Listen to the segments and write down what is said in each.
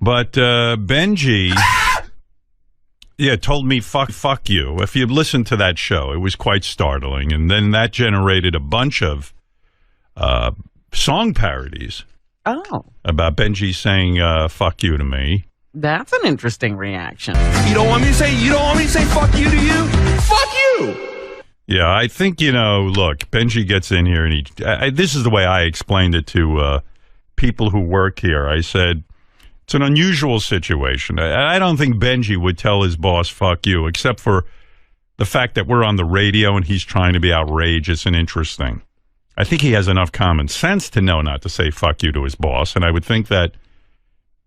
But Benjy, told me fuck you. If you listened to that show, it was quite startling. And then that generated a bunch of song parodies. Oh. About Benjy saying fuck you to me. That's an interesting reaction. You don't want me to say fuck you to you? Fuck you! Yeah, I think, look, Benjy gets in here and this is the way I explained it to people who work here. I said, it's an unusual situation. I don't think Benjy would tell his boss, fuck you, except for the fact that we're on the radio and he's trying to be outrageous and interesting. I think he has enough common sense to know not to say fuck you to his boss, and I would think that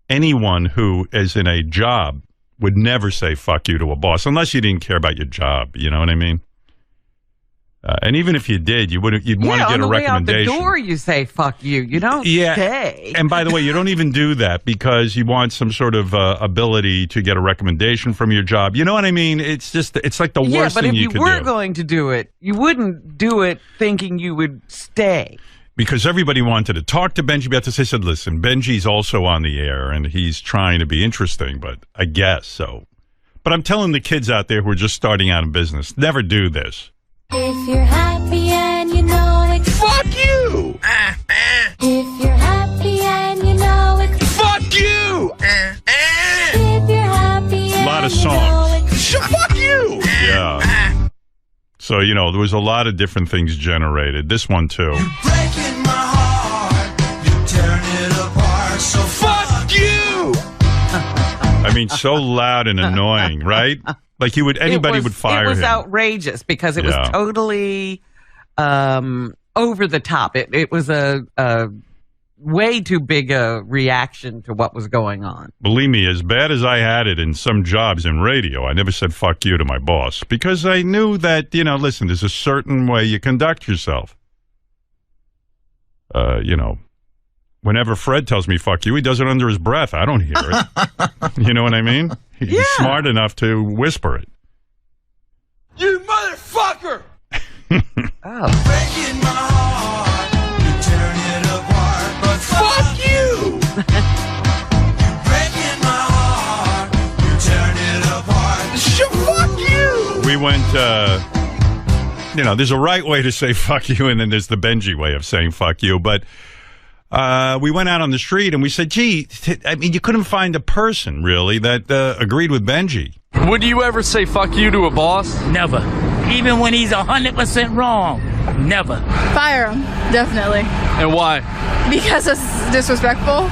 anyone who is in a job would never say fuck you to a boss, unless you didn't care about your job, you know what I mean? And even if you did, you'd want to get a recommendation. On the way out the door, you say "fuck you." You don't say. And by the way, you don't even do that because you want some sort of ability to get a recommendation from your job. You know what I mean? It's like the worst thing you could do. Yeah, but if you were going to do it, you wouldn't do it thinking you would stay. Because everybody wanted to talk to Benjy about this. I said, listen, Benjy's also on the air and he's trying to be interesting, but I guess so. But I'm telling the kids out there who are just starting out in business, never do this. If you're happy and you know it, fuck you! If you're happy and you know it, fuck you! If you're happy and a lot of songs. Fuck you! Yeah. So, there was a lot of different things generated. This one, too. You're breaking my heart. You're tearing it apart. So fuck you! I mean, so loud and annoying, right? Like anybody would fire him. It was outrageous because it was totally over the top. It was a way too big a reaction to what was going on. Believe me, as bad as I had it in some jobs in radio, I never said fuck you to my boss because I knew that, listen, there's a certain way you conduct yourself. Whenever Fred tells me fuck you, he does it under his breath. I don't hear it. You know what I mean? He's smart enough to whisper it. You motherfucker! breaking my heart. You're tearing it apart. But fuck you! You're breaking my heart. You're tearing it apart. Fuck you! We went, there's a right way to say fuck you, and then there's the Benjy way of saying fuck you, but we went out on the street and we said, gee, you couldn't find a person, really, that agreed with Benjy. Would you ever say fuck you to a boss? Never. Even when he's 100% wrong. Never. Fire him, definitely. And why? Because it's disrespectful.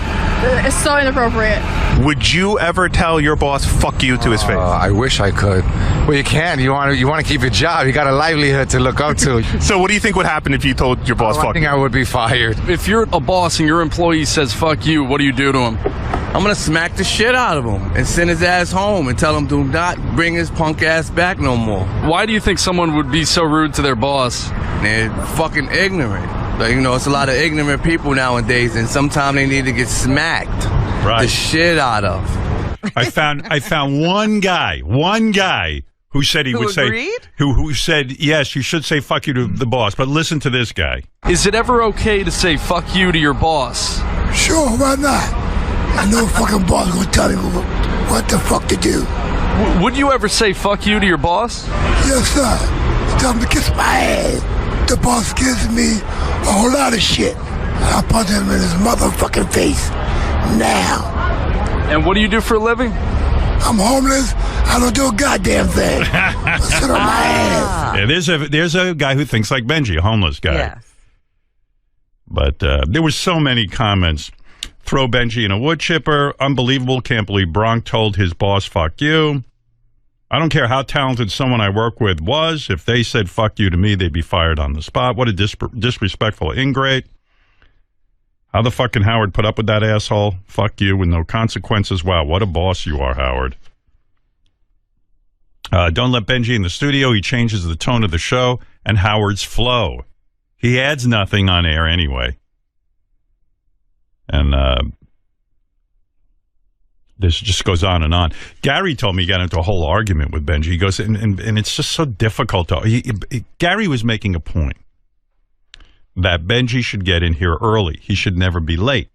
It's so inappropriate. Would you ever tell your boss fuck you to his face? I wish I could. Well, you can't. You want to keep your job. You got a livelihood to look up to. So what do you think would happen if you told your boss fuck you? I think I would be fired. If you're a boss and your employee says fuck you, what do you do to him? I'm gonna smack the shit out of him and send his ass home and tell him do not bring his punk ass back no more. Why do you think someone would be so rude to their boss? They're fucking ignorant. Like, it's a lot of ignorant people nowadays, and sometimes they need to get smacked the shit out of. I found one guy who said he would say, who said, yes, you should say fuck you to the boss, but listen to this guy. Is it ever okay to say fuck you to your boss? Sure, why not? I know a fucking boss will tell me what the fuck to do. Would you ever say fuck you to your boss? Yes, sir. Tell him to kiss my ass. The boss gives me a whole lot of shit. I'll punch him in his motherfucking face. Now. And what do you do for a living? I'm homeless. I don't do a goddamn thing. I sit on my ass. Yeah, there's a guy who thinks like Benjy, a homeless guy. Yes. But there were so many comments. Throw Benjy in a wood chipper. Unbelievable. Can't believe Bronk told his boss, fuck you. I don't care how talented someone I work with was. If they said fuck you to me, they'd be fired on the spot. What a disrespectful ingrate. How the fuck can Howard put up with that asshole? Fuck you with no consequences. Wow, what a boss you are, Howard. Don't let Benjy in the studio. He changes the tone of the show and Howard's flow. He adds nothing on air anyway. And this just goes on and on. Gary told me he got into a whole argument with Benjy. He goes, and it's just so difficult. Gary was making a point that Benjy should get in here early. He should never be late.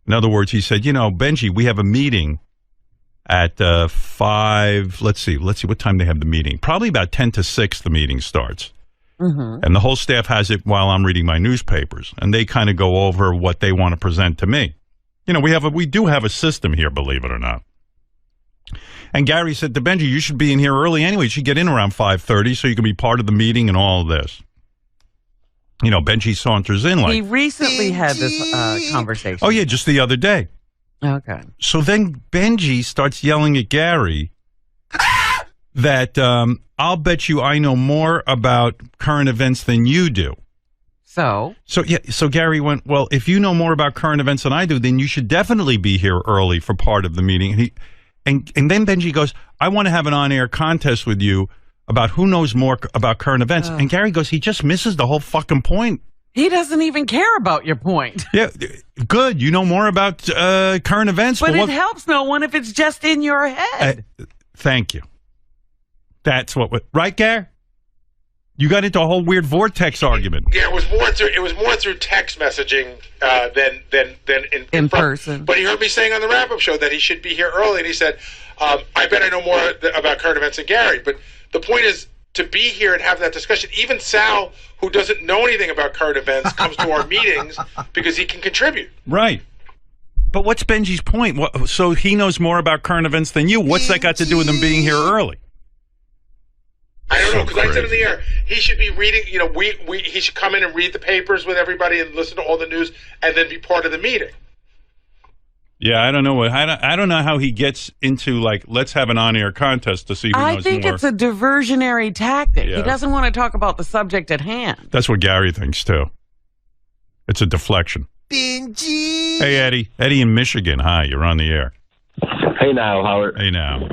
In other words, he said, Benjy, we have a meeting at 5. Let's see what time they have the meeting. Probably about 10 to 6 the meeting starts. Mm-hmm. And the whole staff has it while I'm reading my newspapers. And they kind of go over what they want to present to me. We do have a system here, believe it or not. And Gary said to Benjy, you should be in here early anyway. You should get in around 5:30 so you can be part of the meeting and all of this. Benjy saunters in like... He recently had this conversation. Oh, yeah, just the other day. Okay. So then Benjy starts yelling at Gary that I'll bet you I know more about current events than you do. So Gary went, well, if you know more about current events than I do, then you should definitely be here early for part of the meeting. And then Benjy goes, I want to have an on-air contest with you about who knows more about current events. And Gary goes, he just misses the whole fucking point. He doesn't even care about your point. Yeah, good. You know more about current events. But it helps no one if it's just in your head. Thank you. That's what... Right, Gary? You got into a whole weird vortex argument. Yeah, it was more through text messaging than in person. But he heard me saying on the wrap-up show that he should be here early, and he said, I bet I know more about current events than Gary. But the point is to be here and have that discussion. Even Sal, who doesn't know anything about current events, comes to our meetings because he can contribute. Right. But what's Benjy's point? So he knows more about current events than you. What's that got to do with him being here early? I don't know, because I said in the air, he should be reading, he should come in and read the papers with everybody and listen to all the news and then be part of the meeting. Yeah, I don't know I don't know how he gets into, let's have an on-air contest to see who knows more. I think it's a diversionary tactic. Yeah. He doesn't want to talk about the subject at hand. That's what Gary thinks, too. It's a deflection. Benjy! Hey, Eddie. Eddie in Michigan. Hi, you're on the air. Hey now, Howard. Hey now.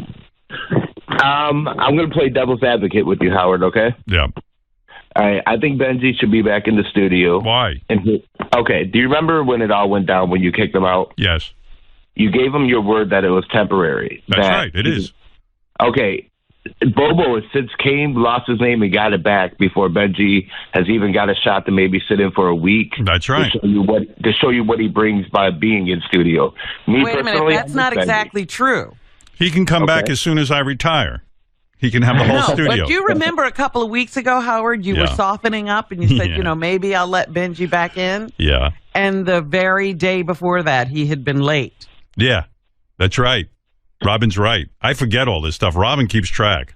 I'm going to play devil's advocate with you, Howard, okay? Yeah. All right. I think Benjy should be back in the studio. Why? Okay. Do you remember when it all went down when you kicked him out? Yes. You gave him your word that it was temporary. That's right. It is. Okay. Bobo has since lost his name and got it back before Benjy has even got a shot to maybe sit in for a week. That's right. To show you what he brings by being in studio. Wait a minute. That's not exactly true. He can come back as soon as I retire. He can have the whole studio. But you remember a couple of weeks ago, Howard, you were softening up and you said, maybe I'll let Benjy back in. Yeah. And the very day before that, he had been late. Yeah, that's right. Robin's right. I forget all this stuff. Robin keeps track.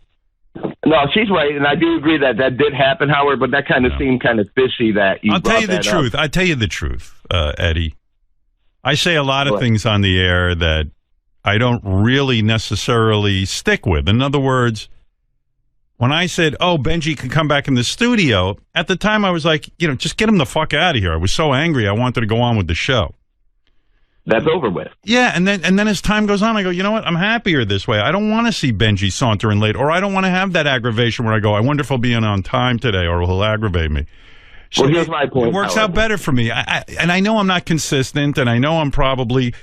No, she's right, and I do agree that did happen, Howard, but that kind of seemed kind of fishy that you I'll tell you the truth. I tell you the truth, Eddie. I say a lot of things on the air that I don't really necessarily stick with. In other words, when I said, Benjy can come back in the studio, at the time I was like, just get him the fuck out of here. I was so angry I wanted to go on with the show. That's over with. Yeah, and then as time goes on, I go, you know what? I'm happier this way. I don't want to see Benjy sauntering late, or I don't want to have that aggravation where I go, I wonder if he'll be in on time today, or he'll aggravate me. So well, here's my point. It works out better for me. And I know I'm not consistent, and I know I'm probably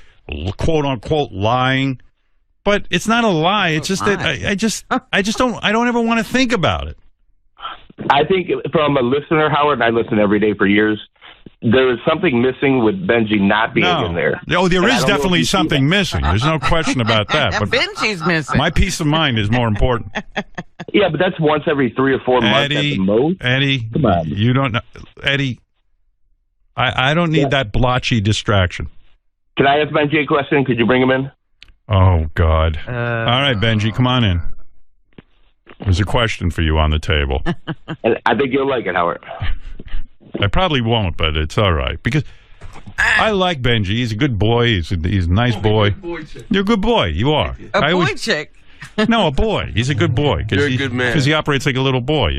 quote-unquote lying, but it's not a lie. It's just that I don't ever want to think about it. I think from a listener, Howard, and I listen every day for years, there is something missing with Benjy not being in there. Oh, there is definitely something missing. There's no question about that. But Benjy's missing. My peace of mind is more important. Yeah, but that's once every 3 or 4 months at the most. Eddie, come on. You don't know. Eddie, I don't need that blotchy distraction. Can I ask Benjy a question? Could you bring him in? Oh, God. All right, Benjy, come on in. There's a question for you on the table. And I think you'll like it, Howard. I probably won't, but it's all right. Because I like Benjy. He's a good boy. He's a nice boy. You're a good boy. You are. Chick. No, a boy. He's a good boy. You're a good man. Because he operates like a little boy,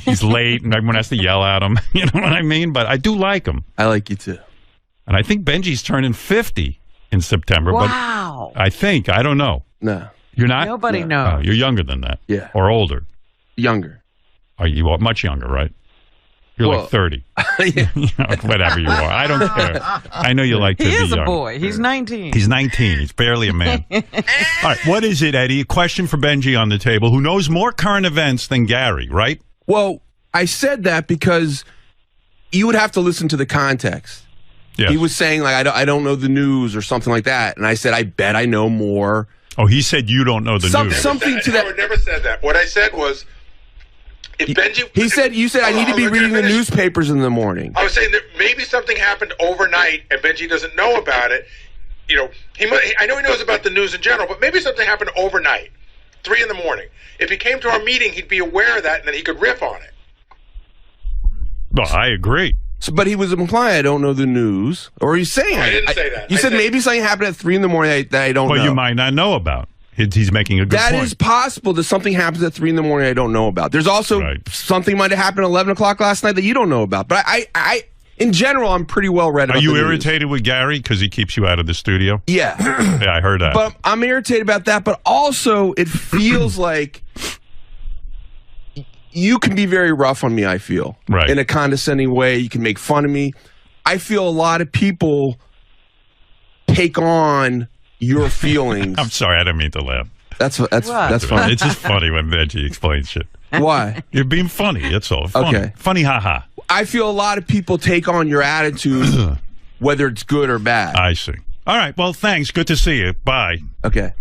He's late and everyone has to yell at him. You know what I mean? But I do like him. I like you too. And I think Benjy's turning 50 in September. Wow. But I don't know. No. You're not? Nobody knows. Oh, you're younger than that. Yeah. Or older. Younger. Are you much younger, right? You're like 30. Whatever you are. I don't care. I know you like to be young. He is a boy. He's 19. He's 19. He's barely a man. All right. What is it, Eddie? A question for Benjy on the table, who knows more current events than Gary, right? Well, I said that because you would have to listen to the context. He was saying, like, I don't know the news or something like that. And I said, I bet I know more. Oh, he said you don't know the news. Something to that. I never said that. What I said was, if Benjy... You said I need to be reading the newspapers in the morning. I was saying that maybe something happened overnight and Benjy doesn't know about it. You know, I know he knows about the news in general, but maybe something happened overnight, 3 a.m. If he came to our meeting, he'd be aware of that, and then he could riff on it. Well, I agree. So, but he was implying I don't know the news, or he's saying I didn't say that. You said maybe something happened at 3 a.m. that I don't know. Well, you might not know about. He's making a good point. That is possible that something happens at 3 a.m. I don't know about. There's also something might have happened at 11 o'clock last night that you don't know about. But I in general, I'm pretty well read about Are you the irritated with Gary because he keeps you out of the studio? Yeah. Yeah, I heard that. But I'm irritated about that, but also it feels like you can be very rough on me, I feel. Right. In a condescending way. You can make fun of me. I feel a lot of people take on your feelings. I'm sorry, I didn't mean to laugh. That's funny. It's just funny when Benjy explains shit. Why? You're being funny, that's all. Funny. Okay. Funny, haha. I feel a lot of people take on your attitude, whether it's good or bad. I see. All right, well, thanks. Good to see you. Bye. Okay.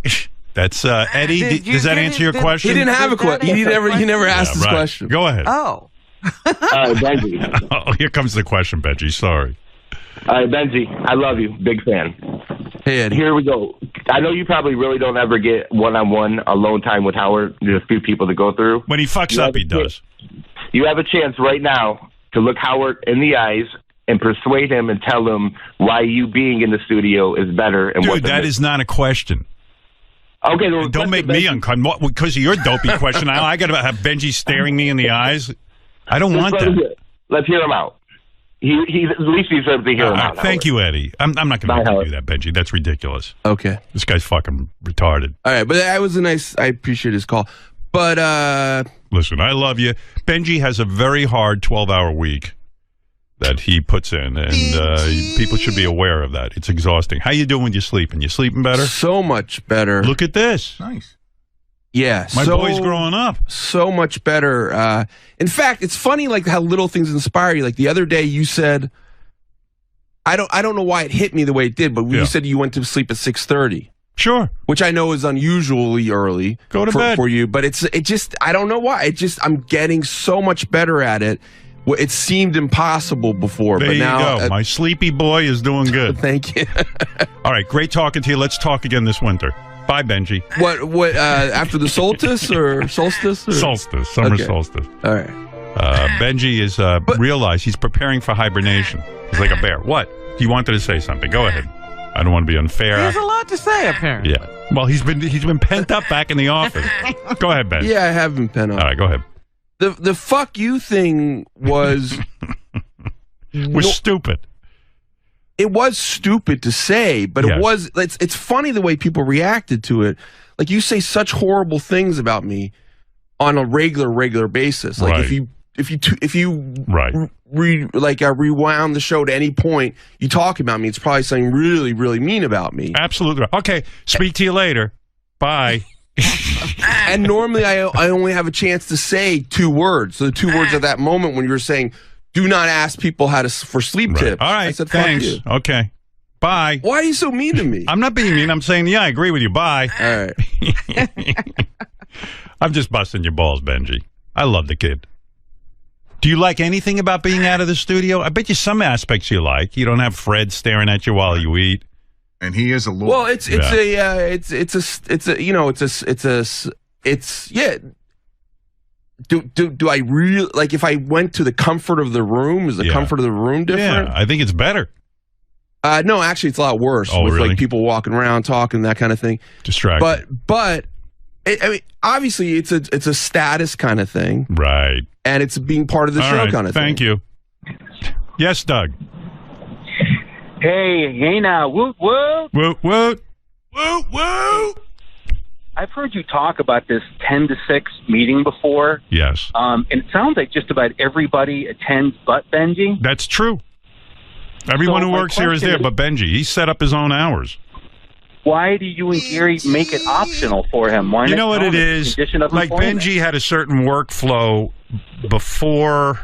That's Eddie. Does that answer your question? He didn't have a question. He never asked this question. Go ahead. Oh. Benjy. Oh, here comes the question, Benjy. Sorry. Benjy, I love you. Big fan. Hey, Eddie. Here we go. I know you probably really don't ever get one-on-one alone time with Howard. There's a few people to go through. When he fucks up, he does. You have a chance right now to look Howard in the eyes and persuade him and tell him why you being in the studio is better. And Dude, that is not a question. Okay, well, don't make me uncomfortable because of your dopey question. I got to have Benjy staring me in the eyes. I don't want that. Let's hear him out. He at least deserves to hear him out. Thank you, Eddie. I'm not going to do that, Benjy. That's ridiculous. Okay. This guy's fucking retarded. All right, but that was I appreciate his call. But listen, I love you. Benjy has a very hard 12-hour week that he puts in, and people should be aware of that. It's exhausting. How you doing when you're sleeping? You sleeping better? So much better. Look at this. Nice. Yeah, my boy's growing up. So much better. In fact, it's funny like how little things inspire you. Like the other day, you said, I don't know why it hit me the way it did, but you said you went to sleep at 6:30. Sure, which I know is unusually early. Go to bed for you, but it just I don't know why. I'm getting so much better at it. It seemed impossible before, but now you go. My sleepy boy is doing good. Thank you. All right, great talking to you. Let's talk again this winter. Bye, Benjy. What? After the solstice or solstice? Or? Solstice, summer solstice. All right. Benjy is realized he's preparing for hibernation. He's like a bear. What? You wanted to say something? Go ahead. I don't want to be unfair. He has a lot to say, apparently. Yeah. Well, he's been pent up back in the office. Go ahead, Ben. Yeah, I have been pent up. All right, go ahead. The fuck you thing was stupid. It was stupid to say, but it's funny the way people reacted to it. Like you say such horrible things about me on a regular basis. Like if you rewound the show to any point, you talk about me, it's probably something really, really mean about me. Absolutely. Okay, speak to you later. Bye. And normally I only have a chance to say 2 words. So the 2 words at that moment when you were saying, do not ask people for sleep tips. All right, I said, thanks. Fuck you. Okay. Bye. Why are you so mean to me? I'm not being mean. I'm saying, yeah, I agree with you. Bye. All right. I'm just busting your balls, Benjy. I love the kid. Do you like anything about being out of the studio? I bet you some aspects you like. You don't have Fred staring at you while you eat. And he is a lord. Well, it's Do I really like if I went to the comfort of the room? Is the comfort of the room different? Yeah, I think it's better. No, actually, it's a lot worse with like people walking around talking that kind of thing. Distracting. But I mean, obviously, it's a status kind of thing, right? And it's being part of the show kind of thing. Thank you. Yes, Doug. Hey now, woot woot, woot woot, woot woot. I've heard you talk about this 10 to 6 meeting before. Yes. And it sounds like just about everybody attends but Benjy. That's true. Everyone who works here is there but Benjy. He set up his own hours. Why do you and Gary make it optional for him? Why you know what it is? Like Benjy had a certain workflow before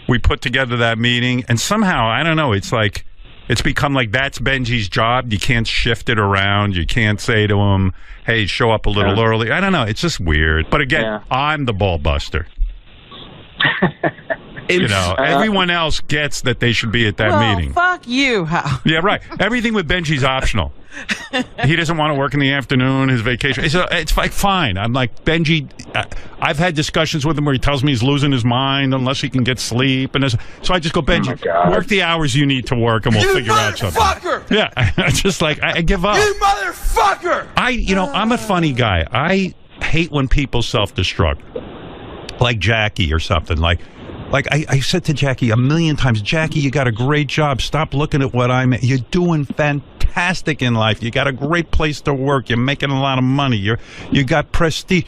we put together that meeting. And somehow, I don't know, it's like It's become like that's Benjy's job. You can't shift it around. You can't say to him, hey, show up a little early. I don't know. It's just weird. But again, I'm the ball buster. You know, everyone else gets that they should be at that meeting. Fuck you, Hal. Yeah, right. Everything with Benjy's optional. He doesn't want to work in the afternoon, his vacation. It's like, fine. I'm like, Benjy, I've had discussions with him where he tells me he's losing his mind unless he can get sleep. And so I just go, Benjy, work the hours you need to work and we'll figure out something. Yeah, I just like, I give up. You motherfucker! I'm a funny guy. I hate when people self-destruct. Like Jackie or something. Like I said to Jackie a million times, Jackie, you got a great job. Stop looking at what I'm at. You're doing fantastic in life. You got a great place to work. You're making a lot of money. You got prestige.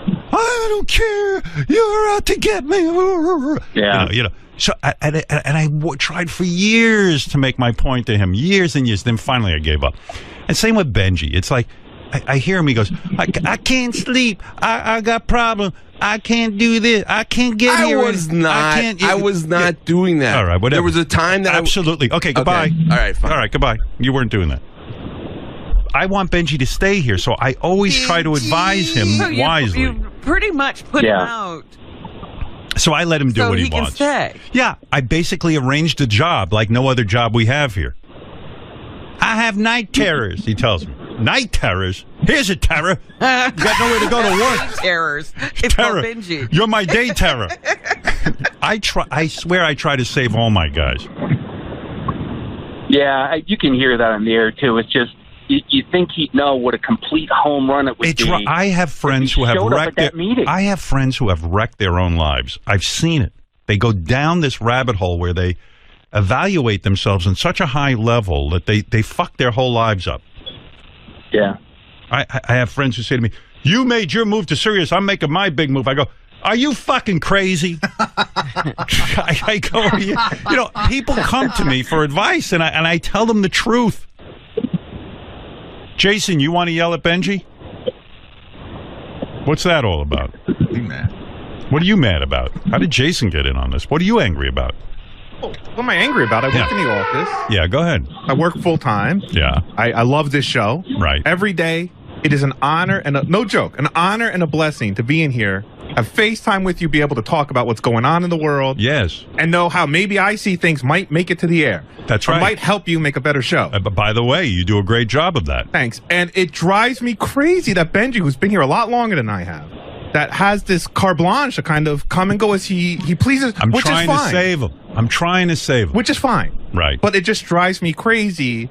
I don't care. You're out to get me. Yeah. You know. So I tried for years to make my point to him, years and years. Then finally I gave up. And same with Benjy. It's like I hear him. He goes, I can't sleep. I got problems. I can't do this. I can't get here. I was not doing that. All right, whatever. There was a time that absolutely. Okay, goodbye. Okay. All right, fine. All right, goodbye. You weren't doing that. I want Benjy to stay here, so I always try to advise him wisely. You pretty much put him out. So I let him do what he wants. So he can stay. Yeah, I basically arranged a job like no other job we have here. I have night terrors, he tells me. Night terrors? Here's a terror. You got nowhere to go to work. Night terrors. It's called Benjy. You're my day terror. I swear I try to save all my guys. Yeah, you can hear that on the air, too. It's just, you think he'd know what a complete home run it would be. I have friends who have wrecked I have friends who have wrecked their own lives. I've seen it. They go down this rabbit hole where they evaluate themselves on such a high level that they fuck their whole lives up. Yeah. I have friends who say to me, you made your move to Sirius, I'm making my big move. I go, are you fucking crazy? I go, you know, people come to me for advice, and I tell them the truth. Jason, you want to yell at Benjy? What's that all about? You mad? What are you mad about? How did Jason get in on this? What are you angry about? What am I angry about? I work in the office. Yeah, go ahead. I work full time. Yeah. I love this show. Right. Every day, it is an honor and no joke, an honor and a blessing to be in here, have FaceTime with you, be able to talk about what's going on in the world. Yes. And know how maybe I see things might make it to the air. That's or right. might help you make a better show. But by the way, you do a great job of that. Thanks. And it drives me crazy that Benjy, who's been here a lot longer than I have, that has this carte blanche to kind of come and go as he pleases, I'm which is fine. trying to save him. I'm trying to save him. Which is fine. Right. But it just drives me crazy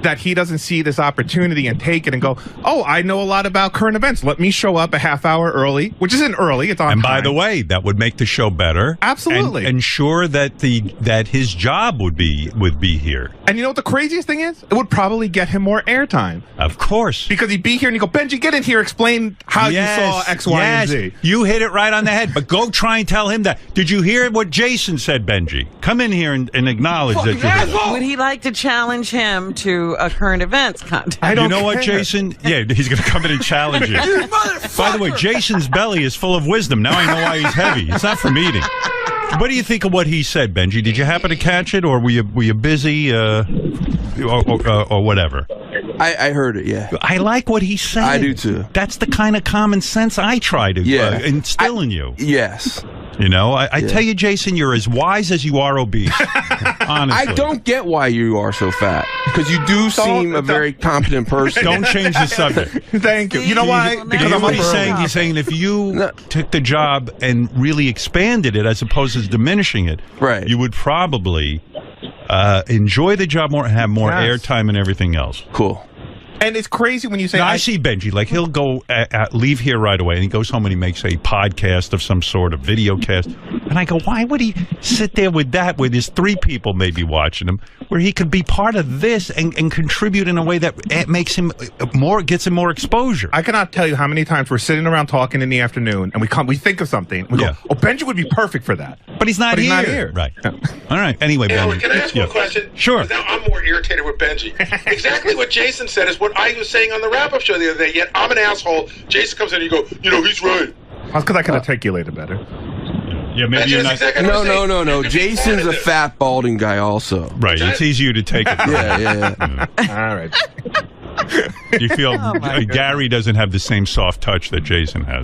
that he doesn't see this opportunity and take it and go, oh, I know a lot about current events. Let me show up a half hour early, which isn't early. It's on And time. by the way, that would make the show better. Absolutely. And ensure that that his job would be here. And you know what the craziest thing is? It would probably get him more airtime. Of course. Because he'd be here and he'd go, Benjy, get in here, explain how you saw X, Y, and Z. You hit it right on the head, but go try and tell him that. Did you hear what Jason said, Benjy? Come in here and acknowledge that. Would he like to challenge him to a current events contest? You know what, Jason? Yeah, he's going to come in and challenge you. By the way, Jason's belly is full of wisdom. Now I know why he's heavy. It's not from eating. What do you think of what he said, Benjy? Did you happen to catch it, or were you busy, or whatever? I heard it, yeah. I like what he said. I do, too. That's the kind of common sense I try to instill in you. Yes. You know, I tell you, Jason, you're as wise as you are obese. Honestly. I don't get why you are so fat. Because you do seem a very competent person. Don't change the subject. Thank you. You know why? Because I'm saying, he's saying if you took the job and really expanded it as opposed to diminishing it, you would probably enjoy the job more and have more airtime and everything else. Cool. And it's crazy when you say... Now, I see Benjy, like he'll go leave here right away and he goes home and he makes a podcast of some sort, of video cast. And I go, why would he sit there with that, where there's 3 people maybe watching him, where he could be part of this and contribute in a way that makes him gets him more exposure? I cannot tell you how many times we're sitting around talking in the afternoon and we think of something. We go, oh, Benjy would be perfect for that. But he's not here. Right. All right. Anyway, Benjy. Can I ask one question? Sure. Now I'm more irritated with Benjy. Exactly what Jason said is what I was saying on the wrap-up show the other day, yet I'm an asshole. Jason comes in and you go, he's right. That's because I can articulate it better. Yeah, maybe you're not. No. Jason's a fat, balding guy also. Right. It's easier to take it from. Yeah. All right. You feel Gary doesn't have the same soft touch that Jason has.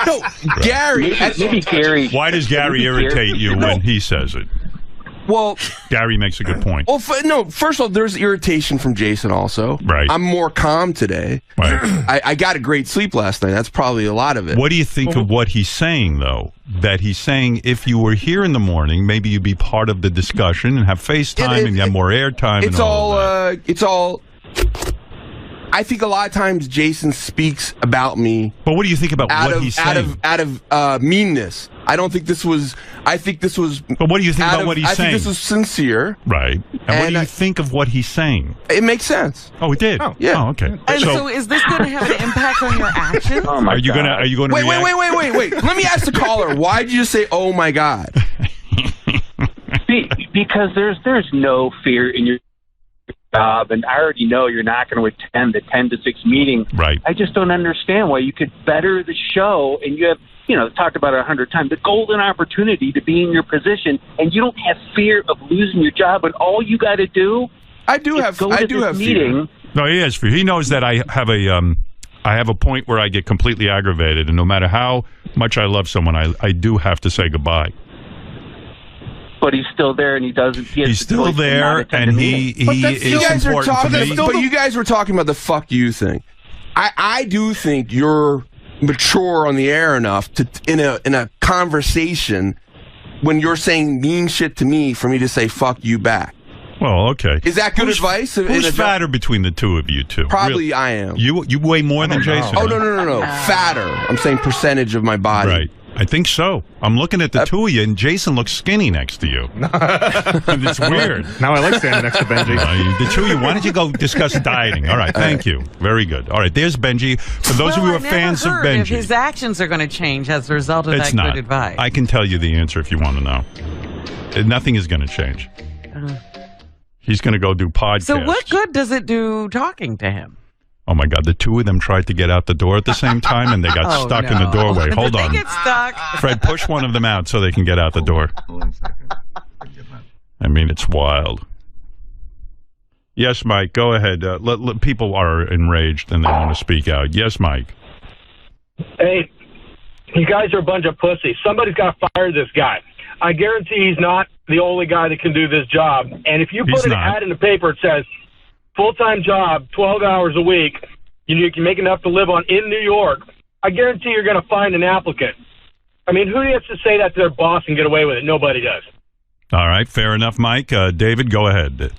No, Gary. Maybe Gary. Why does Gary irritate you when he says it? Well, Gary makes a good point. Well, first of all, there's irritation from Jason also. Right. I'm more calm today. Right. I got a great sleep last night. That's probably a lot of it. What do you think of what he's saying, though? That he's saying if you were here in the morning, maybe you'd be part of the discussion and have FaceTime and you have more airtime. It's all. I think a lot of times Jason speaks about me. But what do you think about what he's saying? Out of meanness. I don't think this was. I think this was. But what do you think about what he's saying? I think this was sincere. Right. And what do you think of what he's saying? It makes sense. Oh, it did. Yeah. Oh, okay. And so is this going to have an impact on your actions? Oh my Are you God. going to Wait. Let me ask the caller. Why did you just say, "Oh my God"? Because there's no fear in your job, and I already know you're not going to attend the 10 to 6 meeting. Right. I just don't understand why you could better the show, and you have, talked about it 100 times, the golden opportunity to be in your position, and you don't have fear of losing your job, and all you got to do I do have meeting. fear. No, he has fear. He knows that I have a point where I get completely aggravated, and no matter how much I love someone, I do have to say goodbye. But he's still there, and he doesn't. He's still there, and he is important to me. But you guys were talking about the "fuck you" thing. I do think you're mature on the air enough to in a conversation when you're saying mean shit to me for me to say "fuck you" back. Well, okay. Is that good advice? Who's fatter between the two of you two? Probably I am. You weigh more than Jason. Oh no. Fatter. I'm saying percentage of my body. Right. I think so. I'm looking at the two of you, and Jason looks skinny next to you. It's weird. Now I like standing next to Benjy. The two of you, why don't you go discuss dieting? All right, thank you. Very good. All right, there's Benjy. For those of you who are fans of Benjy. If his actions are going to change as a result of that good advice. I can tell you the answer if you want to know. Nothing is going to change. He's going to go do podcasts. So what good does it do talking to him? Oh, my God. The two of them tried to get out the door at the same time, and they got stuck in the doorway. Hold on. They get stuck? Fred, push one of them out so they can get out the door. I mean, it's wild. Yes, Mike, go ahead. People are enraged, and they want to speak out. Yes, Mike. Hey, you guys are a bunch of pussies. Somebody's got to fire this guy. I guarantee he's not the only guy that can do this job. And if you put an ad in the paper that says, full-time job, 12 hours a week, you can make enough to live on in New York, I guarantee you're going to find an applicant. I mean, who gets to say that to their boss and get away with it? Nobody does. All right, fair enough, Mike. David, go ahead.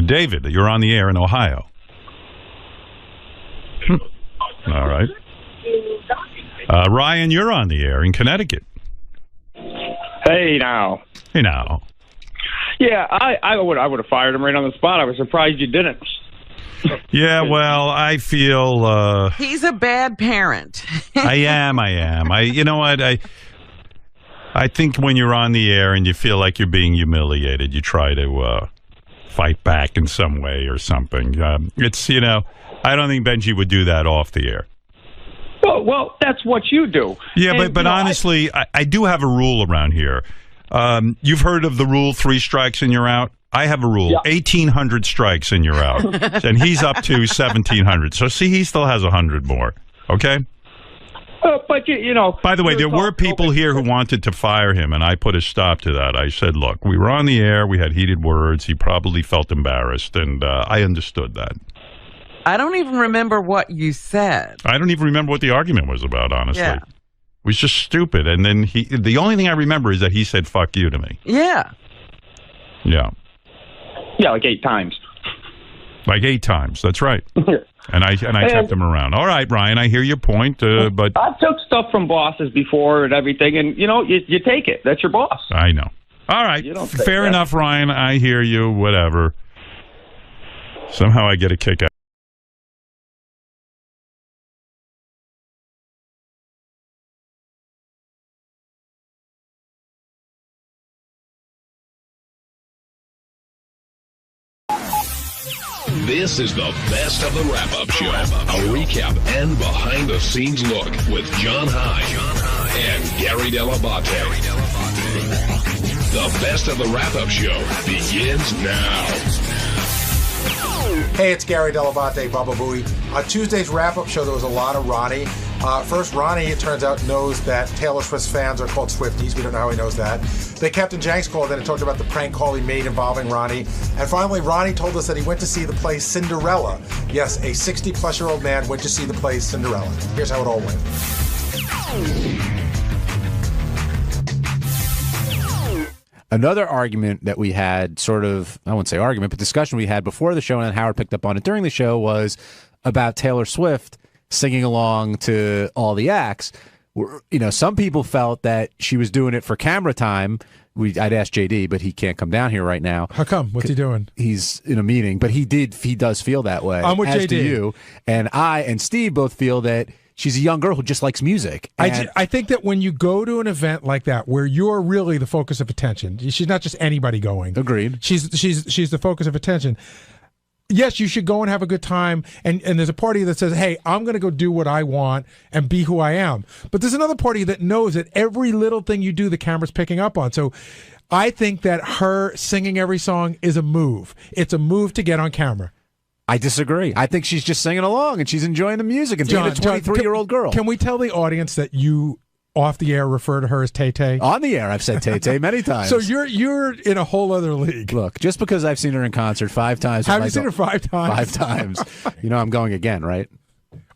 David, you're on the air in Ohio. All right. Ryan, you're on the air in Connecticut. Hey, now. Hey, now. Yeah, I would have fired him right on the spot. I was surprised you didn't. Yeah, well, I feel he's a bad parent. I am. You know what? I think when you're on the air and you feel like you're being humiliated, you try to fight back in some way or something. It's I don't think Benjy would do that off the air. Well, that's what you do. Yeah, but honestly, I do have a rule around here. You've heard of the rule, 3 strikes and you're out? I have a rule, 1,800 strikes and you're out. And he's up to 1,700. So, see, he still has 100 more. Okay? But, by the way, there were people here who wanted to fire him, and I put a stop to that. I said, look, we were on the air. We had heated words. He probably felt embarrassed, and I understood that. I don't even remember what you said. I don't even remember what the argument was about, honestly. Yeah. It was just stupid. And then the only thing I remember is that he said, fuck you to me. Yeah. Yeah. Yeah, like 8 times. Like 8 times. That's right. And I kept him around. All right, Ryan, I hear your point, but I took stuff from bosses before and everything, and, you take it. That's your boss. I know. All right. Fair enough, Ryan. I hear you. Whatever. Somehow I get a kick out. This is the best of the wrap-up show. A recap and behind-the-scenes look with John High. and Gary Dell'Abate. The best of the wrap-up show begins now. Hey, it's Gary Dell'Abate, Baba Booey. On Tuesday's wrap-up show, there was a lot of Ronnie. First, Ronnie, it turns out, knows that Taylor Swift's fans are called Swifties. We don't know how he knows that. Then Captain Jenks called in and talked about the prank call he made involving Ronnie. And finally, Ronnie told us that he went to see the play Cinderella. Yes, a 60-plus-year-old man went to see the play Cinderella. Here's how it all went. Another argument that we had, sort of, I wouldn't say argument, but discussion we had before the show, and then Howard picked up on it during the show, was about Taylor Swift singing along to all the acts. You know, some people felt that she was doing it for camera time. I'd asked JD, but he can't come down here right now. How come? What's he doing? He's in a meeting, but he does feel that way. I'm with as JD. do you. And I and Steve both feel that she's a young girl who just likes music. I think that when you go to an event like that, where you're really the focus of attention, she's not just anybody going. Agreed. She's the focus of attention. Yes, you should go and have a good time, and there's a party that says, hey, I'm going to go do what I want and be who I am. But there's another party that knows that every little thing you do, the camera's picking up on. So I think that her singing every song is a move. It's a move to get on camera. I disagree. I think she's just singing along, and she's enjoying the music and being a 23-year-old girl. Can we tell the audience that you, off the air, refer to her as Tay-Tay? On the air, I've said Tay-Tay many times. So you're in a whole other league. Look, just because I've seen her in concert 5 times. Have you seen her 5 times? 5 times. You know I'm going again, right?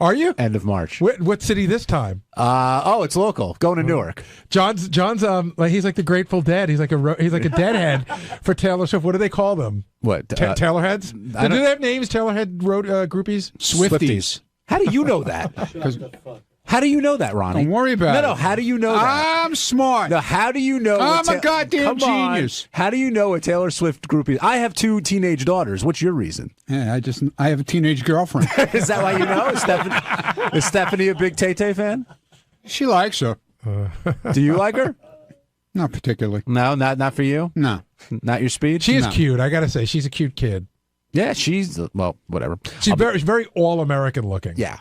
Are you? End of March. What city this time? It's local. Going to Newark. John's like he's like the Grateful Dead. He's like a deadhead for Taylor Swift. What do they call them? What? Taylorheads? Do they have names? Taylorhead groupies? Swifties. How do you know that? How do you know that, Ronnie? Don't worry about it. No, how do you know that? I'm smart. No, how do you know? I'm a goddamn genius. How do you know a Taylor Swift groupie? I have 2 teenage daughters. What's your reason? Yeah, I have a teenage girlfriend. Is that why you know? Is Stephanie a big Tay-Tay fan? She likes her. Do you like her? Not particularly. No, not for you? No. Not your speed? She is cute. I got to say, she's a cute kid. Yeah, she's, well, whatever. She's very all-American looking. Yeah.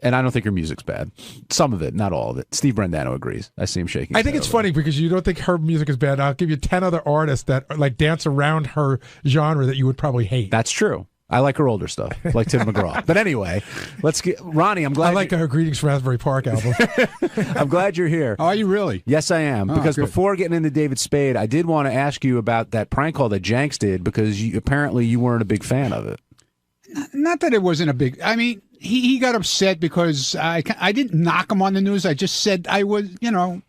And I don't think her music's bad. Some of it, not all of it. Steve Brandano agrees. I see him shaking. I think it's funny because you don't think her music is bad. I'll give you 10 other artists that like dance around her genre that you would probably hate. That's true. I like her older stuff, like Tim McGraw. But anyway, let's get Ronnie. I'm glad. I like her Greetings from Raspberry Park album. I'm glad you're here. Are you really? Yes, I am. Because before getting into David Spade, I did want to ask you about that prank call that Jenks did because apparently you weren't a big fan of it. Not that it wasn't a big. I mean, he got upset because I didn't knock him on the news. I just said I was, I'm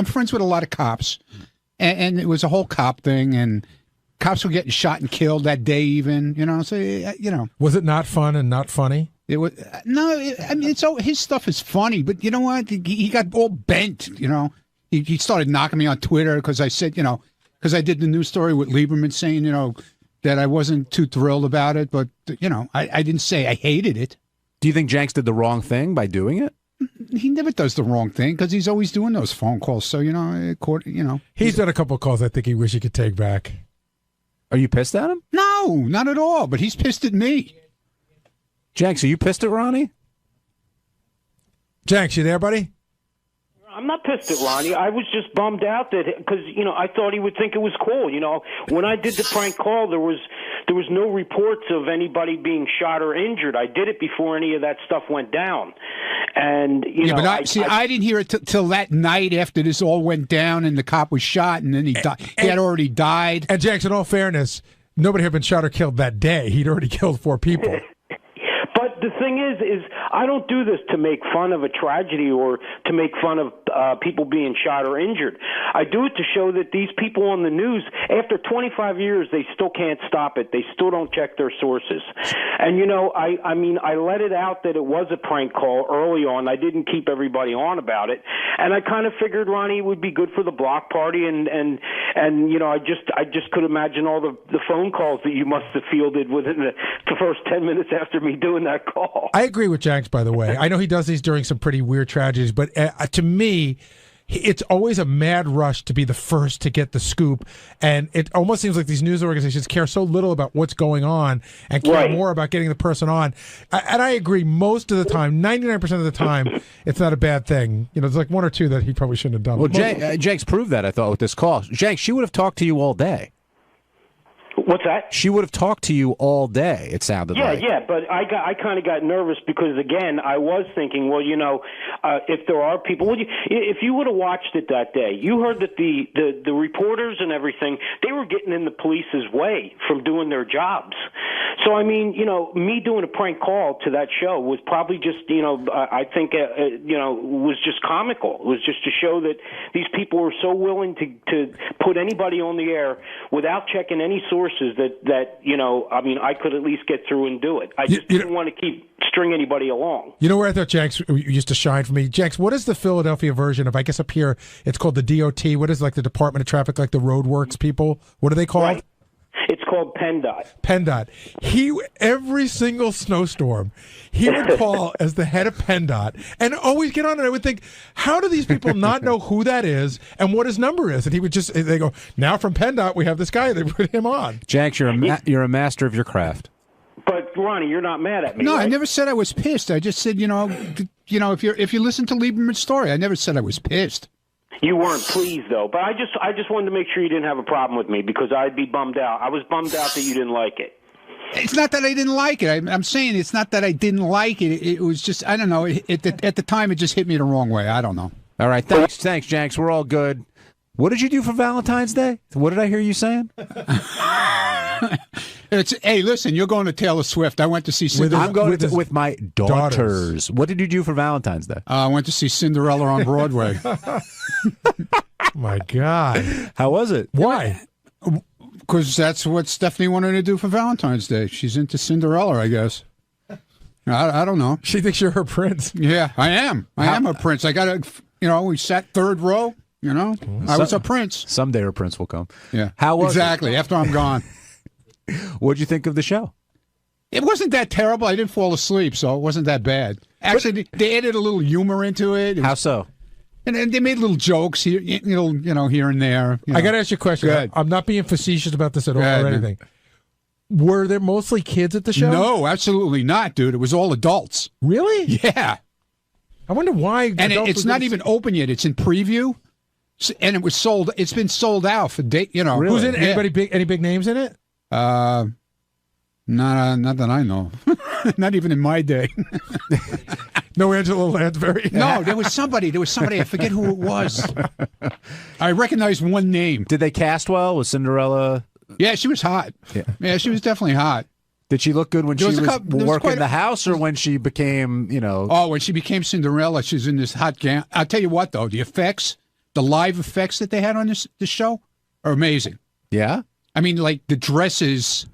friends with a lot of cops, and it was a whole cop thing, and cops were getting shot and killed that day, even. So was it not fun and not funny? It was I mean, his stuff is funny, but you know what? He got all bent. He started knocking me on Twitter because I said, because I did the news story with Lieberman saying, that I wasn't too thrilled about it, but, I didn't say I hated it. Do you think Jenks did the wrong thing by doing it? He never does the wrong thing because he's always doing those phone calls. So, He's done a couple of calls I think he wish he could take back. Are you pissed at him? No, not at all, but he's pissed at me. Jenks, are you pissed at Ronnie? Jenks, you there, buddy? I'm not pissed at Ronnie. I was just bummed out that because I thought he would think it was cool. When I did the prank call, there was no reports of anybody being shot or injured. I did it before any of that stuff went down, and but I didn't hear it till that night after this all went down and the cop was shot and then he died. He had already died. And Jackson, in all fairness, nobody had been shot or killed that day. He'd already killed 4 people. But the thing is I don't do this to make fun of a tragedy or to make fun of people being shot or injured. I do it to show that these people on the news, after 25 years, they still can't stop it. They still don't check their sources. And, I let it out that it was a prank call early on. I didn't keep everybody on about it. And I kind of figured, Ronnie, it would be good for the block party. And I just could imagine all the phone calls that you must have fielded within the first 10 minutes after me doing that call. I agree with Jenks, by the way. I know he does these during some pretty weird tragedies, but to me, it's always a mad rush to be the first to get the scoop, and it almost seems like these news organizations care so little about what's going on and care more about getting the person on. And I agree, most of the time, 99% of the time, it's not a bad thing. You know, there's like one or two that he probably shouldn't have done. Well, Jenks proved that, I thought, with this call. Jenks, she would have talked to you all day. What's that? She would have talked to you all day, it sounded like. Yeah, but I kind of got nervous because, again, I was thinking, well, you know, if there are people, if you would have watched it that day, you heard that the reporters and everything, they were getting in the police's way from doing their jobs. So, I mean, you know, me doing a prank call to that show was probably just, you know, I think, you know, was just comical. It was just to show that these people were so willing to put anybody on the air without checking any sources that you know, I mean, I could at least get through and do it. I just didn't want to string anybody along. You know where I thought Jenks used to shine for me? Jenks, what is the Philadelphia version of, I guess up here, it's called the DOT. What is like the Department of Traffic, like the roadworks people? What are they called? Right. It's called PennDOT. PennDOT. Every single snowstorm, he would call as the head of PennDOT and always get on. And I would think, how do these people not know who that is and what his number is? And he would they go, now from PennDOT, we have this guy. They put him on. Jenks, you're a master of your craft. But Ronnie, you're not mad at me. No, right? I never said I was pissed. I just said, you know, if you listen to Lieberman's story, I never said I was pissed. You weren't pleased, though. But I just wanted to make sure you didn't have a problem with me because I'd be bummed out. I was bummed out that you didn't like it. It's not that I didn't like it. I'm saying it's not that I didn't like it. It was just, I don't know. At the time, it just hit me the wrong way. I don't know. All right. Thanks, Jenks. We're all good. What did you do for Valentine's Day? What did I hear you saying? Hey, listen, you're going to Taylor Swift. I went to see Cinderella. I'm going with my daughters. What did you do for Valentine's Day? I went to see Cinderella on Broadway. My God. How was it? Why? Because that's what Stephanie wanted to do for Valentine's Day. She's into Cinderella, I guess. I don't know. She thinks you're her prince. Yeah, I am. I am a prince. I got we sat third row, you know. I was a prince. Someday her prince will come. Yeah. How was exactly, after I'm gone. What'd you think of the show? It wasn't that terrible. I didn't fall asleep, so it wasn't that bad. Actually, they added a little humor into it. How so? And they made little jokes here, here and there. I got to ask you a question. I'm not being facetious about this at all or anything. Were there mostly kids at the show? No, absolutely not, dude. It was all adults. Really? Yeah. I wonder why. And it's not even open yet. It's in preview, and it was sold. It's been sold out for date. You know, really? Who's in it? Anybody big? Any big names in it? Not that I know. Not even in my day. No Angela Lansbury. No, there was somebody. I forget who it was. I recognized one name. Did they cast well? Was Cinderella? Yeah, she was hot. Yeah, she was definitely hot. Did she look good when she was working the house, or when she became, Oh, when she became Cinderella, she's in this hot gown. I'll tell you what, though, the live effects that they had on this show are amazing. Yeah? I mean, like, the dresses,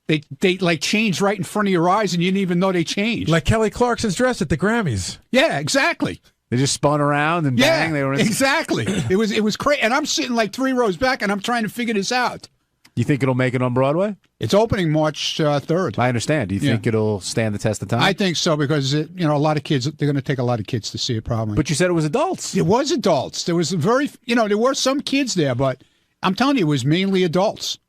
they like changed right in front of your eyes, and you didn't even know they changed. Like Kelly Clarkson's dress at the Grammys. Yeah, exactly. They just spun around and bang. Yeah, they were exactly. It was crazy. And I'm sitting like 3 rows back, and I'm trying to figure this out. You think it'll make it on Broadway? It's opening March 3rd. I understand. Do you think it'll stand the test of time? I think so, because a lot of kids, they're going to take a lot of kids to see it probably. But you said it was adults. It was adults. There was there were some kids there, but I'm telling you, it was mainly adults.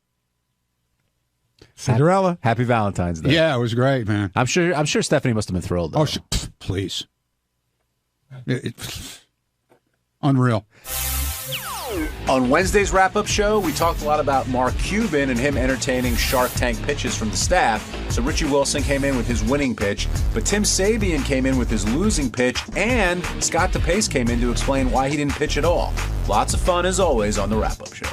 Cinderella. Happy Valentine's Day. Yeah, it was great, man. I'm sure Stephanie must have been thrilled, though. Oh, please. Unreal. On Wednesday's wrap-up show, we talked a lot about Mark Cuban and him entertaining Shark Tank pitches from the staff. So Richie Wilson came in with his winning pitch, but Tim Sabean came in with his losing pitch, and Scott DePace came in to explain why he didn't pitch at all. Lots of fun, as always, on the wrap-up show.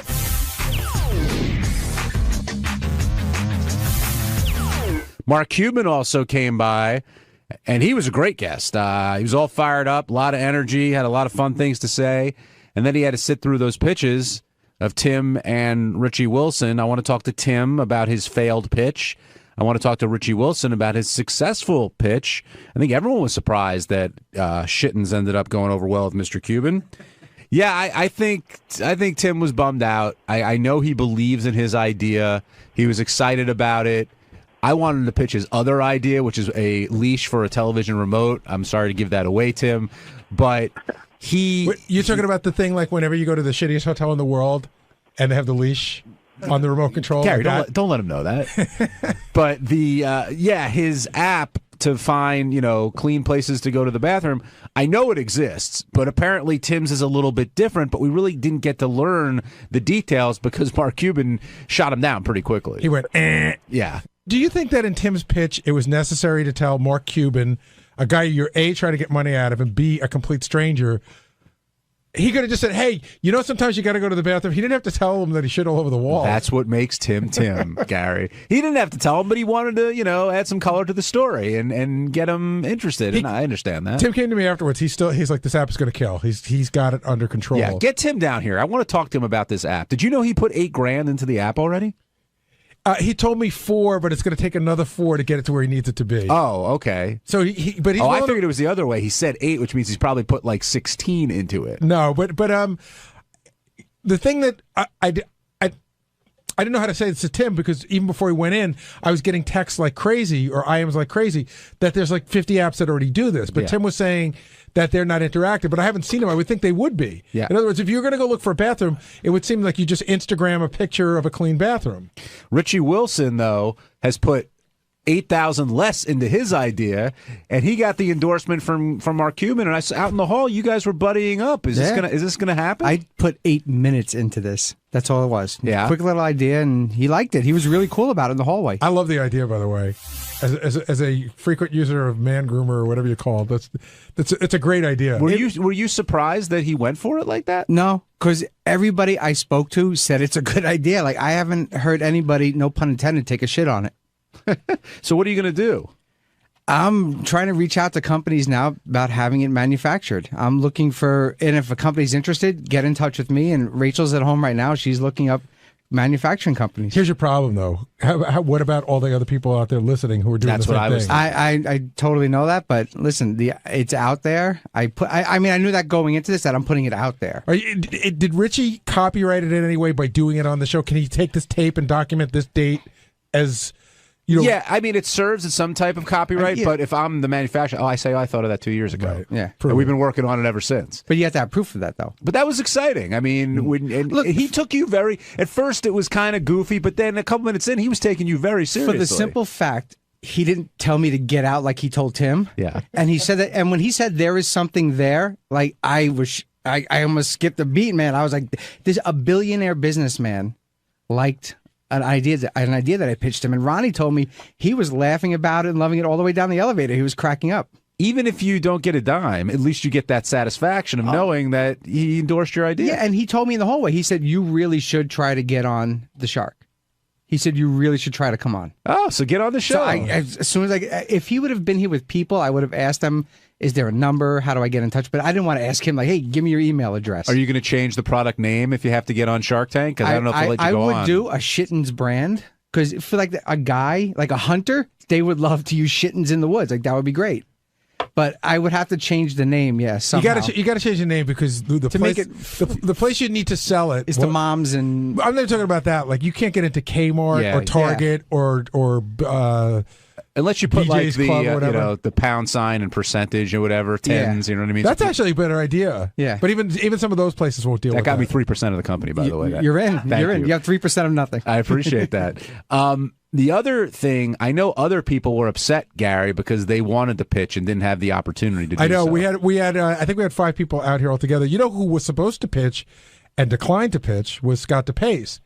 Mark Cuban also came by, and he was a great guest. He was all fired up, a lot of energy, had a lot of fun things to say. And then he had to sit through those pitches of Tim and Richie Wilson. I want to talk to Tim about his failed pitch. I want to talk to Richie Wilson about his successful pitch. I think everyone was surprised that Shittens ended up going over well with Mr. Cuban. Yeah, I think Tim was bummed out. I know he believes in his idea. He was excited about it. I wanted him to pitch his other idea, which is a leash for a television remote. I'm sorry to give that away, Tim, but You're talking about the thing like whenever you go to the shittiest hotel in the world and they have the leash on the remote control. Gary, like don't let him know that. But his app to find, clean places to go to the bathroom, I know it exists, but apparently Tim's is a little bit different, but we really didn't get to learn the details because Mark Cuban shot him down pretty quickly. He went, eh. Yeah. Do you think that in Tim's pitch it was necessary to tell Mark Cuban, a guy you're A, trying to get money out of, and B, a complete stranger, he could have just said, hey, sometimes you got to go to the bathroom. He didn't have to tell him that he shit all over the wall. That's what makes Tim, Gary. He didn't have to tell him, but he wanted to, add some color to the story and get him interested, and I understand that. Tim came to me afterwards. He's like, this app is going to kill. He's got it under control. Yeah, get Tim down here. I want to talk to him about this app. Did you know he put $8,000 into the app already? He told me 4, but it's going to take another 4 to get it to where he needs it to be. Oh, okay. So I figured it was the other way. He said 8, which means he's probably put like 16 into it. No, but the thing that I didn't know how to say this to Tim because even before he went in, I was getting texts like crazy or IMs like crazy that there's like 50 apps that already do this. But Tim was saying that they're not interactive, but I haven't seen them. I would think they would be. Yeah. In other words, if you're going to go look for a bathroom, it would seem like you just Instagram a picture of a clean bathroom. Richie Wilson, though, has put 8,000 less into his idea, and he got the endorsement from Mark Cuban. And I saw out in the hall, you guys were buddying up. Is this gonna happen? I put 8 minutes into this. That's all it was. Yeah, quick little idea, and he liked it. He was really cool about it in the hallway. I love the idea, by the way. As a frequent user of Man Groomer or whatever you call it, it's a great idea. Were you surprised that he went for it like that? No, because everybody I spoke to said it's a good idea. Like I haven't heard anybody, no pun intended, take a shit on it. So what are you going to do? I'm trying to reach out to companies now about having it manufactured. I'm looking for, and if a company's interested, get in touch with me. And Rachel's at home right now. She's looking up manufacturing companies. Here's your problem, though. What about all the other people out there listening who are doing the same thing? I totally know that, but listen, it's out there. I knew that going into this, that I'm putting it out there. Did Richie copyright it in any way by doing it on the show? Can he take this tape and document this date as... Yeah, I mean, it serves as some type of copyright, but if I'm the manufacturer, I thought of that 2 years ago. Right. Yeah. And we've been working on it ever since. But you have to have proof of that, though. But that was exciting. I mean, look, he took you at first it was kind of goofy, but then a couple minutes in, he was taking you very seriously. For the simple fact, he didn't tell me to get out like he told Tim. Yeah. And he said that, and when he said there is something there, like I almost skipped a beat, man. I was like, this a billionaire businessman liked an idea that I pitched him, and Ronnie told me he was laughing about it and loving it all the way down the elevator. He was cracking up. Even if you don't get a dime, at least you get that satisfaction of knowing that he endorsed your idea. Yeah, and he told me in the hallway, he said, you really should try to get on the Shark. He said, you really should try to come on. Oh, so get on the show. So as soon as if he would have been here with people, I would have asked him, is there a number? How do I get in touch? But I didn't want to ask him, like, hey, give me your email address. Are you going to change the product name if you have to get on Shark Tank? Because I don't know if they'll let you go on. I would do a Shittens brand, because for like a guy, like a hunter, they would love to use Shittens in the woods. Like, that would be great. But I would have to change the name, somehow. You got to change the name because the place you need to sell it is to moms and. I'm not talking about that. Like, you can't get into Kmart or Target or unless you put BJ's like the pound sign and percentage or whatever, tens. You know what I mean? That's actually a better idea. Yeah, but even some of those places won't deal with that. That got me 3% of the company, by the way. You're in. You're in. You have 3% of nothing. I appreciate that. The other thing, I know other people were upset, Gary, because they wanted to pitch and didn't have the opportunity to do so. I know. We had I think we had 5 people out here altogether. You know who was supposed to pitch and declined to pitch was Scott DePace.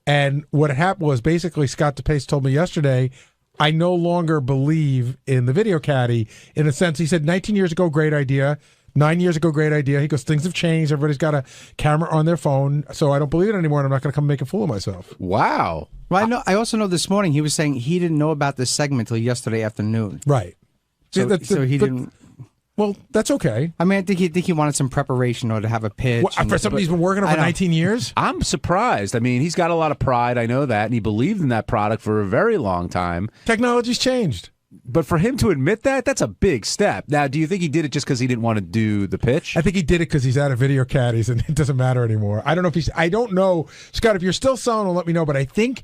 And what had happened was basically Scott DePace told me yesterday, I no longer believe in the video caddy, in a sense. He said 19 years ago, great idea. 9 years ago, great idea. He goes, things have changed. Everybody's got a camera on their phone, so I don't believe it anymore, and I'm not going to come make a fool of myself. Wow. Well, I also know this morning he was saying he didn't know about this segment until yesterday afternoon. Right. So he didn't. Well, that's okay. I mean, I think he wanted some preparation or to have a pitch. For somebody who's been working on for 19 years? I'm surprised. I mean, he's got a lot of pride. I know that, and he believed in that product for a very long time. Technology's changed. But for him to admit that, that's a big step. Now, do you think he did it just because he didn't want to do the pitch? I think he did it because he's out of video caddies and it doesn't matter anymore. I don't know, Scott, if you're still selling them, let me know. But I think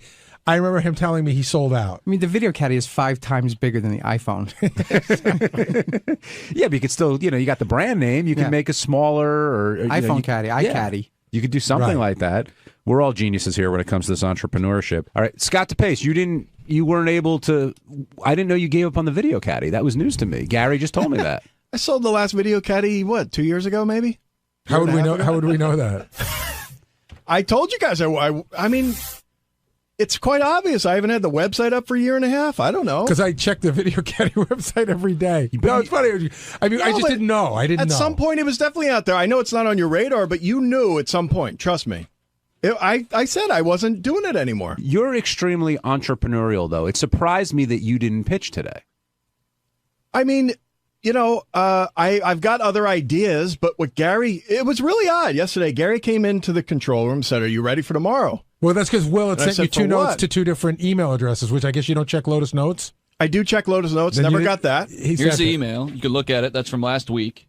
I remember him telling me he sold out. I mean, the video caddy is 5 times bigger than the iPhone. Yeah, but you could still, you got the brand name. You can make a smaller or iPhone caddy, iCaddy. You could do something like that. We're all geniuses here when it comes to this entrepreneurship. All right, Scott DePace, you weren't able to. I didn't know you gave up on the video caddy. That was news to me. Gary just told me that. I sold the last video caddy 2 years ago, maybe. How would we know? How would we know that? I told you guys. I mean, it's quite obvious. I haven't had the website up for a year and a half. I don't know because I check the video caddy website every day. No, it's funny. I mean, I just didn't know. I didn't know. At some point, it was definitely out there. I know it's not on your radar, but you knew at some point. Trust me. I said I wasn't doing it anymore. You're extremely entrepreneurial, though. It surprised me that you didn't pitch today. I mean, I've got other ideas, but with Gary, it was really odd. Yesterday, Gary came into the control room and said, "Are you ready for tomorrow?" Well, that's because Will had And I sent you said, 2 "For notes what?" to 2 different email addresses, which I guess you don't check Lotus Notes. I do check Lotus Notes. Then Never you got that. Here's the email. You can look at it. That's from last week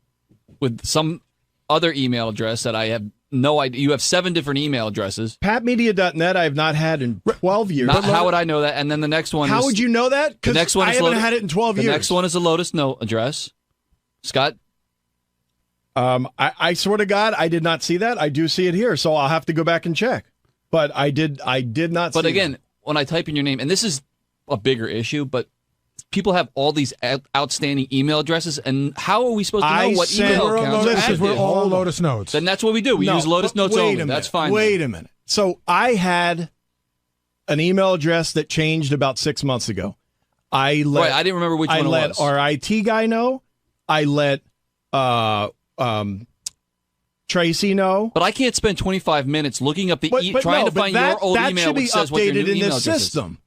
with some other email address that I have no idea. You have 7 different email addresses. PatMedia.net I have not had in 12 years. How would I know that? And then the next one How is... would you know that? The Because next one I is haven't Lotus- had it in 12 years. The next one is a Lotus Note address. Scott? I swear to God, I did not see that. I do see it here, so I'll have to go back and check. But I did not see But again, when I type in your name, and this is a bigger issue, but people have all these outstanding email addresses, and how are we supposed to know what email accounts are active? We're all Lotus Notes. Then that's what we do. We use Lotus Notes wait only. a minute, That's fine. Wait a minute. So I had an email address that changed about 6 months ago. I didn't remember which one it was. I let our IT guy know. I let Tracy know. But I can't spend 25 minutes looking up trying to find your old email which says what your new email address system. is.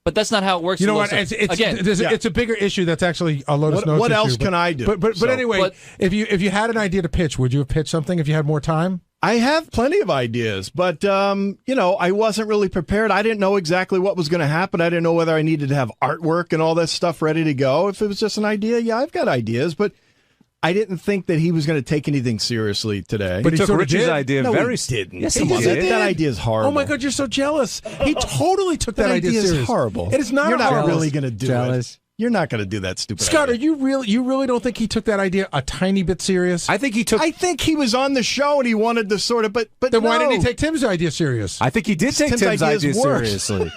But that's not how it works. You know in what? Lotus. It's a bigger issue. That's actually a Lotus Notes What issue, else can I do? But anyway, if you had an idea to pitch, would you have pitched something if you had more time? I have plenty of ideas, but I wasn't really prepared. I didn't know exactly what was going to happen. I didn't know whether I needed to have artwork and all this stuff ready to go. If it was just an idea, yeah, I've got ideas, but I didn't think that he was going to take anything seriously today. But he took Richie's idea very didn't. Yes, he did. That idea is horrible. Oh my God, you're so jealous. He totally took that idea serious. Is horrible. It is not. You're not horrible. really going to do Jealous. it. You're not going to do that stupid Scott, idea. you really don't think he took that idea a tiny bit serious? I think he took. I think he was on the show and he wanted to sort of, but then why no. didn't he take Tim's idea serious? I think he did take Tim's idea seriously.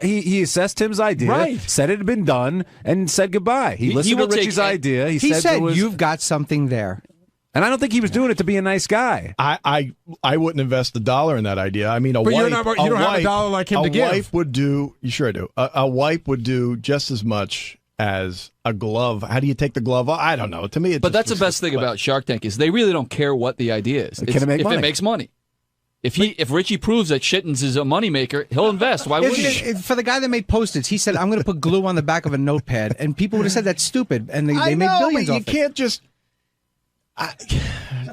He assessed Tim's idea, Right. said it had been done, and said goodbye. He listened to Richie's idea. He said you've got something there. And I don't think he was doing it to be a nice guy. I wouldn't invest $1 in that idea. I mean, But you don't have a dollar like him to give. A wife would do. You sure I do. A wife would do just as much as a glove. How do you take the glove off? I don't know. To me, But that's the best thing about Shark Tank is they really don't care what the idea is. Can it make money? It makes money. If Richie proves that Shittens is a moneymaker, he'll invest. Why wouldn't he? For the guy that made Post-its, he said, "I'm going to put glue on the back of a notepad," and people would have said that's stupid, and they made billions but off you it. can't just.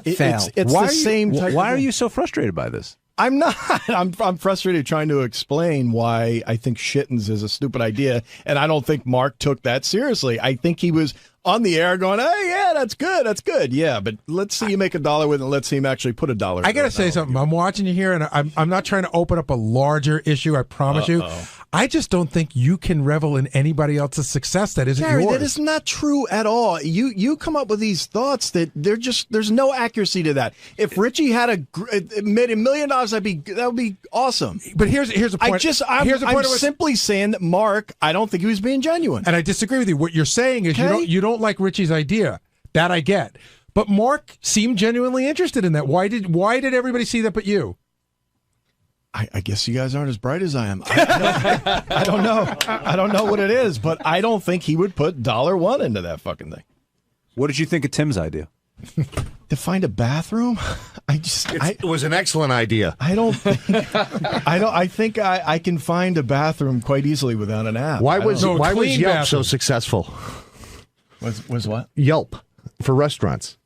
Fail. It's the same type. Why are you so frustrated by this? I'm not. I'm frustrated trying to explain why I think Shittens is a stupid idea, and I don't think Mark took that seriously. I think he was on the air going, "Hey, yeah, that's good, yeah." But let's see you make $1 with it. Let's see him actually put $1. I got to say something. I'm watching you here, and I'm not trying to open up a larger issue. I promise you. I just don't think you can revel in anybody else's success that isn't Gary, yours. that is not true at all. You come up with these thoughts that there's no accuracy to that. If Richie had made $1 million, that would be awesome. But here's a point. I'm simply saying that Mark, I don't think he was being genuine. And I disagree with you. What you're saying is you don't like Richie's idea. That I get. But Mark seemed genuinely interested in that. Why did everybody see that but you? I guess you guys aren't as bright as I am. I don't know. I don't know what it is, but I don't think he would put $1 into that fucking thing. What did you think of Tim's idea? To find a bathroom? It was an excellent idea. I think I can find a bathroom quite easily without an app. Why was Yelp so bathroom. successful? Was what? Yelp for restaurants.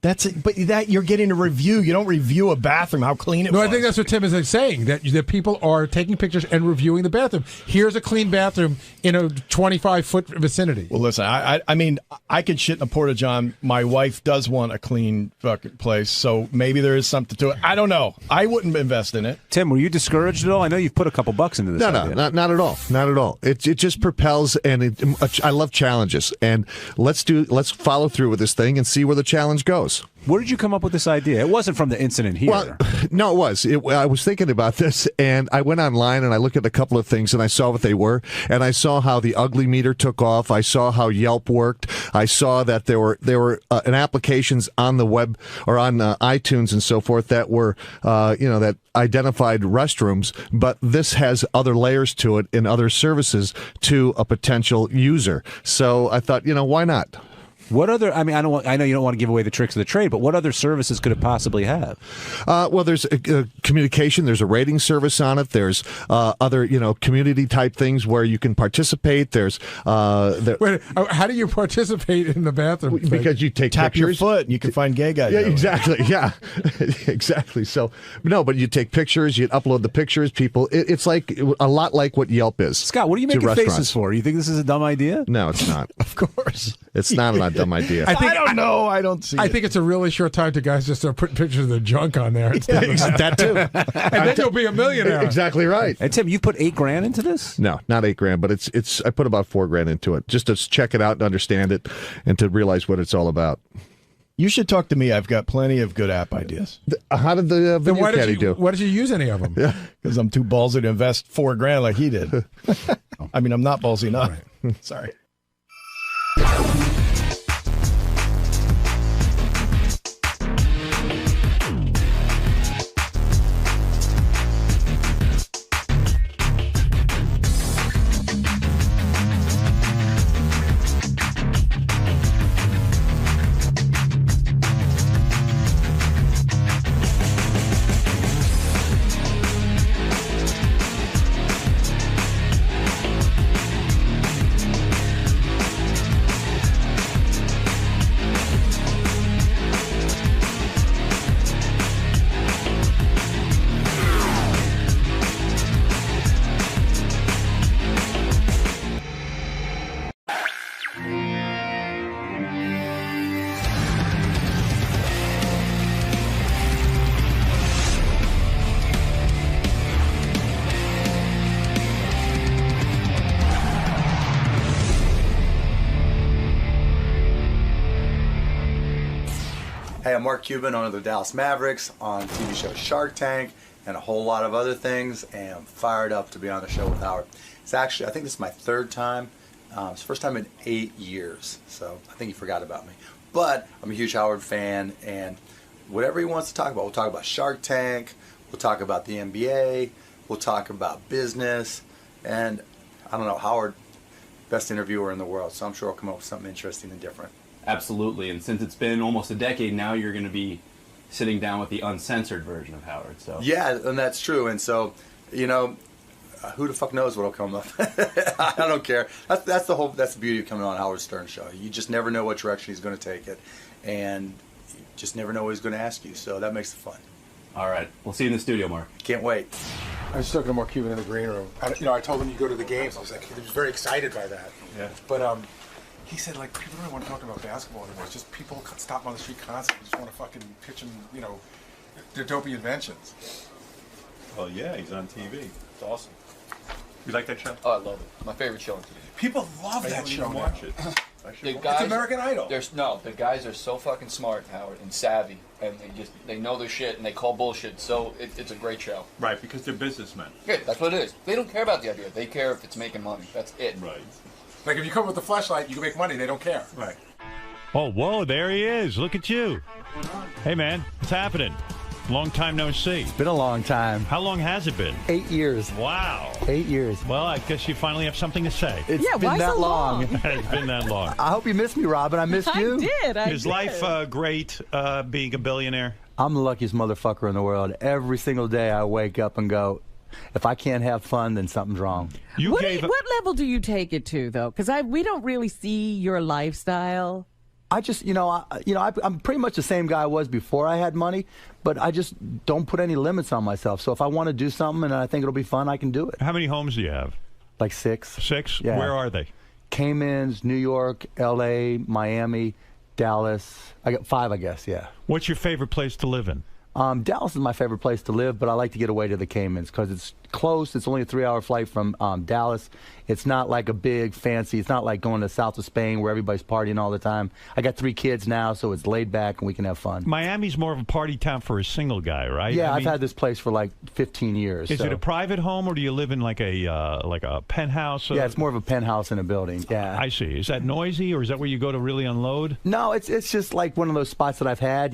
That's it. But that you're getting a review. You don't review a bathroom, how clean it was. No, I think that's what Tim is saying, that people are taking pictures and reviewing the bathroom. Here's a clean bathroom in a 25-foot vicinity. Well, listen, I mean, I could shit in a porta-john. My wife does want a clean fucking place, so maybe there is something to it. I don't know. I wouldn't invest in it. Tim, were you discouraged at all? I know you've put a couple bucks into this. No, not at all. Not at all. It just propels, and I love challenges. And let's follow through with this thing and see where the challenge goes. Where did you come up with this idea? It wasn't from the incident here. Well, no, it was. I was thinking about this, and I went online and I looked at a couple of things, and I saw what they were, and I saw how the ugly meter took off. I saw how Yelp worked. I saw that there were applications on the web or on iTunes and so forth that were that identified restrooms, but this has other layers to it and other services to a potential user. So I thought, why not? What other? I mean, I know you don't want to give away the tricks of the trade, but what other services could it possibly have? Well, there's communication. There's a rating service on it. There's other, community type things where you can participate. There's Wait, how do you participate in the bathroom? Because you tap pictures. Your foot, and you can find gay guys. Yeah, exactly. Yeah, exactly. So no, but you take pictures. You upload the pictures. People, it's like a lot like what Yelp is. Scott, what are you making faces for? You think this is a dumb idea? No, it's not. Of course, it's not a dumb idea. I don't know. I don't see. I think it's a really short time to guys just start putting pictures of their junk on there. That too. And then you'll be a millionaire. Exactly right. And Tim, you put $8,000 into this? No, not $8,000, but it's. I put about $4,000 into it just to check it out and understand it, and to realize what it's all about. You should talk to me. I've got plenty of good app ideas. How did the video caddy do? Why did you use any of them? Yeah, because I'm too ballsy to invest $4,000 like he did. I mean, I'm not ballsy enough. Right. Sorry. Hey, I'm Mark Cuban, owner of the Dallas Mavericks, on TV show Shark Tank, and a whole lot of other things, and I'm fired up to be on the show with Howard. It's actually, I think this is my third time. It's the first time in 8 years, so I think he forgot about me. But I'm a huge Howard fan, and whatever he wants to talk about, we'll talk about Shark Tank, we'll talk about the NBA, we'll talk about business, and I don't know, Howard, best interviewer in the world, so I'm sure he'll come up with something interesting and different. Absolutely, and since it's been almost a decade now, you're going to be sitting down with the uncensored version of Howard. So yeah, and that's true. And so, who the fuck knows what'll come up? I don't care. That's the beauty of coming on Howard Stern's show. You just never know what direction he's going to take it, and you just never know what he's going to ask you. So that makes it fun. All right, we'll see you in the studio, Mark. Can't wait. I was talking to Mark Cuban in the green room. I told him you go to the games. I was like, he was very excited by that. Yeah. But he said, like, people don't want to talk about basketball anymore. It's just people stop on the street constantly. Just want to fucking pitch them, their dopey inventions. Well, yeah, he's on TV. It's awesome. You like that show? Oh, I love it. My favorite show on TV. People love that show. Watch it. It's American Idol. The guys are so fucking smart, Howard, and savvy, and they know their shit, and they call bullshit. So it's a great show. Right, because they're businessmen. Yeah, that's what it is. They don't care about the idea. They care if it's making money. That's it. Right. Like if you come with the flashlight, you can make money. They don't care. Right. Oh, whoa, there he is. Look at you. Hey, man, what's happening? Long time no see. It's been a long time. How long has it been? 8 years. Wow. 8 years. Well, I guess you finally have something to say. It's been that long. It's been that long. I hope you missed me, Robin. I missed you. I did. Is life great being a billionaire? I'm the luckiest motherfucker in the world. Every single day I wake up and go, if I can't have fun, then something's wrong. What level do you take it to, though? Because we don't really see your lifestyle I just, I'm pretty much the same guy I was before I had money, but I just don't put any limits on myself. So if I want to do something and I think it'll be fun, I can do it. How many homes do you have? Like 6. 6? Yeah. Where are they? Caymans, New York, L.A., Miami, Dallas. I got 5, I guess, yeah. What's your favorite place to live in? Dallas is my favorite place to live, but I like to get away to the Caymans because it's close. It's only a 3-hour flight from Dallas. It's not like a big fancy. It's not like going to the south of Spain where everybody's partying all the time. I got 3 kids now, so it's laid back and we can have fun. Miami's more of a party town for a single guy, right? Yeah, I've had this place for like 15 years. Is it a private home or do you live in like a penthouse? Yeah, it's more of a penthouse in a building. Yeah, I see. Is that noisy or is that where you go to really unload? No, it's just like one of those spots that I've had.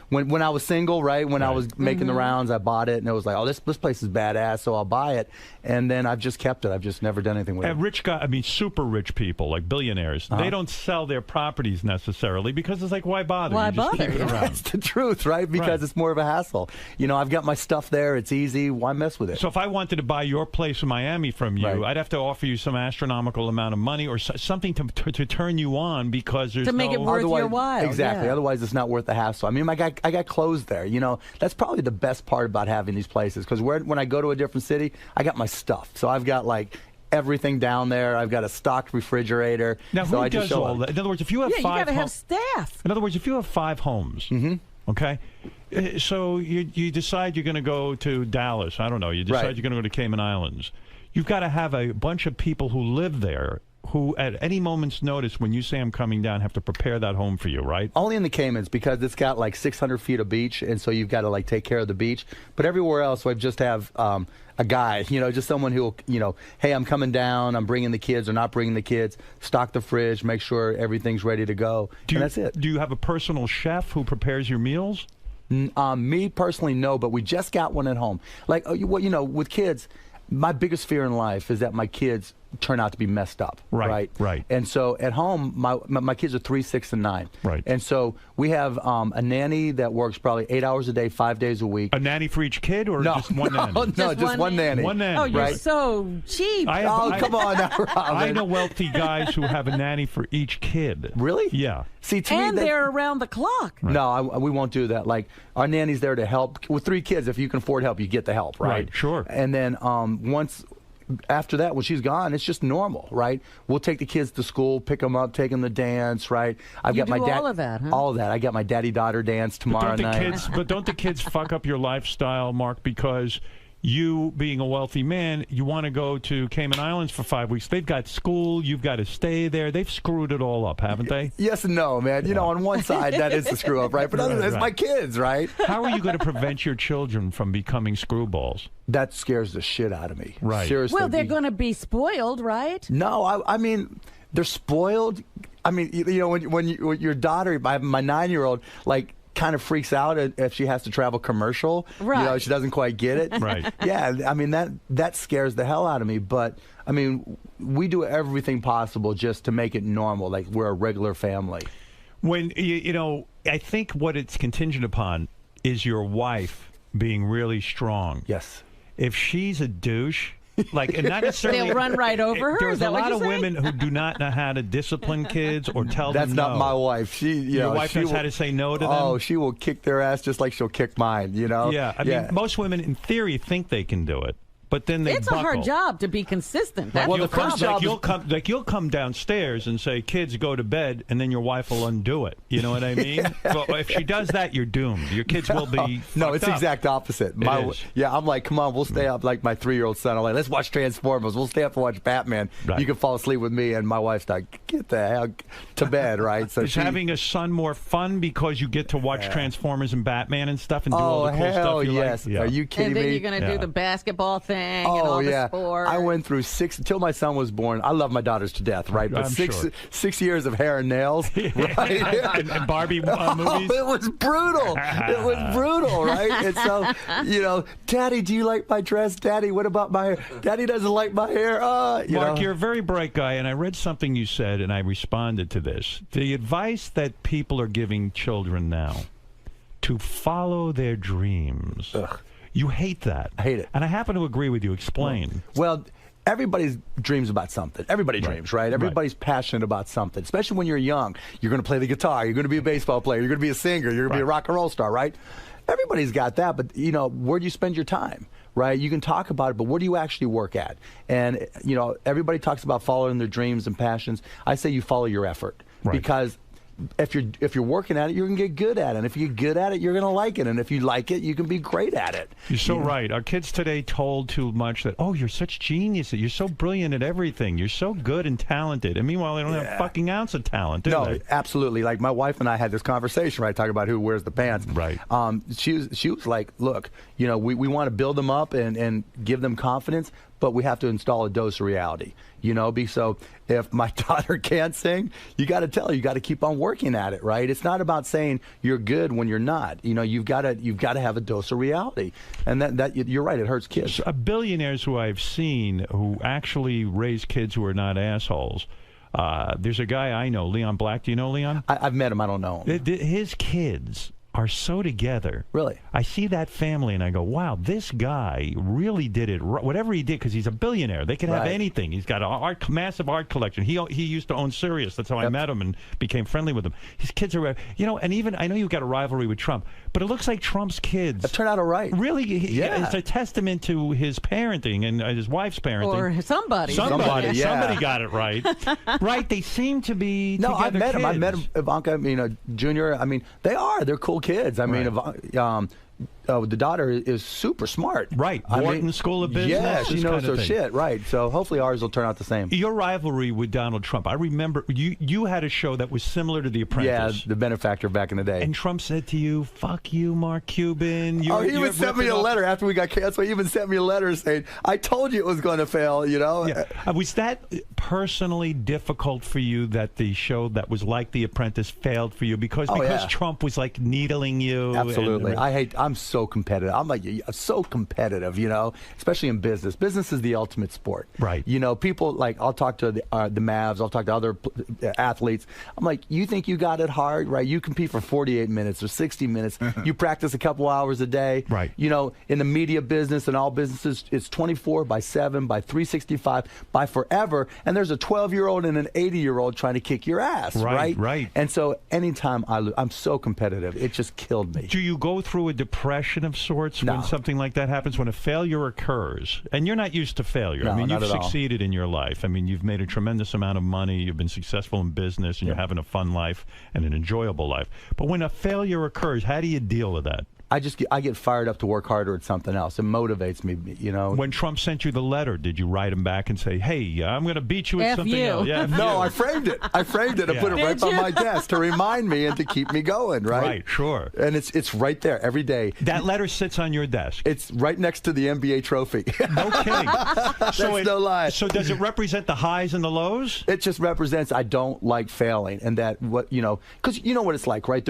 When I was single, right? When I was making the rounds, I bought it and it was like, oh, this place is badass, so I'll buy it. And then I've just kept it. I've just never done anything with it. Rich guy, I mean, super rich people like billionaires, they don't sell their properties necessarily because it's like, why bother? Why you just bother? keep it around. That's the truth, right? Because it's more of a hassle. I've got my stuff there. It's easy. Why mess with it? So if I wanted to buy your place in Miami from you, I'd have to offer you some astronomical amount of money or something to turn you on because there's to make it worth your while. Exactly. Yeah. Otherwise, it's not worth the hassle. I mean, I got clothes there. That's probably the best part about having these places because when I go to a different city, I got my stuff. So I've got like everything down there. I've got a stocked refrigerator. Now, so who I just does show all that? In other words, if you have you 5 got to have homes, staff. in other words, if you have 5 homes, okay, so you decide you're going to go to Dallas. I don't know. You decide you're going to go to Cayman Islands. You've got to have a bunch of people who live there who at any moment's notice when you say I'm coming down have to prepare that home for you, right? Only in the Caymans because it's got like 600 feet of beach, and so you've got to like take care of the beach. But everywhere else, I just have a guy, just someone who will, hey, I'm coming down, I'm bringing the kids or not bringing the kids, stock the fridge, make sure everything's ready to go, and that's it. Do you have a personal chef who prepares your meals? Me personally, no, but we just got one at home. Like, with kids, my biggest fear in life is that my kids turn out to be messed up. Right. And so at home, my kids are 3, 6, and 9. Right. And so we have a nanny that works probably 8 hours a day, 5 days a week. A nanny for each kid, or no, just one nanny? No, just one nanny. One nanny. Oh, you're so cheap. Come on now, Robin. I know wealthy guys who have a nanny for each kid. Really? Yeah. See, to and me, they're around the clock. Right. No, we won't do that. Like, our nanny's there to help. With 3 kids, if you can afford help, you get the help, right? Sure. And then after that, when she's gone, it's just normal, right? We'll take the kids to school, pick them up, take them to dance, right? I've got my dad. All of that, huh? All of that. I got my daddy-daughter dance tomorrow night. But don't the kids fuck up your lifestyle, Mark? Because you, being a wealthy man, you want to go to Cayman Islands for 5 weeks. They've got school. You've got to stay there. They've screwed it all up, haven't they? Yes and no, man. On one side, that is the screw up, right? But other than it's my kids, right? How are you going to prevent your children from becoming screwballs? That scares the shit out of me. Right. Seriously. Well, they're going to be spoiled, right? No, I mean, they're spoiled. I mean, when your daughter, my 9-year-old, like, kind of freaks out if she has to travel commercial. Right. She doesn't quite get it. Right. Yeah, I mean, that scares the hell out of me. But, I mean, we do everything possible just to make it normal, like we're a regular family. When, I think what it's contingent upon is your wife being really strong. Yes. If she's a douche, like, and not necessarily. They'll run right over her. There's Is that a lot what of you're women who do not know how to discipline kids or tell That's them no. not my wife. Your wife knows how to say no to them? Oh, she will kick their ass just like she'll kick mine, Yeah, I mean, most women in theory think they can do it. But then they it's buckle. a hard job to be consistent. That's the first job you'll come downstairs and say, "Kids, go to bed," and then your wife will undo it. You know what I mean? Well, if she does that, you're doomed. Your kids will be. No, it's up. exact opposite. Is. Yeah, I'm like, come on, we'll stay up. Like my 3-year-old son, I'm like, let's watch Transformers. We'll stay up and watch Batman. Right. You can fall asleep with me, and my wife's like, get the hell to bed, right? So is having a son more fun because you get to watch Transformers and Batman and stuff and do all the cool hell stuff you yes. like? Yeah. Are you kidding me? And then you're going to do the basketball thing and all the sports. I went through 6 until my son was born. I love my daughters to death, right? But I'm 6 years of hair and nails, right? and Barbie movies. It was brutal. It was brutal, right? And so, Daddy, do you like my dress? Daddy, what about my hair? Daddy doesn't like my hair. Mark, you're a very bright guy, and I read something you said, and I responded to this. The advice that people are giving children now to follow their dreams. Ugh. You hate that. I hate it. And I happen to agree with you. Explain. Well, everybody dreams about something. Everybody dreams, right? Everybody's passionate about something, especially when you're young. You're going to play the guitar. You're going to be a baseball player. You're going to be a singer. You're going to be a rock and roll star, right? Everybody's got that, but, where do you spend your time? Right? You can talk about it, but what do you actually work at? And, everybody talks about following their dreams and passions. I say you follow your effort because if you're working at it, you're going to get good at it. And if you get good at it, you're going to like it. And if you like it, you can be great at it. You're so right. Our kids today told too much that, oh, you're such geniuses. You're so brilliant at everything. You're so good and talented. And meanwhile, they don't have a fucking ounce of talent, do they? No, absolutely. Like my wife and I had this conversation, right? Talking about who wears the pants. Right. She was like, look, we want to build them up and give them confidence, but we have to install a dose of reality. So if my daughter can't sing, you got to tell her, you got to keep on working at it, right? It's not about saying you're good when you're not. You've got to have a dose of reality, and that you're right. It hurts kids. Billionaires who I've seen who actually raise kids who are not assholes. There's a guy I know, Leon Black. Do you know Leon? I've met him. I don't know him. His kids are so together. Really? I see that family and I go, wow, this guy really did it. Whatever he did, because he's a billionaire. They can have anything. He's got a massive art collection. He used to own Sirius. That's how I met him and became friendly with him. His kids are, and even, I know you've got a rivalry with Trump, but it looks like Trump's kids have turned out all right. Really, it's a testament to his parenting and his wife's parenting. Or somebody. Somebody got it right. Right, they seem to be No, I met kids. him. I met Ivanka, Junior. I mean, they're cool kids. I mean, the daughter is super smart. Right. Wharton School of Business. Yeah, she knows her shit. Right. So hopefully ours will turn out the same. Your rivalry with Donald Trump. I remember you had a show that was similar to The Apprentice. Yeah, The Benefactor back in the day. And Trump said to you, fuck you, Mark Cuban. He even sent me a letter after we got canceled. He even sent me a letter saying, I told you it was going to fail, Yeah. Was that personally difficult for you that the show that was like The Apprentice failed for you? Because Trump was like needling you? Absolutely. I'm so competitive. I'm so competitive, especially in business. Business is the ultimate sport. Right. People I'll talk to the Mavs, I'll talk to other athletes. I'm like, you think you got it hard, right? You compete for 48 minutes or 60 minutes. You practice a couple hours a day. Right. In the media business and all businesses, it's 24/7, by 365, by forever. And there's a 12-year-old and an 80-year-old trying to kick your ass, right? Right. And so anytime I lose, I'm so competitive. It just killed me. Do you go through a depression of sorts when something like that happens, when a failure occurs? And you're not used to failure. No, you've succeeded in your life. You've made a tremendous amount of money. You've been successful in business, and you're having a fun life and an enjoyable life. But when a failure occurs, how do you deal with that? I get fired up to work harder at something else. It motivates me, When Trump sent you the letter, did you write him back and say, hey, I'm going to beat you at something else? Yeah, no, I framed it. I framed it and put it right by my desk to remind me and to keep me going, right? Right, sure. And it's right there every day. That letter sits on your desk? It's right next to the NBA trophy. No kidding. That's no lie. So does it represent the highs and the lows? It just represents I don't like failing, and that because you know what it's like, right?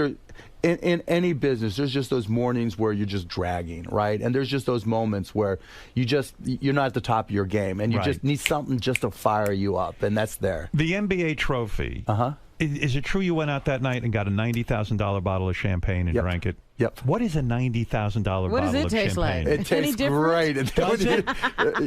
In any business, there's just those mornings where you're just dragging, right? And there's just those moments where you're not at the top of your game, and you just need something just to fire you up, and that's there. The NBA trophy. Is it true you went out that night and got a $90,000 bottle of champagne and drank it? Yep. What is a $90,000 bottle of champagne? What does it taste like? It tastes great. Does it?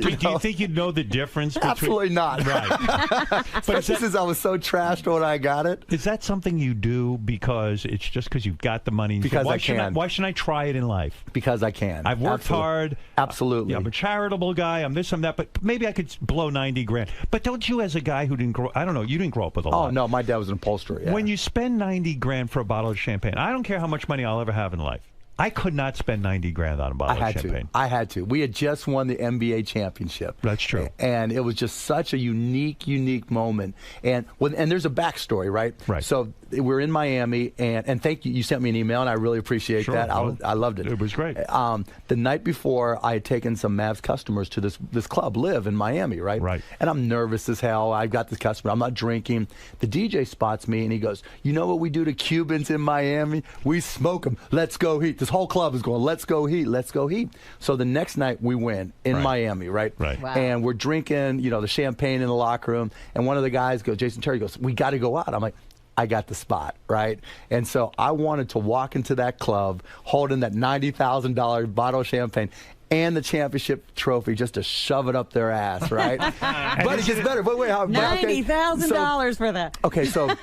Do you think you'd know the difference between... Absolutely not. Right. Especially since I was so trashed when I got it. Is that something you do because it's just because you've got the money? Because I can. Why shouldn't I try it in life? Because I can. I've worked hard. Absolutely. I'm a charitable guy. I'm this, I'm that. But maybe I could blow $90,000. But don't you, as a guy who didn't grow... I don't know. You didn't grow up with a lot. Oh, no. My dad was an upholsterer. Yeah. When you spend $90,000 for a bottle of champagne, I don't care how much money I'll ever have in life. I could not spend $90,000 on a bottle of champagne. I had to. We had just won the NBA championship. That's true. And it was just such a unique moment. And there's a backstory, right? Right. So we're in Miami, and thank you. You sent me an email, and I really appreciate that. I loved it. It was great. The night before, I had taken some Mavs customers to this club, Live, in Miami, right? Right. And I'm nervous as hell. I've got this customer. I'm not drinking. The DJ spots me, and he goes, you know what we do to Cubans in Miami? We smoke them. Let's go Heat. This whole club is going, let's go Heat, let's go Heat. So the next night we win in Miami, right? Right. Wow. And we're drinking, the champagne in the locker room. And one of the guys goes, Jason Terry goes, we got to go out. I'm like, I got the spot, right? And so I wanted to walk into that club holding that $90,000 bottle of champagne and the championship trophy just to shove it up their ass, right? But it gets better. But wait, $90,000 for that. Okay, so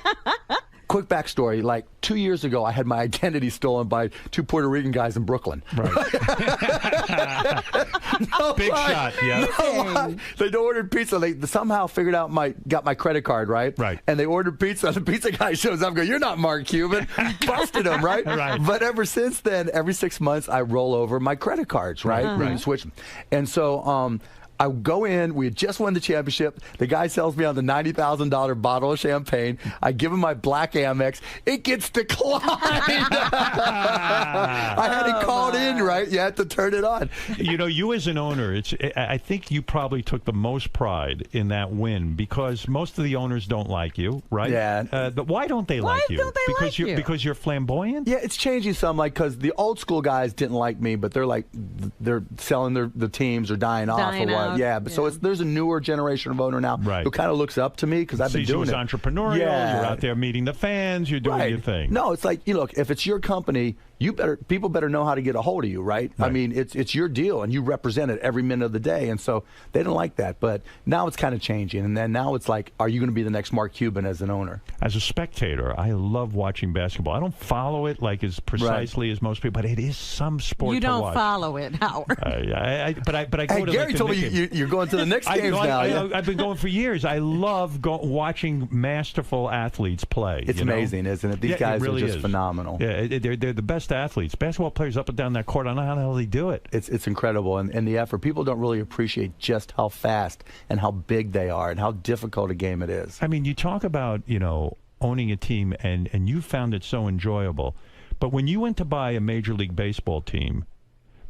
quick backstory. Like 2 years ago, I had my identity stolen by 2 Puerto Rican guys in Brooklyn. Right. Big shot, yeah. No, they ordered pizza. They somehow figured out got my credit card, right? Right. And they ordered pizza. The pizza guy shows up and goes, "You're not Mark Cuban." Busted him, right? Right. But ever since then, every 6 months, I roll over my credit cards, right? Right. And switch them. And so, I go in. We had just won the championship. The guy sells me on the $90,000 bottle of champagne. I give him my black Amex. It gets declined. I had it called in, right? You had to turn it on. You know, you as an owner, I think you probably took the most pride in that win because most of the owners don't like you, right? Yeah. But why don't they like you? Because you're flamboyant? Yeah, it's changing some. Like, because the old school guys didn't like me, but they're selling the teams or dying off or what. Yeah, but so there's a newer generation of owner now who kind of looks up to me because I've been doing it. Entrepreneurial. Yeah. You're out there meeting the fans. You're doing your thing. No, it's like, look, if it's your company, people better know how to get a hold of you, right? I mean, it's your deal, and you represent it every minute of the day, and so they didn't like that. But now it's kind of changing, and then now it's like, are you going to be the next Mark Cuban as an owner? As a spectator, I love watching basketball. I don't follow it like as precisely as most people, but it is some sport you to watch. You don't follow it, Howard. But I go to Gary told me you're going to the Knicks games now. I've been going for years. I love watching masterful athletes play. It's amazing, isn't it? These guys are just phenomenal. Yeah, they're the best athletes. Basketball players up and down that court. I don't know how the hell they do it. It's incredible, and the effort. People don't really appreciate just how fast and how big they are and how difficult a game it is. I mean, you talk about owning a team, and you found it so enjoyable. But when you went to buy a Major League Baseball team,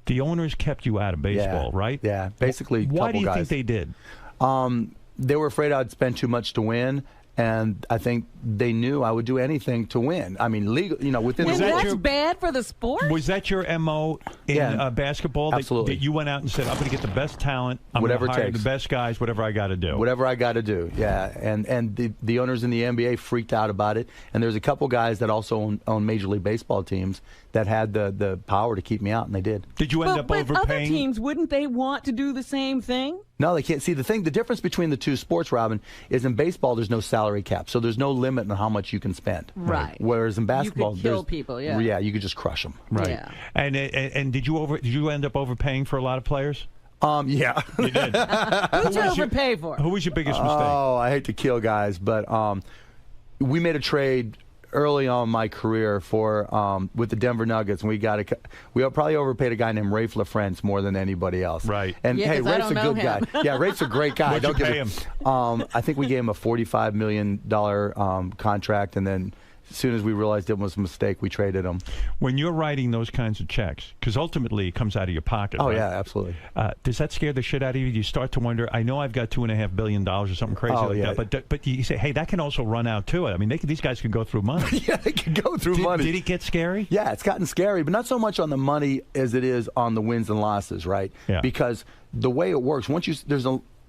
the owners kept you out of baseball, right? Yeah, basically. Why do you think they did? They were afraid I'd spend too much to win. And I think they knew I would do anything to win. I mean, legal, within the that's bad for the sport? Was that your MO in basketball? Absolutely. That you went out and said, I'm going to get the best talent. I'm whatever going to hire it takes. the best guys, whatever I got to do. Whatever I got to do, yeah. And the owners in the NBA freaked out about it. And there's a couple guys that also own Major League Baseball teams that had the power to keep me out, and they did. Did you end up overpaying? But other teams, wouldn't they want to do the same thing? No, they can't. See, the difference between the two sports, Robin, is in baseball there's no salary cap, so there's no limit on how much you can spend. Right. Whereas in basketball, you could kill people. Yeah. Yeah, you could just crush them. Right. Yeah. And did you end up overpaying for a lot of players? Yeah. You did. Who'd you overpay for? Who was your biggest mistake? Oh, I hate to kill guys, but we made a trade early on in my career for with the Denver Nuggets, and we probably overpaid a guy named Rafe LaFrance more than anybody else. Right. And hey, Rafe's a good guy. Yeah, Rafe's a great guy. What'd you pay him? I think we gave him a $45 million contract, and then as soon as we realized it was a mistake, we traded him. When you're writing those kinds of checks, because ultimately it comes out of your pocket. Oh, right? yeah, absolutely. Does that scare the shit out of you? You start to wonder, I know I've got $2.5 billion or something crazy that, but you say, hey, that can also run out too. I mean, these guys can go through money. Yeah, they can go through money. Did it get scary? Yeah, it's gotten scary, but not so much on the money as it is on the wins and losses, right? Yeah. Because the way it works,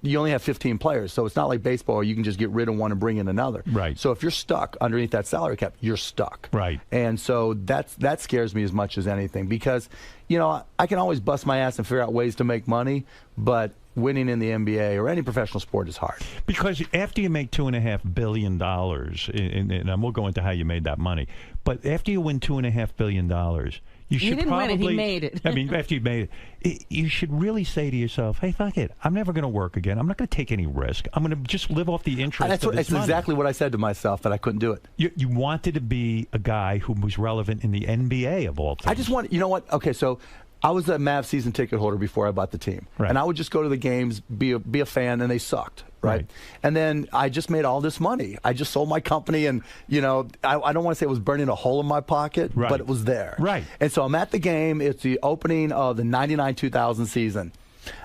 you only have 15 players, so it's not like baseball. You can just get rid of one and bring in another. Right. So if you're stuck underneath that salary cap, you're stuck. Right. And so that scares me as much as anything because, I can always bust my ass and figure out ways to make money, but winning in the NBA or any professional sport is hard. Because after you make $2.5 billion, and we'll go into how you made that money, but after you win $2.5 billion, you should didn't probably, win it, he made it. I mean, after you made it, you should really say to yourself, hey, fuck it. I'm never going to work again. I'm not going to take any risk. I'm going to just live off the interest of this That's money. exactly what I said to myself, that I couldn't do it. You wanted to be a guy who was relevant in the NBA of all things. I just want, you know what? Okay, so I was a Mavs season ticket holder before I bought the team. Right. And I would just go to the games, be a fan, and they sucked. Right. And then I just made all this money. I just sold my company, and I don't want to say it was burning a hole in my pocket, but it was there. Right. And so I'm at the game. It's the opening of the 99-2000 season.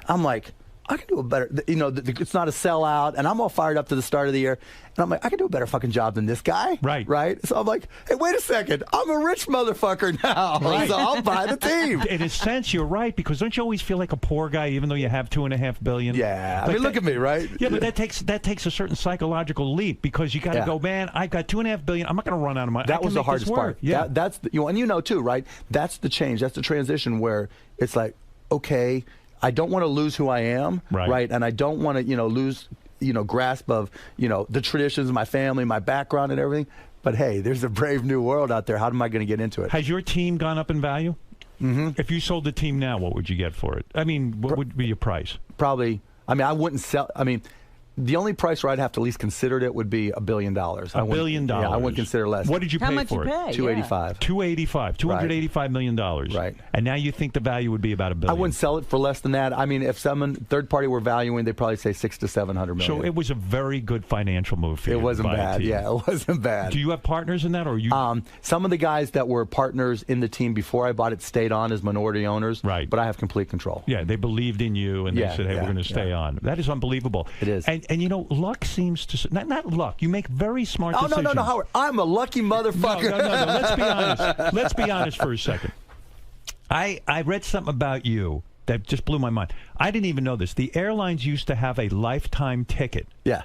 I'm like, I can do a better, it's not a sellout, and I'm all fired up to the start of the year. And I'm like, I can do a better fucking job than this guy. Right. Right? So I'm like, hey, wait a second. I'm a rich motherfucker now. Right. So I'll buy the team. In a sense, you're right, because don't you always feel like a poor guy even though you have $2.5 billion? Yeah. I mean, look at me, right? Yeah, but that takes a certain psychological leap, because you got to go, man, I've got $2.5 billion. I'm not going to run out of money. That was the hardest part. Yeah. That's and too, right? That's the change. That's the transition where it's like, okay, I don't want to lose who I am, right? And I don't want to, lose, grasp of, the traditions of my family, my background, and everything. But hey, there's a brave new world out there. How am I going to get into it? Has your team gone up in value? Mm-hmm. If you sold the team now, what would you get for it? I mean, what would be your price? Probably. I mean, I wouldn't sell. I mean, the only price where I'd have to at least consider it would be $1 billion. $1 billion. Yeah, I wouldn't consider less. What did you pay for it? $285. $285 million. Right. And now you think the value would be about $1 billion. I wouldn't sell it for less than that. I mean, if someone third party were valuing, they'd probably say $600 to $700 million. So it was a very good financial move for you. It wasn't bad. Yeah, it wasn't bad. Do you have partners in that, or you? Some of the guys that were partners in the team before I bought it stayed on as minority owners. Right. But I have complete control. Yeah, they believed in you, and they said, "Hey, we're going to stay on." That is unbelievable. It is. And luck seems to not luck. You make very smart decisions. No, Howard. I'm a lucky motherfucker. No. Let's be honest. Let's be honest for a second. I read something about you that just blew my mind. I didn't even know this. The airlines used to have a lifetime ticket. Yeah.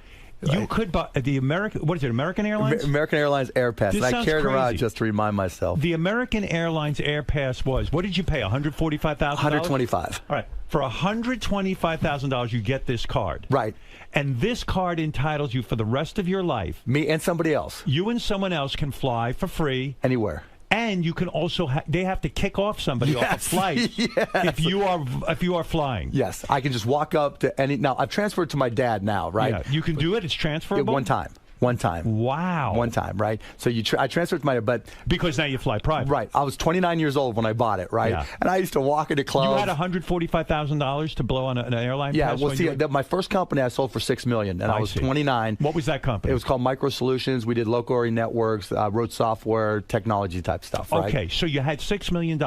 You could buy the American. What is it? American Airlines. American Airlines Air Pass. This and I carried around just to remind myself. The American Airlines Air Pass was. What did you pay? $145,000. $125. All right. For $125,000, you get this card. Right. And this card entitles you for the rest of your life. Me and somebody else. You and someone else can fly for free anywhere. And you can also they have to kick off somebody off a flight if you are flying. Yes, I can just walk up to any. Now I've transferred to my dad now, right? Yeah, you can do it. It's transferable. One time. Wow. One time, right? So I transferred to my, but because now you fly private. Right. I was 29 years old when I bought it, right? Yeah. And I used to walk into clubs. You had $145,000 to blow on an airline. Yeah. Pass Well, see, my first company I sold for $6 million, and I was 29. What was that company? It was called Micro Solutions. We did local area networks, wrote software, technology type stuff. Right? Okay, so you had $6 million,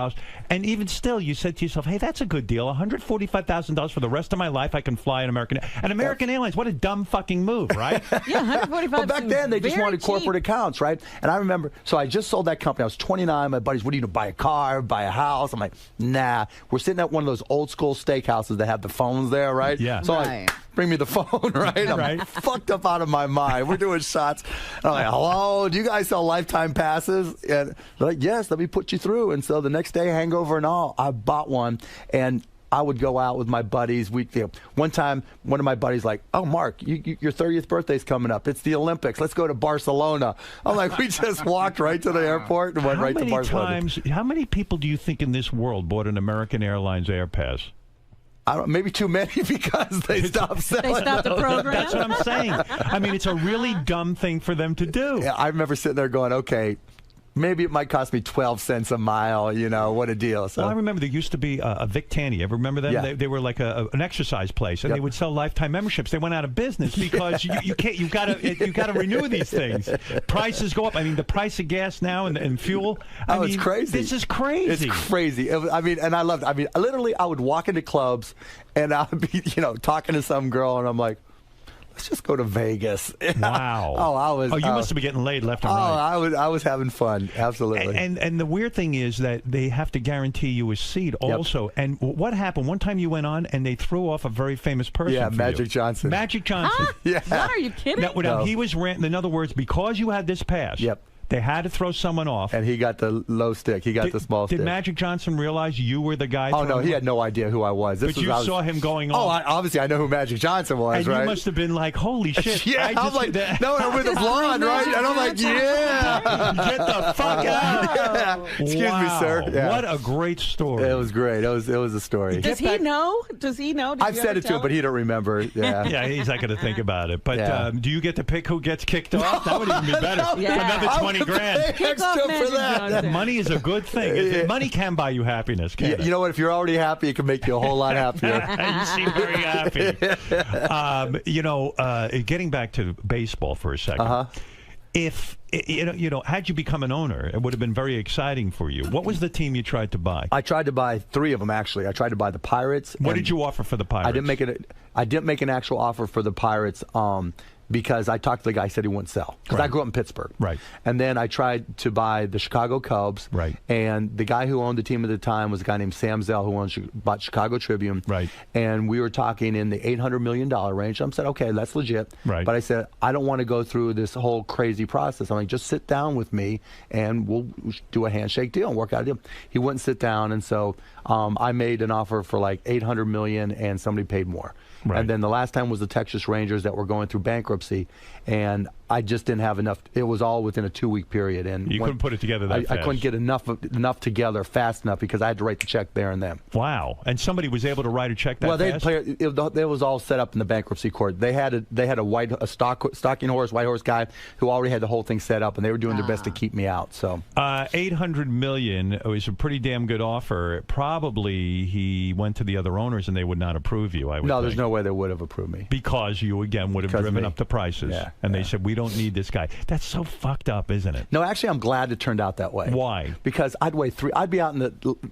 and even still, you said to yourself, "Hey, that's a good deal. $145,000 for the rest of my life. I can fly an American Airlines. What a dumb fucking move, right?" Yeah, $145,000. Well, back then they just wanted corporate accounts, right? And I remember, so I just sold that company. I was 29. My buddies, "What do you do? Buy a car, buy a house?" I'm like, "Nah." We're sitting at one of those old school steakhouses that have the phones there, right? Yeah. So I'm like, "Bring me the phone," right? I'm fucked up out of my mind. We're doing shots. I'm like, "Hello, do you guys sell lifetime passes?" And they're like, "Yes, let me put you through." And so the next day, hangover and all, I bought one, and I would go out with my buddies. One time, one of my buddies like, "Oh, Mark, your 30th birthday's coming up. It's the Olympics. Let's go to Barcelona." I'm like, we just walked right to the airport and went right to Barcelona. How many people do you think in this world bought an American Airlines Air Pass? I don't, maybe too many because they stopped selling. They stopped the program. That's what I'm saying. I mean, it's a really dumb thing for them to do. Yeah, I remember sitting there going, "Okay, maybe it might cost me 12 cents a mile, what a deal." So well, I remember there used to be a Vic Tanny. Ever remember them? Yeah. They were like an exercise place, and they would sell lifetime memberships. They went out of business because you can't. You gotta renew these things. Prices go up. I mean, the price of gas now and fuel. I mean, it's crazy. This is crazy. It's crazy. And I loved it. I mean, literally, I would walk into clubs, and I would be, talking to some girl, and I'm like, "Let's just go to Vegas." Wow. You must have been getting laid left and right. I was having fun. Absolutely. And the weird thing is that they have to guarantee you a seat also. Yep. And what happened? One time you went on and they threw off a very famous person. Yeah, for Magic you. Johnson. Magic Johnson. Huh? Yeah. What, are you kidding? Now, he was in other words, because you had this pass. Yep. They had to throw someone off. And he got the low stick. He got the small stick. Did Magic Johnson realize you were the guy? Oh, no, he had no idea who I was. But you saw him going on. Oh, obviously I know who Magic Johnson was, and right? You must have been like, "Holy shit." Yeah, I'm like, no, with the blonde, right? And I'm like, yeah. Get the fuck out. Yeah. Excuse me, sir. Yeah. What a great story. It was great. It was a story. Does he know? Does he know? I've said it to him, but he don't remember. Yeah. Yeah, he's not going to think about it. But do you get to pick who gets kicked off? That would even be better. Yeah. Another 20 grand. For that. Money is a good thing. Money can buy you happiness, can't it? You know what? If you're already happy, it can make you a whole lot happier. You seem very happy. Getting back to baseball for a second. If had you become an owner, it would have been very exciting for you. What was the team you tried to buy? I tried to buy 3 of them actually. I tried to buy the Pirates. What did you offer for the Pirates? I didn't make an actual offer for the Pirates. because I talked to the guy, he said he wouldn't sell. Because I grew up in Pittsburgh. Right. And then I tried to buy the Chicago Cubs. Right. And the guy who owned the team at the time was a guy named Sam Zell, who bought Chicago Tribune. Right. And we were talking in the $800 million range. I said, okay, that's legit. Right. But I said, I don't want to go through this whole crazy process. I'm like, just sit down with me and we'll do a handshake deal and work out a deal. He wouldn't sit down, and so I made an offer for like $800 million, and somebody paid more. Right. And then the last time was the Texas Rangers that were going through bankruptcy, and I just didn't have enough. It was all within a 2-week period, and you couldn't put it together that I fast. couldn't get enough together fast enough because I had to write the check there and then. Wow! And somebody was able to write a check that fast? Well, it was all set up in the bankruptcy court. They had a stalking horse, white horse guy who already had the whole thing set up, and they were doing their best to keep me out. So $800 million was a pretty damn good offer. Probably he went to the other owners and they would not approve you. I would. No, there's no way they would have approved me because you again would have driven up the prices. Yeah, and they said we don't need this guy. That's so fucked up, isn't it? No, actually, I'm glad it turned out that way. Why? Because I'd be out in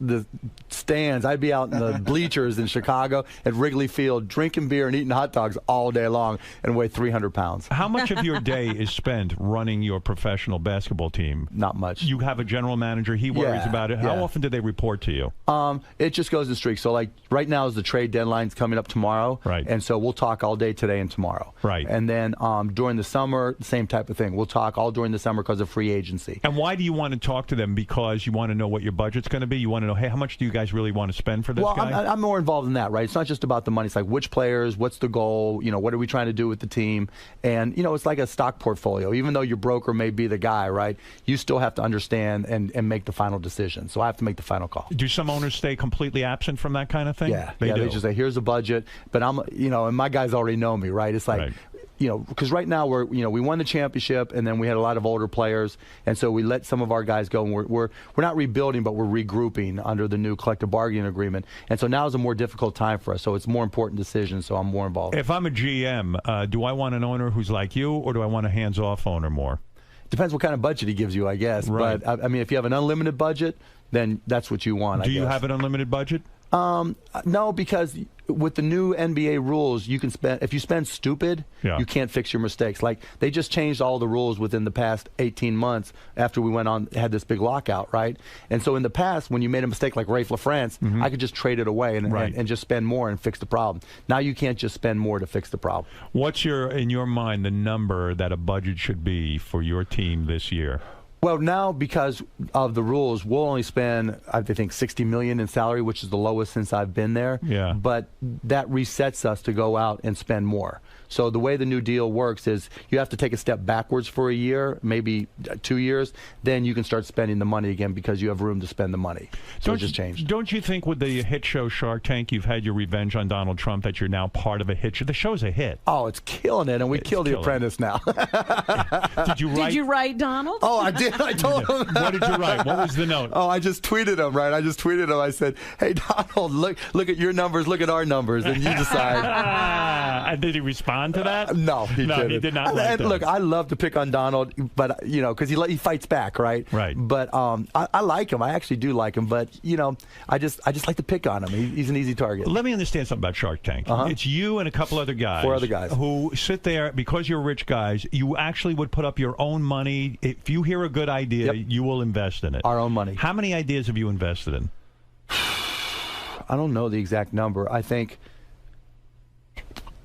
the stands, I'd be out in the bleachers in Chicago at Wrigley Field drinking beer and eating hot dogs all day long and weigh 300 pounds. How much of your day is spent running your professional basketball team? Not much. You have a general manager. He worries about it. How often do they report to you? It just goes in streaks. So, like, right now is the trade deadline's coming up tomorrow. Right. And so we'll talk all day today and tomorrow. Right. And then during the summer, same type of thing. We'll talk all during the summer because of free agency. And why do you want to talk to them? Because you want to know what your budget's going to be? You want to know, hey, how much do you guys really want to spend for this guy? Well, I'm more involved in that, right? It's not just about the money. It's like which players, what's the goal, what are we trying to do with the team? And, it's like a stock portfolio. Even though your broker may be the guy, right, you still have to understand and make the final decision. So I have to make the final call. Do some owners stay completely absent from that kind of thing? Yeah. They do. They just say, here's a budget. But and my guys already know me, right? It's like, because right now we won the championship, and then we had a lot of older players, and so we let some of our guys go, and we're not rebuilding, but we're regrouping under the new collective bargaining agreement, and so now is a more difficult time for us. So it's more important decisions. So I'm more involved. If I'm a GM, do I want an owner who's like you, or do I want a hands-off owner more? Depends what kind of budget he gives you, I guess. Right. But I mean, if you have an unlimited budget, then that's what you want. Do you have an unlimited budget? No, because with the new NBA rules, you can spend if you spend stupid, you can't fix your mistakes. Like they just changed all the rules within the past 18 months after we had this big lockout, right? And so in the past, when you made a mistake like Rafe LaFrance, I could just trade it away and just spend more and fix the problem. Now you can't just spend more to fix the problem. What's in your mind the number that a budget should be for your team this year? Well, now because of the rules, we'll only spend, I think, $60 million in salary, which is the lowest since I've been there. Yeah. But that resets us to go out and spend more. So the way the new deal works is you have to take a step backwards for a year, maybe 2 years. Then you can start spending the money again because you have room to spend the money. So it just changed. Don't you think with the hit show Shark Tank, you've had your revenge on Donald Trump, that you're now part of a hit show? The show's a hit. Oh, it's killing it, and we killed The Apprentice now. Did you write Donald? Oh, I did. I told him. What did you write? What was the note? Oh, I just tweeted him, right? I said, hey, Donald, look at your numbers, look at our numbers, and you decide. And did he respond to that? No, he didn't. He did not. Look, I love to pick on Donald, but because he fights back, right? Right. But I like him. I actually do like him, but I just like to pick on him. He's an easy target. Let me understand something about Shark Tank. It's you and a couple other guys. 4 other guys who sit there because you're rich guys. You actually would put up your own money. If you hear a good idea, you will invest in it. Our own money. How many ideas have you invested in? I don't know the exact number. I think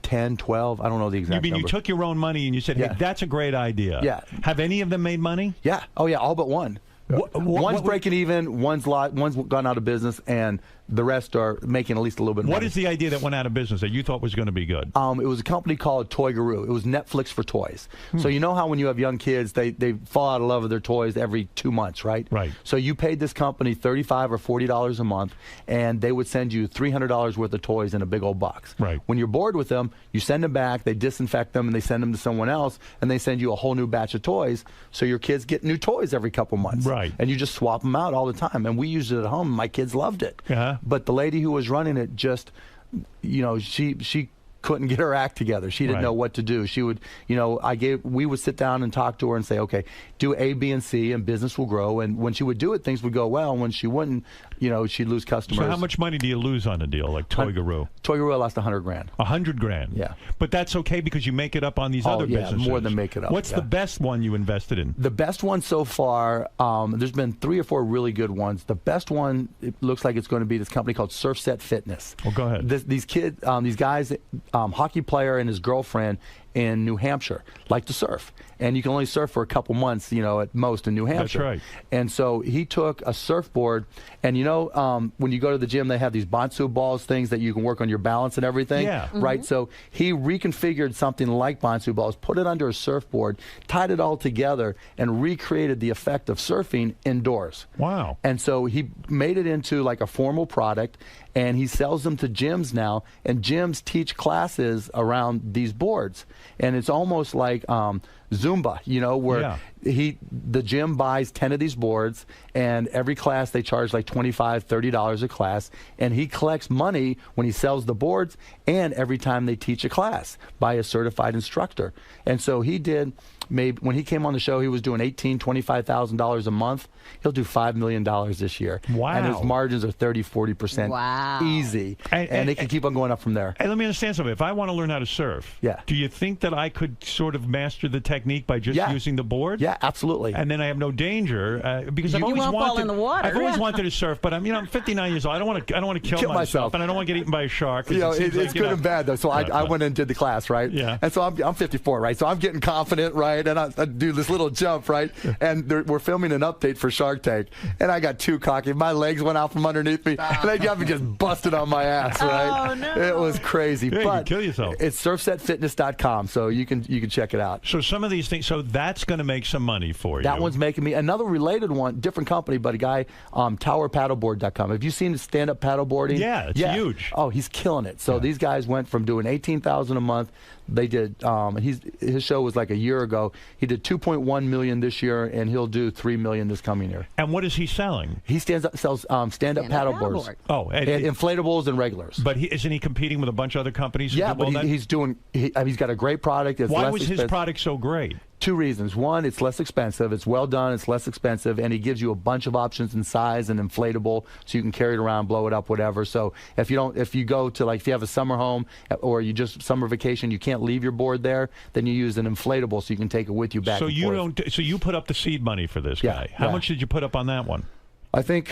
10, 12. I don't know the exact number. You took your own money and you said, hey, that's a great idea. Yeah. Have any of them made money? Yeah. Oh, yeah, all but one. One's breaking even, one's gone out of business, and the rest are making at least a little bit more. What is the idea that went out of business that you thought was going to be good? It was a company called Toy Guru. It was Netflix for toys. So you know how when you have young kids, they fall out of love with their toys every 2 months, right? Right. So you paid this company $35 or $40 a month, and they would send you $300 worth of toys in a big old box. Right. When you're bored with them, you send them back, they disinfect them, and they send them to someone else, and they send you a whole new batch of toys, so your kids get new toys every couple months. Right. And you just swap them out all the time. And we used it at home, and my kids loved it. Yeah. But the lady who was running it just, she couldn't get her act together. She didn't know what to do. She would, we would sit down and talk to her and say, okay, do A, B, and C, and business will grow. And when she would do it, things would go well. And when she wouldn't, she'd lose customers. So how much money do you lose on a deal like Toy Guru? Toy Guru lost $100,000. $100,000. Yeah. But that's okay because you make it up on these other businesses. More than make it up. What's the best one you invested in? The best one so far, there's been 3 or 4 really good ones. The best one, it looks like it's going to be this company called Surfset Fitness. Well, go ahead. These guys, hockey player and his girlfriend in New Hampshire like to surf, and you can only surf for a couple months, at most in New Hampshire. That's right. And so he took a surfboard, and when you go to the gym, they have these Bansu balls, things that you can work on your balance and everything. Yeah. Right. So he reconfigured something like Bansu balls, put it under a surfboard, tied it all together, and recreated the effect of surfing indoors. Wow. And so he made it into like a formal product, and he sells them to gyms now, and gyms teach classes around these boards. And it's almost like Zumba, where the gym buys 10 of these boards, and every class they charge like $25, $30 a class, and he collects money when he sells the boards and every time they teach a class by a certified instructor. And so he did, maybe when he came on the show, he was doing $18,000, $25,000 a month. He'll do $5 million this year. Wow. And his margins are 30, 40%. Wow. Easy. And they can keep on going up from there. Hey, let me understand something. If I want to learn how to surf, do you think that I could sort of master the technique by just using the board? Yeah, absolutely. And then I have no danger because I've You always won't wanted. fall in the water. I've always wanted to surf, but I'm 59 years old. I don't want to kill myself, and I don't want to get eaten by a shark. It's good and bad though. So I went and did the class, right? Yeah. And so I'm 54, right? So I'm getting confident, right? And I do this little jump, right? And we're filming an update for Shark Tank, and I got too cocky. My legs went out from underneath me, and they got me just busted on my ass, right? Oh no! It was crazy. Yeah, but you can kill yourself. It's surfsetfitness.com, so you can check it out. So some of these things, so that's going to make some money for you. That one's making me. Another related one, different company, but a guy, towerpaddleboard.com. Have you seen stand-up paddleboarding? Yeah, it's huge. Oh, he's killing it. So these guys went from doing $18,000 a month. They did. His show was like a year ago. He did $2.1 million this year, and he'll do $3 million this coming year. And what is he selling? He sells stand-up paddleboards. Oh, and inflatables and regulars. But isn't he competing with a bunch of other companies? Yeah, but he's got a great product. Why was his product so great? 2 reasons. One, it's less expensive. It's well done. It's less expensive, and he gives you a bunch of options in size and inflatable, so you can carry it around, blow it up, whatever. So if you go to if you have a summer home or you just summer vacation, you can't leave your board there, then you use an inflatable so you can take it with you back. So So you put up the seed money for this guy. How much did you put up on that one? I think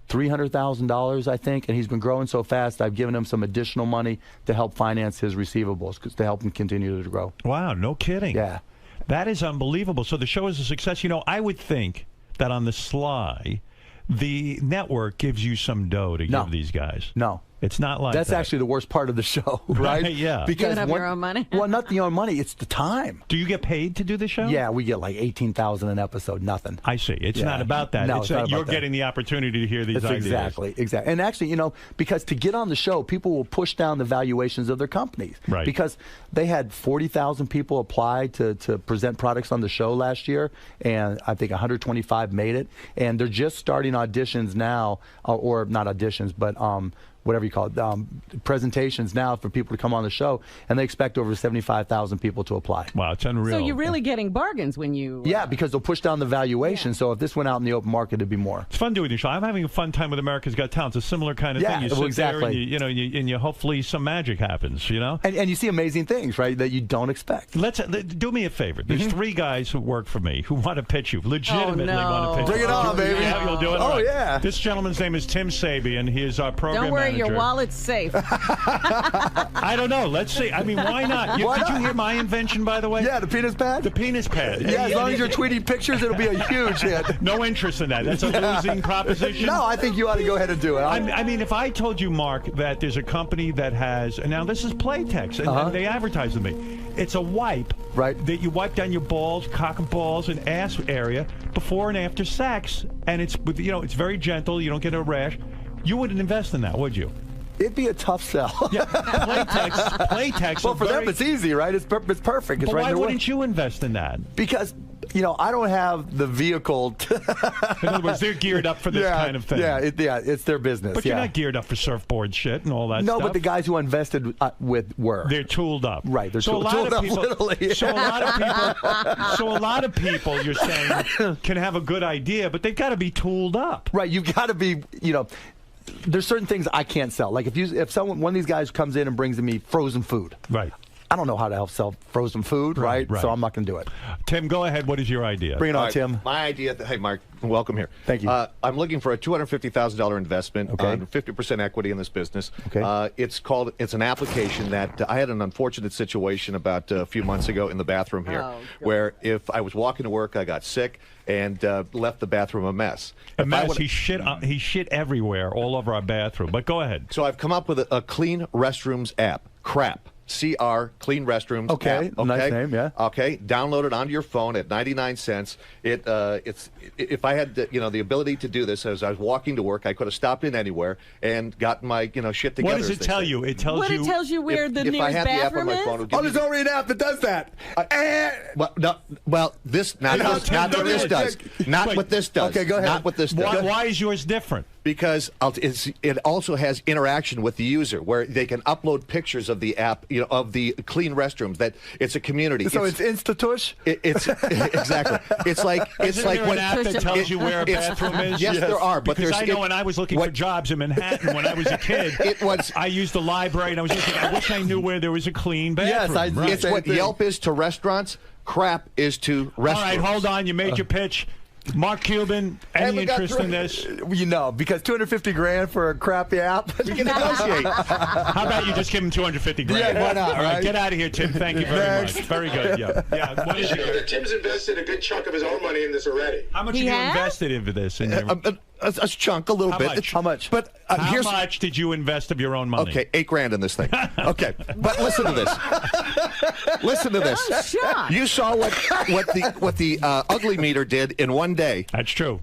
$300,000, I think, and he's been growing so fast. I've given him some additional money to help finance his receivables to help him continue to grow. Wow, no kidding. Yeah, that is unbelievable. So the show is a success. I would think that on the sly, the network gives you some dough to give these guys. No. It's not like that's that. actually the worst part of the show, right? Yeah. Because giving up your own money? Well, not the own money. It's the time. Do you get paid to do the show? Yeah, we get like $18,000 an episode. Nothing. I see. It's not about that. No, it's not you're about that. getting the opportunity to hear these ideas. Exactly. And actually, because to get on the show, people will push down the valuations of their companies. Right. Because they had 40,000 people apply to present products on the show last year, and I think 125 made it. And they're just starting auditions now, or not auditions, but whatever you call it, presentations now for people to come on the show, and they expect over 75,000 people to apply. Wow, it's unreal. So you're really getting bargains when you... Yeah, because they'll push down the valuation, so if this went out in the open market, it'd be more. It's fun doing the show. I'm having a fun time with America's Got Talent. It's a similar kind of thing. You sit exactly. there and you hopefully some magic happens, And you see amazing things, right, that you don't expect. Do me a favor. There's 3 guys who work for me who want to pitch you, legitimately want to pitch you. Bring it on, baby. Yeah, you'll do it. Oh, right. yeah. This gentleman's name is Tim Sabian. He is our program Don't worry, manager. your wallet's safe. I don't know. Let's see. I mean, why not? Did you hear my invention, by the way? Yeah, the penis pad? The penis pad. Yeah, as long as you're tweeting pictures, it'll be a huge hit. No interest in that. That's a losing proposition. No, I think you ought to go ahead and do it. I mean, if I told you, Mark, that there's a company that has, and now this is Playtex, and they advertise with me. It's a wipe that you wipe down your balls, cock and balls, and ass area before and after sex, and it's very gentle. You don't get a rash. You wouldn't invest in that, would you? It'd be a tough sell. Yeah, Playtex. Well, for them, it's easy, right? It's perfect. It's But right why in their wouldn't you invest in that? Because I don't have the vehicle. In other words, they're geared up for this kind of thing. Yeah, it's their business. But you're not geared up for surfboard shit and all that stuff. No, but the guys who I invested with were. They're tooled up. Right. They're tooled up people, literally. So a lot of people, you're saying, can have a good idea, but they've got to be tooled up. Right. You've got to be, there's certain things I can't sell. Like if one of these guys comes in and brings me frozen food. Right. I don't know how to help sell frozen food, right? So I'm not going to do it. Tim, go ahead. What is your idea? Bring it on, Tim. My idea. Hey, Mark, welcome here. Thank you. I'm looking for a $250,000 investment on 50% equity in this business. Okay. It's an application that I had an unfortunate situation about a few months ago in the bathroom here, where if I was walking to work, I got sick and left the bathroom a mess. A mess. He shit everywhere, all over our bathroom. But go ahead. So I've come up with a clean restrooms app. CRAP. CR, Clean Restrooms. Okay, app. nice name, yeah. Okay, download it onto your phone at 99 cents. It's if I had the ability to do this as I was walking to work, I could have stopped in anywhere and gotten my shit together. What does it tell you? It tells you. It tells you where the nearest bathroom is. There's already an app that does that. Well, this not what this does. Not what this does. Okay, go ahead. Not what this does. Why is yours different? Because it also has interaction with the user, where they can upload pictures of the app, of the clean restrooms. That it's a community. So it's Instatush. It's exactly. It's like when an app that tells you where a bathroom is. Yes, there are. But because I know when I was looking for jobs in Manhattan when I was a kid, I used the library and I was thinking, I wish I knew where there was a clean bathroom. Yes, it's what Yelp is to restaurants. Crap is to restaurants. All right, hold on. You made your pitch. Mark Cuban, any interest in this? Because $250,000 for a crappy app. You can negotiate. How about you just give him $250,000? Yeah, why not? All right, get out of here, Tim. Thank you very much. Very good. Yeah. What is that Tim's invested a good chunk of his own money in this already. How much have you invested into this? A chunk, a little bit. How much? But how much did you invest of your own money? Okay, $8,000 in this thing. Okay, but listen to this. Listen to this. You saw what the ugly meter did in one day. That's true.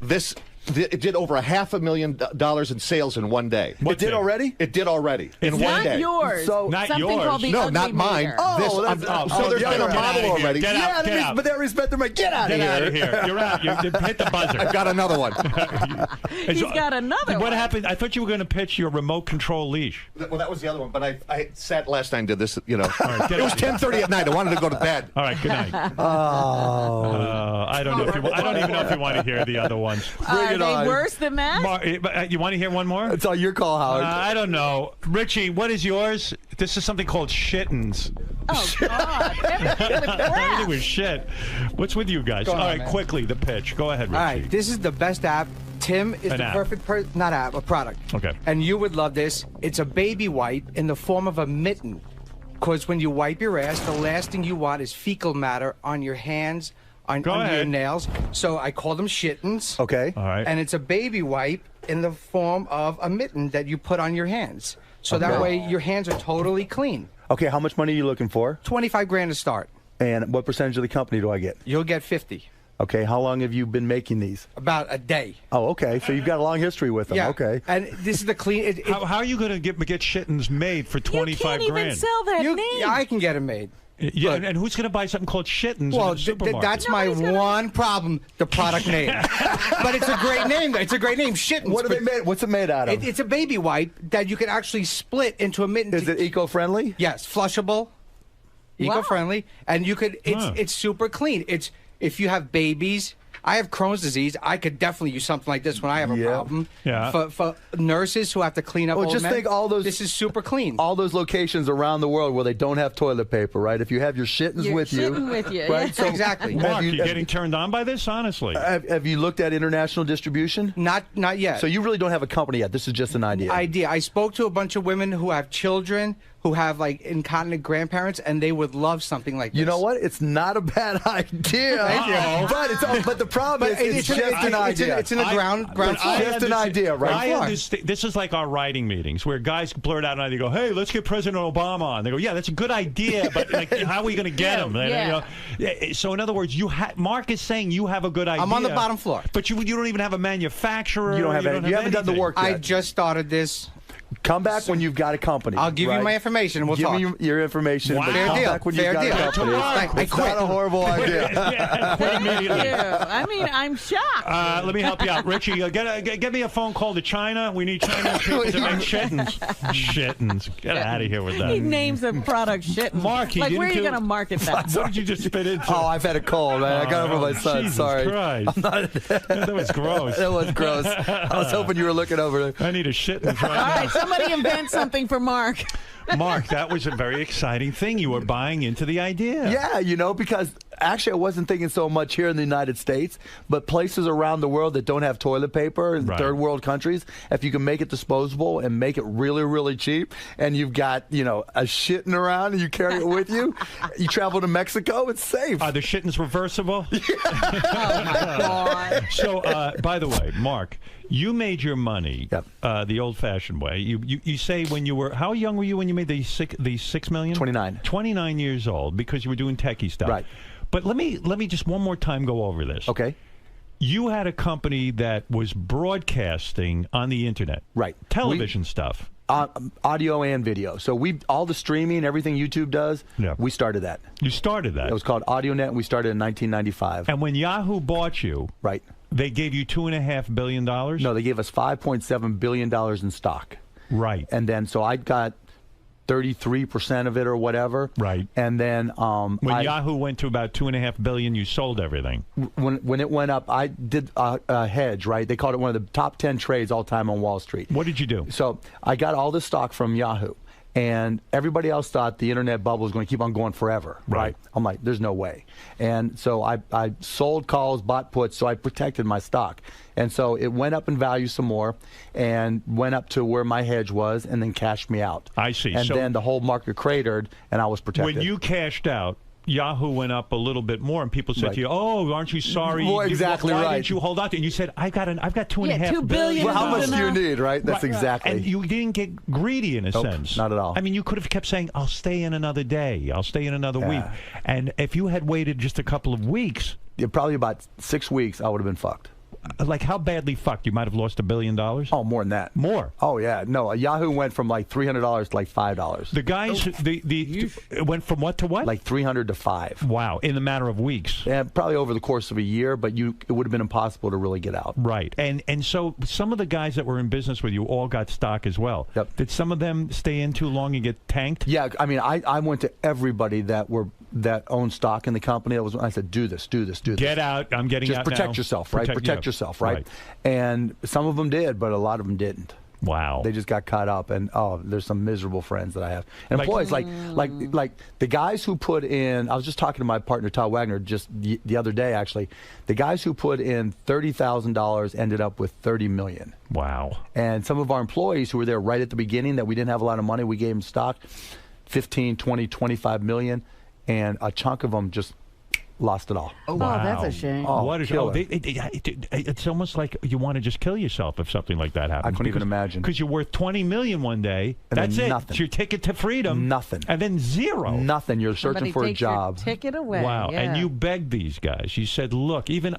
It did over $500,000 in sales in one day. It did already? It did already in one day. Yours. So not something yours. Called the no, ugly not mine. meter. So there's been a model already. Get out. But they already spent their money. Get out of here. Get out of here. You're out. You hit the buzzer. I've got another one. He's got another one. What happened? I thought you were going to pitch your remote control leash. Well, that was the other one. But I sat last night and did this. It was 10:30 at night. I wanted to go to bed. All right. Good night. I don't know. I don't even know if you want to hear the other ones. Are they worse than that? You want to hear one more? It's all your call, Howard. I don't know. Richie, what is yours? This is something called shittins. Oh, God. Everything was shit. What's with you guys? All right, quickly, the pitch. Go ahead, Richie. All right, this is the best app. Tim is the perfect a product. Okay. And you would love this. It's a baby wipe in the form of a mitten. Because when you wipe your ass, the last thing you want is fecal matter on your hands, under your nails. So I call them shittins. Okay. All right. And it's a baby wipe in the form of a mitten that you put on your hands. So that way your hands are totally clean. Okay, how much money are you looking for? $25,000 to start. And what percentage of the company do I get? You'll get 50. Okay, how long have you been making these? About a day. Oh, okay. So you've got a long history with them. Yeah. Okay. And this is the clean. How are you going to get shittins made for $25,000? You can't even sell that name. Yeah, I can get them made. Yeah, and who's going to buy something called shittins in the supermarket? That's my one problem, the product name. But it's a great name. It's a great name, shittins. What are they made? What's it made out of? It's a baby wipe that you can actually split into a mitten. Is it eco-friendly? Yes, flushable, eco-friendly, and you could. It's super clean. It's if you have babies. I have Crohn's disease. I could definitely use something like this when I have a problem. Yeah. For nurses who have to clean up. Well, just think all those. This is super clean. All those locations around the world where they don't have toilet paper, right? If you have your shittins with you, right? So exactly. Mark, you getting turned on by this? Honestly, have you looked at international distribution? Not yet. So you really don't have a company yet. This is just an idea. I spoke to a bunch of women who have children who have like incontinent grandparents, and they would love something like this. You know what? It's not a bad idea. But the problem is it's just an idea. It's in the ground floor. It's just an idea, right? I understand. This is like our writing meetings where guys blurt out an idea. Go, hey, let's get President Obama on. They go, yeah, that's a good idea, but like, how are we going to get him? So in other words, Mark is saying you have a good idea. I'm on the bottom floor, but you don't even have a manufacturer. You don't have. You haven't done the work yet. I just started this. Come back when you've got a company. I'll give you my information and we'll give talk. Give me your information. Wow. But Fair come deal. back when Fair you've deal. got a company. I quit. Not a horrible idea. Thank you. I mean, I'm shocked. Let me help you out, Richie. Get me a phone call to China. We need Chinese people to make shittens. Shittens. Get out of here with that. He names a product shit. Mark, where are you going to market that? What did you just spit into? Oh, I've had a cold, man. I got over my son. Jesus Sorry. Christ. That was gross. That was gross. I was hoping you were looking over there. I need a shit. All right, somebody invent something for Mark. Mark, that was a very exciting thing. You were buying into the idea. Yeah, because actually I wasn't thinking so much here in the United States, but places around the world that don't have toilet paper in third world countries, if you can make it disposable and make it really, really cheap, and you've got, a shitting around and you carry it with you, you travel to Mexico, it's safe. Are the shittings reversible? Oh, my God. So, by the way, Mark, you made your money the old-fashioned way. You say when you were, how young were you when you made the $6 million? 29. 29 years old, because you were doing techie stuff. Right. But let me just one more time go over this. Okay. You had a company that was broadcasting on the internet. Right. Television stuff. Audio and video. So all the streaming, everything YouTube does, we started that. You started that. It was called AudioNet, and we started in 1995. And when Yahoo bought you, right, they gave you $2.5 billion? No, they gave us $5.7 billion in stock. Right. And then, so I got 33% of it or whatever. Right. And then when Yahoo went to about $2.5 billion, you sold everything. When it went up, I did a hedge, right? They called it one of the top 10 trades all time on Wall Street. What did you do? So I got all this stock from Yahoo. And everybody else thought the internet bubble was going to keep on going forever, right? I'm like, there's no way. And so I sold calls, bought puts, so I protected my stock. And so it went up in value some more and went up to where my hedge was and then cashed me out. I see. And so then the whole market cratered and I was protected. When you cashed out, Yahoo went up a little bit more, and people said to you, "Oh, aren't you sorry? Well, exactly Why right. didn't you hold on to it?" And you said, "I've got $2.5 billion. Well, how much do you need, right? That's exactly. And you didn't get greedy in a sense. Not at all. I mean, you could have kept saying, "I'll stay in another day. I'll stay in another week." And if you had waited just a couple of weeks, probably about 6 weeks, I would have been fucked. Like, how badly fucked? You might have lost $1 billion? Oh, more than that. More? Oh, yeah. No, Yahoo went from like $300 to like $5. The guys, it went from what to what? Like 300 to 5. Wow, in the matter of weeks. Yeah, probably over the course of a year, but it would have been impossible to really get out. Right. And so some of the guys that were in business with you all got stock as well. Yep. Did some of them stay in too long and get tanked? Yeah, I mean, I went to everybody that owned stock in the company. I said, do this. Get out. I'm getting Just out protect now. yourself, right? Protect yourself, right? And some of them did, but a lot of them didn't. Wow. They just got caught up, and there's some miserable friends that I have. And employees, like the guys who put in, I was just talking to my partner, Todd Wagner, just the other day, actually. The guys who put in $30,000 ended up with $30 million. Wow. And some of our employees who were there right at the beginning that we didn't have a lot of money, we gave them stock, 15, 20, 25 million, and a chunk of them just lost it all. Oh, wow. That's a shame. Oh, what is it's almost like you want to just kill yourself if something like that happens. I couldn't even imagine. Because you're worth $20 million one day. And that's then it. nothing. It's your ticket to freedom. Nothing. And then zero. Nothing. You're searching Somebody for a takes your job. Ticket away. Wow. Yeah. And you begged these guys. You said, look, even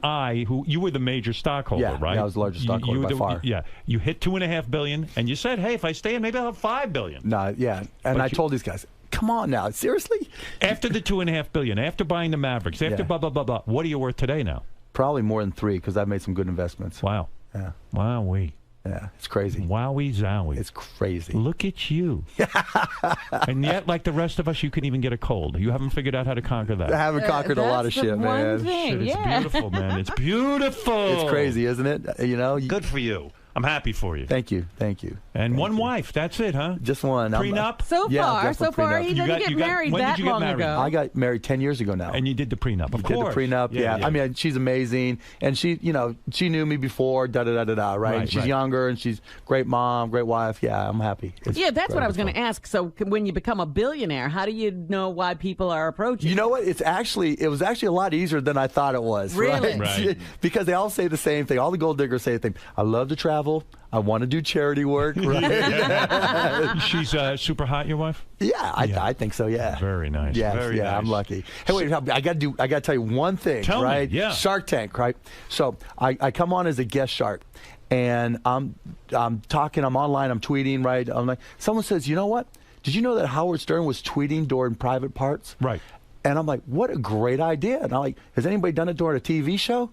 you were the major stockholder, right? Yeah, I was the largest stockholder by far. Yeah. You hit $2.5 billion, and you said, hey, if I stay in, maybe I'll have $5 billion. No, yeah. And I told these guys, come on now, seriously? After the $2.5 billion, after buying the Mavericks, after blah, blah, blah, blah, what are you worth today now? Probably more than 3 because I've made some good investments. Wow. Yeah. Wowee. Yeah, it's crazy. Wowie zowie. It's crazy. Look at you. And yet, like the rest of us, you can even get a cold. You haven't figured out how to conquer that. I haven't conquered a lot of shit, man. Shit, it's beautiful, man. It's beautiful. It's crazy, isn't it? You know. Good for you. I'm happy for you. Thank you. And one wife. That's it, huh? Just one. Prenup? So far, he didn't get married that long ago. I got married 10 years ago now. And you did the prenup, of Did course. the prenup, yeah. I mean, she's amazing, and she knew me before, right? And she's younger, and she's great mom, great wife. Yeah, I'm happy. That's what I was going to ask. So when you become a billionaire, how do you know why people are approaching? You know what? It was actually a lot easier than I thought it was. Really? Right. Because they all say the same thing. All the gold diggers say the same. I love to travel. I want to do charity work. Right? She's super hot, your wife? Yeah, I think so. Yeah. Very nice. Yes, Very nice. I'm lucky. Hey, wait, I got to tell you one thing. Tell right? me. Yeah. Shark Tank, right? So I come on as a guest shark, and I'm talking, I'm online, I'm tweeting, right? I'm like, someone says, you know what? Did you know that Howard Stern was tweeting during private parts? Right. And I'm like, what a great idea. And I'm like, has anybody done it during a TV show?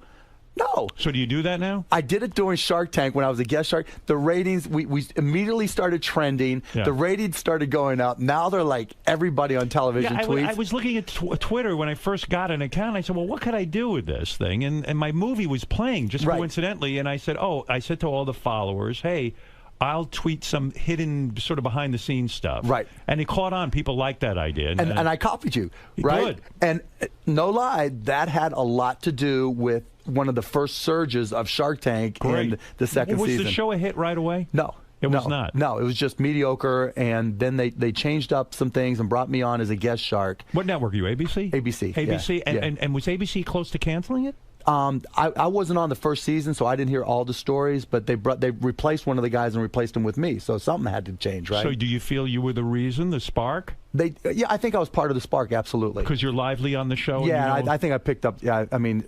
No. So do you do that now? I did it during Shark Tank when I was a guest shark. The ratings, we immediately started trending. Yeah. The ratings started going up. Now they're like everybody on television tweets. I was looking at Twitter when I first got an account. I said, well, what could I do with this thing? And my movie was playing just coincidentally. And I said, I said to all the followers, hey, I'll tweet some hidden sort of behind the scenes stuff. Right. And it caught on. People liked that idea. And I copied you, right? Good. And no lie, that had a lot to do with one of the first surges of Shark Tank in the second season. Was the show a hit right away? No. It was not. No, it was just mediocre, and then they changed up some things and brought me on as a guest shark. What network are you, ABC? ABC. ABC, yeah. And was ABC close to canceling it? I wasn't on the first season, so I didn't hear all the stories, but they replaced one of the guys and replaced him with me, so something had to change, right? So do you feel you were the reason, the spark? Yeah, I think I was part of the spark, absolutely. Because you're lively on the show? Yeah, I think I picked up, I mean,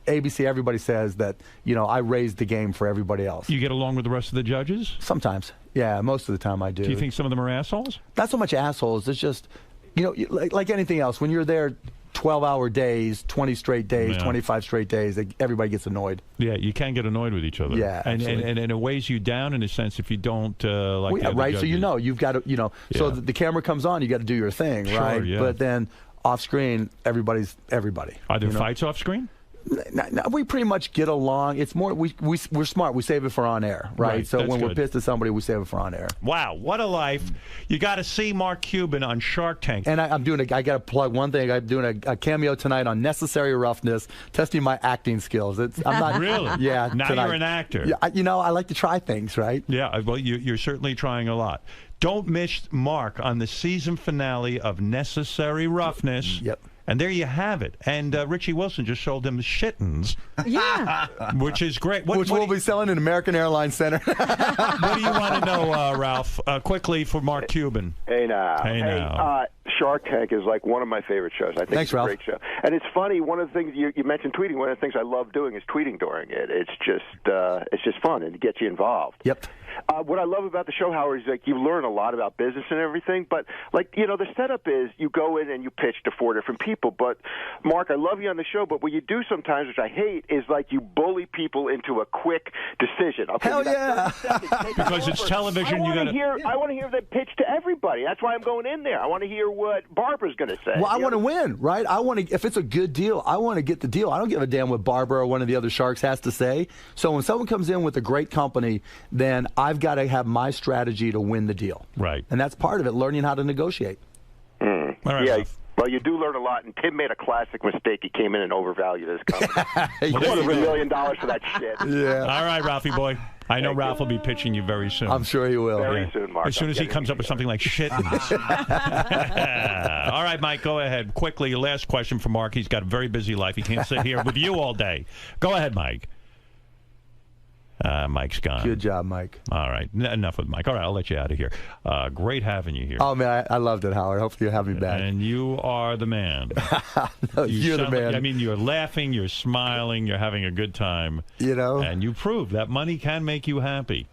ABC, everybody says that, I raised the game for everybody else. You get along with the rest of the judges? Sometimes. Yeah, most of the time I do. Do you think some of them are assholes? Not so much assholes. It's just, like anything else, when you're there 12-hour days, 20 straight days, 25 straight days, everybody gets annoyed. Yeah, you can get annoyed with each other. Yeah, and it weighs you down in a sense if you don't like the other right, judges. So you've got to, so the camera comes on, you got to do your thing, Sure, right? yeah. But then off screen, everybody's everybody. Are there fights off screen? No, we pretty much get along. It's more we're smart. We save it for on air, right? So when we're pissed at somebody, we save it for on air. Wow, what a life! You got to see Mark Cuban on Shark Tank. And I got to plug one thing. I'm doing a cameo tonight on Necessary Roughness, testing my acting skills. I'm not really. Yeah. Now tonight. you're an actor. Yeah. I like to try things, right? Yeah. Well, you're certainly trying a lot. Don't miss Mark on the season finale of Necessary Roughness. Yep. And there you have it. And Richie Wilson just sold him Shittens. Yeah. Which is great. Which we'll be selling in American Airlines Center. What do you want to know, Ralph, quickly for Mark Cuban? Hey, now. Hey, now. Shark Tank is like one of my favorite shows. I think Thanks, it's a Ralph. great show. And it's funny, one of the things you mentioned tweeting, one of the things I love doing is tweeting during it. It's just fun and it gets you involved. Yep. What I love about the show, Howard, is like you learn a lot about business and everything. But the setup is you go in and you pitch to 4 different people. But Mark, I love you on the show. But what you do sometimes, which I hate, is like you bully people into a quick decision. Okay, Hell yeah! Because it's television. I want to hear them pitch to everybody. That's why I'm going in there. I want to hear what Barbara's going to say. Well, I want to win, right? If it's a good deal, I want to get the deal. I don't give a damn what Barbara or one of the other sharks has to say. So when someone comes in with a great company, then I've got to have my strategy to win the deal. Right. And that's part of it, learning how to negotiate. All right, yeah. Ralph. Well, you do learn a lot, and Tim made a classic mistake. He came in and overvalued his company. He $250 million for that shit. Yeah. All right, Ralphie boy. I know Ralph will be pitching you very soon. I'm sure he will. Very soon, Mark. As soon as he comes up with something like Shittens. All right, Mike, go ahead. Quickly, last question for Mark. He's got a very busy life. He can't sit here with you all day. Go ahead, Mike. Mike's gone. Good job, Mike. All right. Enough with Mike. All right, I'll let you out of here. Great having you here. Oh, man, I loved it, Howard. Hopefully you'll have me back. And you are the man. No, you're the man. You're laughing, you're smiling, you're having a good time. And you prove that money can make you happy.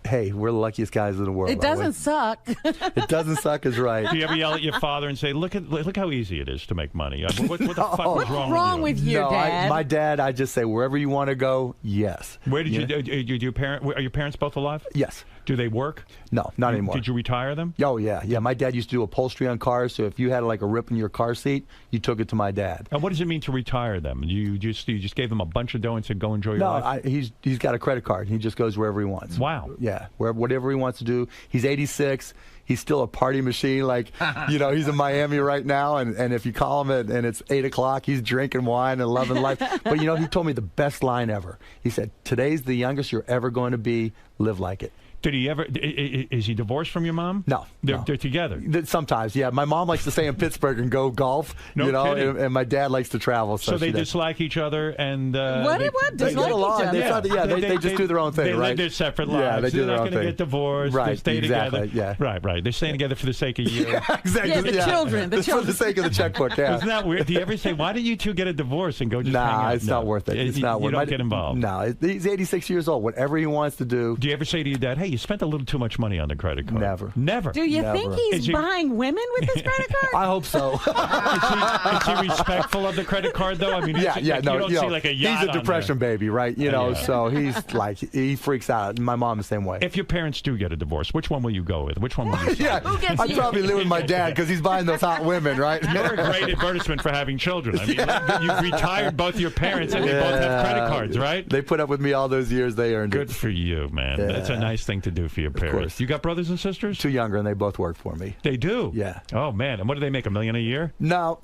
Hey, we're the luckiest guys in the world. It doesn't suck. It doesn't suck is right. Do you ever yell at your father and say, "Look how easy it is to make money"? What the fuck was wrong with you? No, Dad? My dad, I just say wherever you want to go. Yes. Where did are your parents both alive? Yes. Do they work? No, not anymore. Did you retire them? Oh yeah. My dad used to do upholstery on cars. So if you had like a rip in your car seat, you took it to my dad. And what does it mean to retire them? You just gave them a bunch of dough and said, "Go enjoy your life." No, he's got a credit card. He just goes wherever he wants. Wow. Yeah, whatever he wants to do. He's 86. He's still a party machine. Like, he's in Miami right now, and if you call him and it's 8 o'clock, he's drinking wine and loving life. But he told me the best line ever. He said, "Today's the youngest you're ever going to be. Live like it." Did he ever? Is he divorced from your mom? No. They're together. Sometimes, yeah. My mom likes to stay in Pittsburgh and go golf. No kidding. and my dad likes to travel. So they dislike each other and what they get along. They just do their own thing. They right? live their separate lives. Yeah, they do They're their not own going to thing. get divorced. Right. They stay Exactly. together. Yeah. Right. They're staying together for the sake of you. Exactly. Yeah, the children. The children. For the sake of the checkbook. Yeah. Isn't that weird? Do you ever say, "Why did you two get a divorce and go just hang out"? It's not worth it. It's not worth it. You don't get involved. No, he's 86 years old. Whatever he wants to do. Do you ever say to your dad, "Hey, you spent a little too much money on the credit card"? Never. Do you think he's buying women with his credit card? I hope so. Is he respectful of the credit card, though? I mean, yeah. you don't see like a yacht. He's a depression baby, right? You know, Yeah. so he's like he freaks out. My mom the same way. If your parents do get a divorce, which one will you go with? Which one will you? Yeah, I'd probably live with my dad because he's buying those hot women, right? You're a great advertisement for having children. I mean, you've retired both your parents and they both have credit cards, right? They put up with me all those years. They earned Good for you, man. Yeah. That's a nice thing to do for your parents. course. You got brothers and sisters? 2 younger, and they both work for me. They do? Yeah. Oh, man. And what do they make, $1 million a year? No.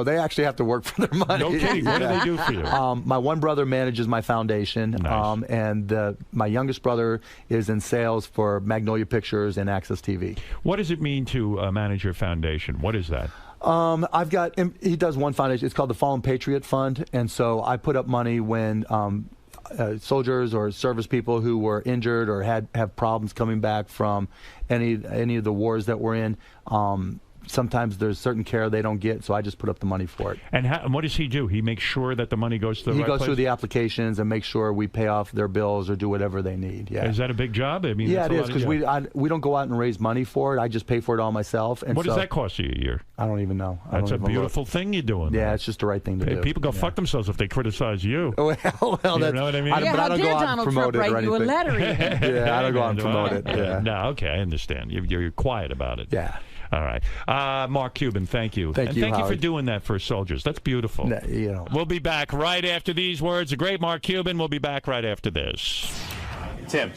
They actually have to work for their money. No kidding. What do they do for you? My one brother manages my foundation, Nice. and my youngest brother is in sales for Magnolia Pictures and Access TV. What does it mean to manage your foundation? What is that? He does one foundation. It's called the Fallen Patriot Fund, and so I put up money when soldiers or service people who were injured or have problems coming back from any of the wars that we're in. Sometimes there's certain care they don't get, so I just put up the money for it. And what does he do? He makes sure that the money goes to the right place? He goes through the applications and makes sure we pay off their bills or do whatever they need. Yeah. Is that a big job? I mean, yeah, that's it a is, lot because we don't go out and raise money for it. I just pay for it all myself. And what does that cost you a year? I don't even know. That's a beautiful thing you're doing. Yeah, it's just the right thing to do. People go fuck themselves if they criticize you. Well, you know what I mean? But I don't go out and promote it or anything. You a letter even. Yeah, I don't go out and promote it. Yeah. No, okay, I understand. You're quiet about it. Yeah. All right. Mark Cuban, thank you. Thank you, Thank you for Howard. doing that for soldiers. That's beautiful. We'll be back right after these words. The great Mark Cuban. We'll be back right after this. Tim.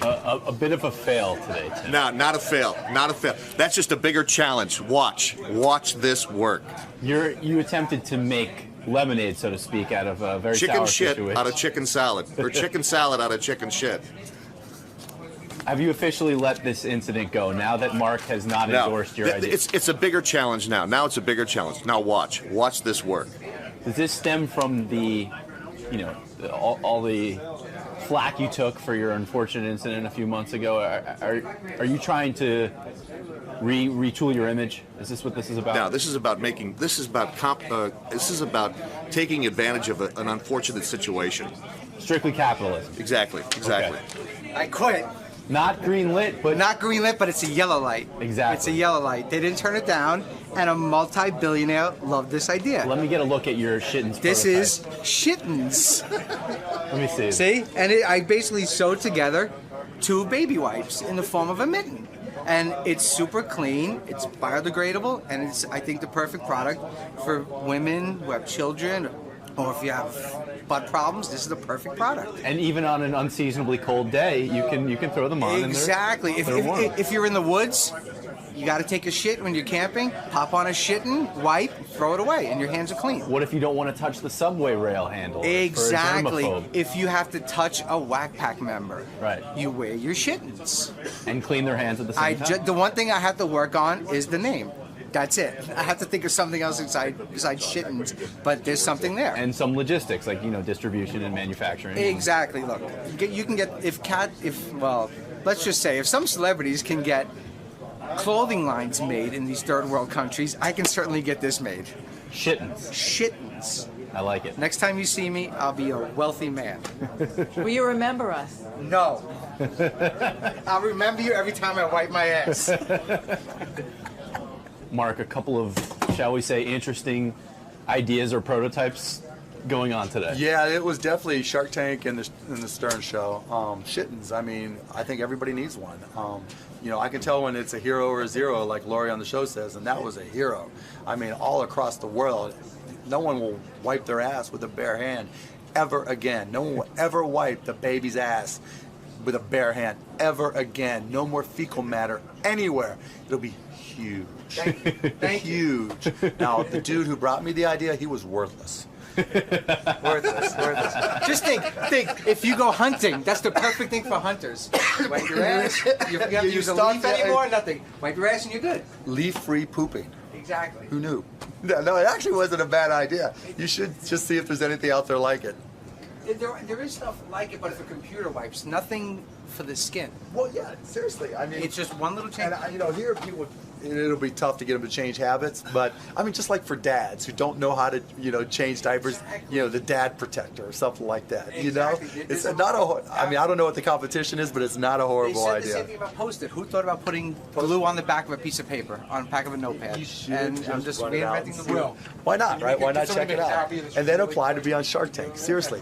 A bit of a fail today, Tim. No, not a fail. Not a fail. That's just a bigger challenge. Watch this work. You attempted to make lemonade, so to speak, out of a very chicken sour shit situation. out of chicken salad, or chicken salad out of chicken shit. Have you officially let this incident go now that Mark has not endorsed your idea? It's a bigger challenge now. Now it's a bigger challenge. Now watch this work. Does this stem from the, all the flack you took for your unfortunate incident a few months ago? Are you trying to retool your image? Is this what this is about? No, this is about taking advantage of an unfortunate situation. Strictly capitalism. Exactly. Okay. I quit. Not green lit, but it's a yellow light. Exactly. It's a yellow light. They didn't turn it down, and a multi-billionaire loved this idea. Let me get a look at your shittens. This prototype. is shittens. Let me see. See? And I basically sewed together 2 baby wipes in the form of a mitten. And it's super clean, it's biodegradable, and it's, I think, the perfect product for women who have children, or if you have butt problems, this is the perfect product. And even on an unseasonably cold day, you can throw them on. Exactly. And they're warm. If you're in the woods, you got to take a shit when you're camping, pop on a shitten, wipe, throw it away, and your hands are clean. What if you don't want to touch the subway rail handle? Exactly. For a germaphobe? If you have to touch a Whack Pack member, right, you wear your shittens. And clean their hands at the same time? The one thing I have to work on is the name. That's it. I have to think of something else besides shittens, but there's something there. And some logistics, like, distribution and manufacturing. Exactly. Look, you can get, let's just say, if some celebrities can get clothing lines made in these third world countries, I can certainly get this made. Shittens. Shittens. I like it. Next time you see me, I'll be a wealthy man. Will you remember us? No. I'll remember you every time I wipe my ass. Mark, a couple of, shall we say, interesting ideas or prototypes going on today. Yeah, it was definitely Shark Tank and the Stern Show. Shittens, I mean, I think everybody needs one. I can tell when it's a hero or a zero, like Lori on the show says, and that was a hero. I mean, all across the world, no one will wipe their ass with a bare hand ever again. No one will ever wipe the baby's ass with a bare hand ever again. No more fecal matter anywhere. It'll be huge. Thank you. Huge. Now, the dude who brought me the idea, he was worthless. Worthless. Just think, if you go hunting, that's the perfect thing for hunters. Wipe your ass, you have to use a leaf anymore, nothing. Wipe your ass and you're good. Leaf-free pooping. Exactly. Who knew? No, it actually wasn't a bad idea. You should just see if there's anything out there like it. There is stuff like it, but for computer wipes, nothing for the skin. Well, yeah, seriously. I mean, it's just one little change. And here people, it'll be tough to get them to change habits, but I mean, just like for dads who don't know how to, change diapers, the dad protector or something like that. Exactly. It's not a. I mean, I don't know what the competition is, but it's not a horrible idea. They said the same thing about Post-it. Who thought about putting glue on the back of a piece of paper, on the back of a notepad? And I'm just reinventing the wheel. Why not, right? Why not check it out? And then apply to be on Shark Tank. Seriously.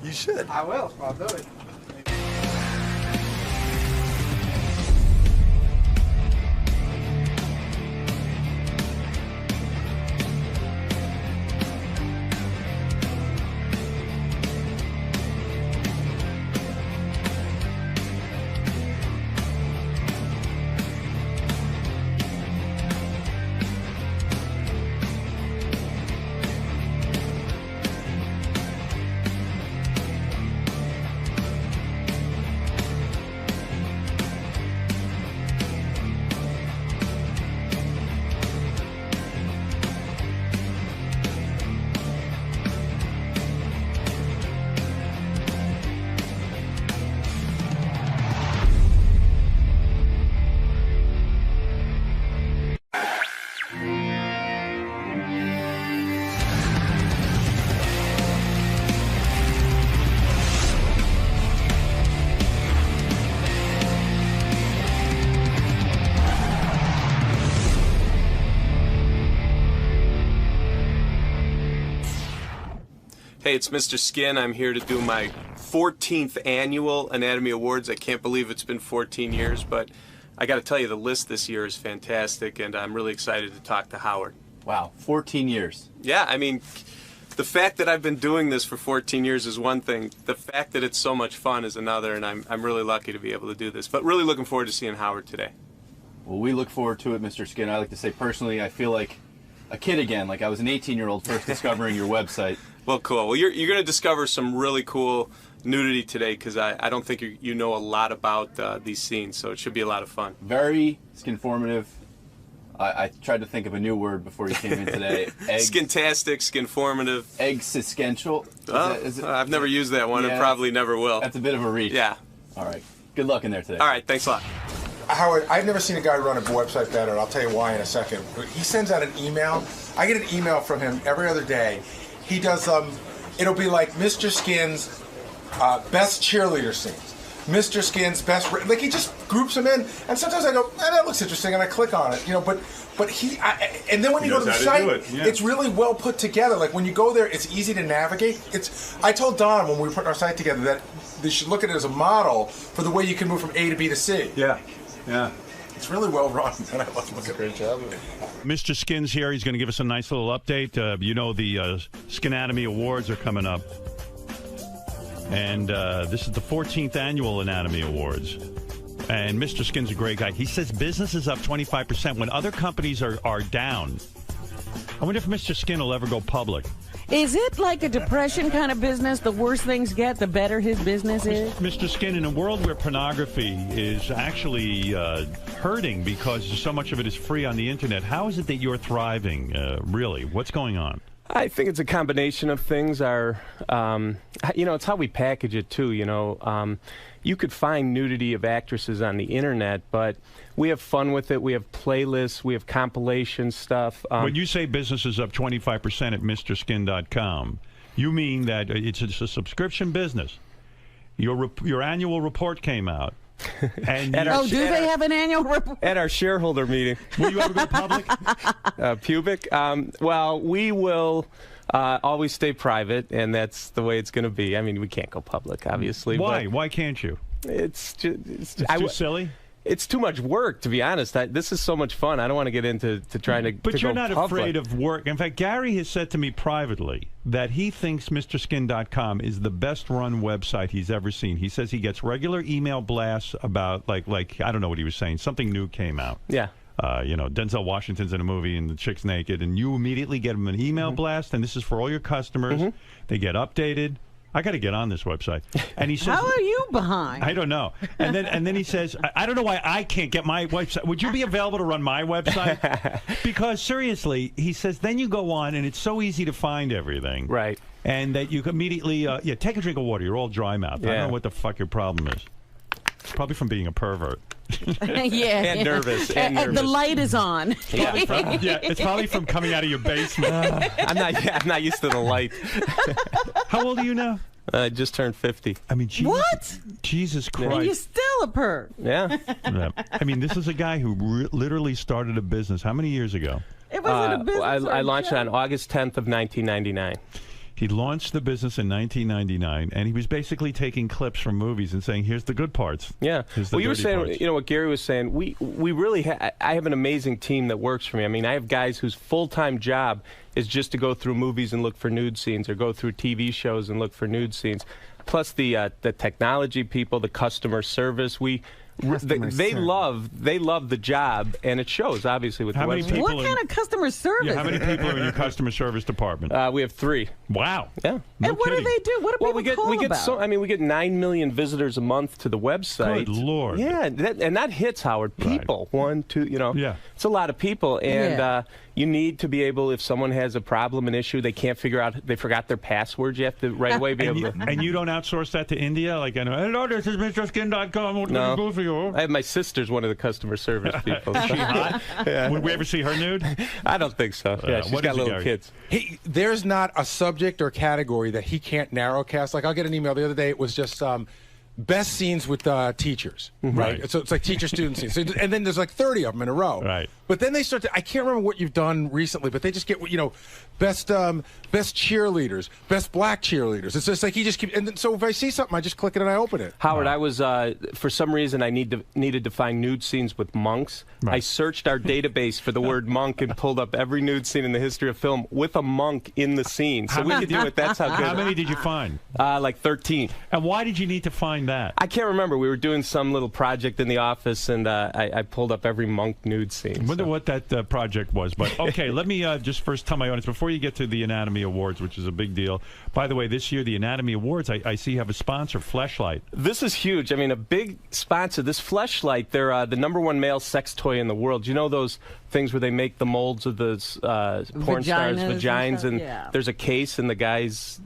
You should. I will. I'll do it. Hey, it's Mr. Skin. I'm here to do my 14th annual Anatomy Awards. I can't believe it's been 14 years, but I got to tell you, the list this year is fantastic, and I'm really excited to talk to Howard. Wow, 14 years. Yeah, I mean, the fact that I've been doing this for 14 years is one thing. The fact that it's so much fun is another, and I'm really lucky to be able to do this. But really looking forward to seeing Howard today. Well, we look forward to it, Mr. Skin. I like to say personally, I feel like a kid again, like I was an 18-year-old first discovering your website. Well, cool. Well, you're going to discover some really cool nudity today because I don't think you know a lot about these scenes, so it should be a lot of fun. Very skinformative. I tried to think of a new word before you came in today. Skintastic, skinformative. Existential. I've never used that one and probably never will. That's a bit of a reach. Yeah. All right. Good luck in there today. All right. Thanks a lot. Howard, I've never seen a guy run a website better, and I'll tell you why in a second. He sends out an email. I get an email from him every other day. He does, it'll be like Mr. Skin's best cheerleader scenes. Mr. Skin's best, like he just groups them in, and sometimes I go, that looks interesting, and I click on it, but he, and then when you go to the site, it's really well put together. Like when you go there, it's easy to navigate. I told Don when we put our site together that they should look at it as a model for the way you can move from A to B to C. Yeah. It's really well run, and I love it. Great job. Mr. Skin's here. He's going to give us a nice little update. The Skinatomy Awards are coming up. And this is the 14th annual Anatomy Awards. And Mr. Skin's a great guy. He says business is up 25% when other companies are down. I wonder if Mr. Skin will ever go public. Is it like a depression kind of business? The worse things get, the better his business is? Mr. Skin, in a world where pornography is actually hurting because so much of it is free on the internet, how is it that you're thriving, really? What's going on? I think it's a combination of things. It's how we package it, too. You could find nudity of actresses on the internet, but we have fun with it. We have playlists. We have compilation stuff. When you say business is up 25% at MrSkin.com, you mean that it's a subscription business. Your annual report came out. And do they have an annual report? At our shareholder meeting. Will you ever go public? Pubic? Well, we will always stay private, and that's the way it's going to be. I mean, we can't go public, obviously. Why? Why can't you? It's too silly? It's too much work, to be honest. This is so much fun. I don't want to get into trying to But you're not afraid of work. In fact, Gary has said to me privately that he thinks MrSkin.com is the best-run website he's ever seen. He says he gets regular email blasts about, like I don't know what he was saying. Something new came out. Yeah. Denzel Washington's in a movie and the chick's naked, and you immediately get them an email blast, and this is for all your customers. They get updated. I got to get on this website. And he says, "How are you behind?" I don't know. And then he says, I don't know why I can't get my website. Would you be available to run my website? Because seriously, he says, then you go on, and it's so easy to find everything. Right. And that you immediately, take a drink of water. You're all dry mouth. I don't know what the fuck your problem is. It's probably from being a pervert. Yeah. And nervous. And the light is on. It's probably from coming out of your basement. I'm not used to the light. How old are you now? I just turned 50. I mean, What? Jesus Christ. And you're still a perv. Yeah. I mean, this is a guy who literally started a business. How many years ago? It wasn't a business. I launched it on August 10th of 1999. He launched the business in 1999, and he was basically taking clips from movies and saying, "Here's the good parts." Yeah. Here's the Well, you were dirty saying, parts. what Gary was saying. We really I have an amazing team that works for me. I mean, I have guys whose full-time job is just to go through movies and look for nude scenes, or go through TV shows and look for nude scenes. Plus the technology people, the customer service. They love the job, and it shows obviously with How the many website. people What kind of customer service? Yeah, how many people are in your customer service department? We have 3. Wow. Yeah. And what do they do? What do people call about? we get 9 million visitors a month to the website. Good Lord. Yeah, that hits, Howard. People, 1, 2, Yeah. it's a lot of people, and you need to be able, if someone has a problem, an issue, they can't figure out, they forgot their password, you have to right away be able to. And you don't outsource that to India? Like, hello, this is MrSkin.com. What can I do for you? I have my sister's one of the customer service people. Is she hot? Yeah. Would we ever see her nude? I don't think so. Yeah, she's what got is it, little Gary? kids. There's not a subject or category that he can't narrowcast. Like, I'll get an email the other day. It was just best scenes with teachers, right? So it's like teacher-student scenes. So, and then there's like 30 of them in a row. Right. But then they start to, I can't remember what you've done recently, but they just get, best cheerleaders, best black cheerleaders. It's just like he just keeps, and then, so if I see something, I just click it and I open it. Howard, I was, for some reason, I needed to find nude scenes with monks. Right. I searched our database for the word monk and pulled up every nude scene in the history of film with a monk in the scene. So we could do it. That's how good. How many did you find? Like 13. And why did you need to find that? I can't remember. We were doing some little project in the office, and I pulled up every monk nude scene. I wonder what that project was. But okay, let me just first tell my audience, before you get to the Anatomy Awards, which is a big deal. By the way, this year, the Anatomy Awards, I see you have a sponsor, Fleshlight. This is huge. I mean, a big sponsor. This Fleshlight, they're the #1 male sex toy in the world. You know those things where they make the molds of the porn stars' vaginas, and there's a case, and the guys,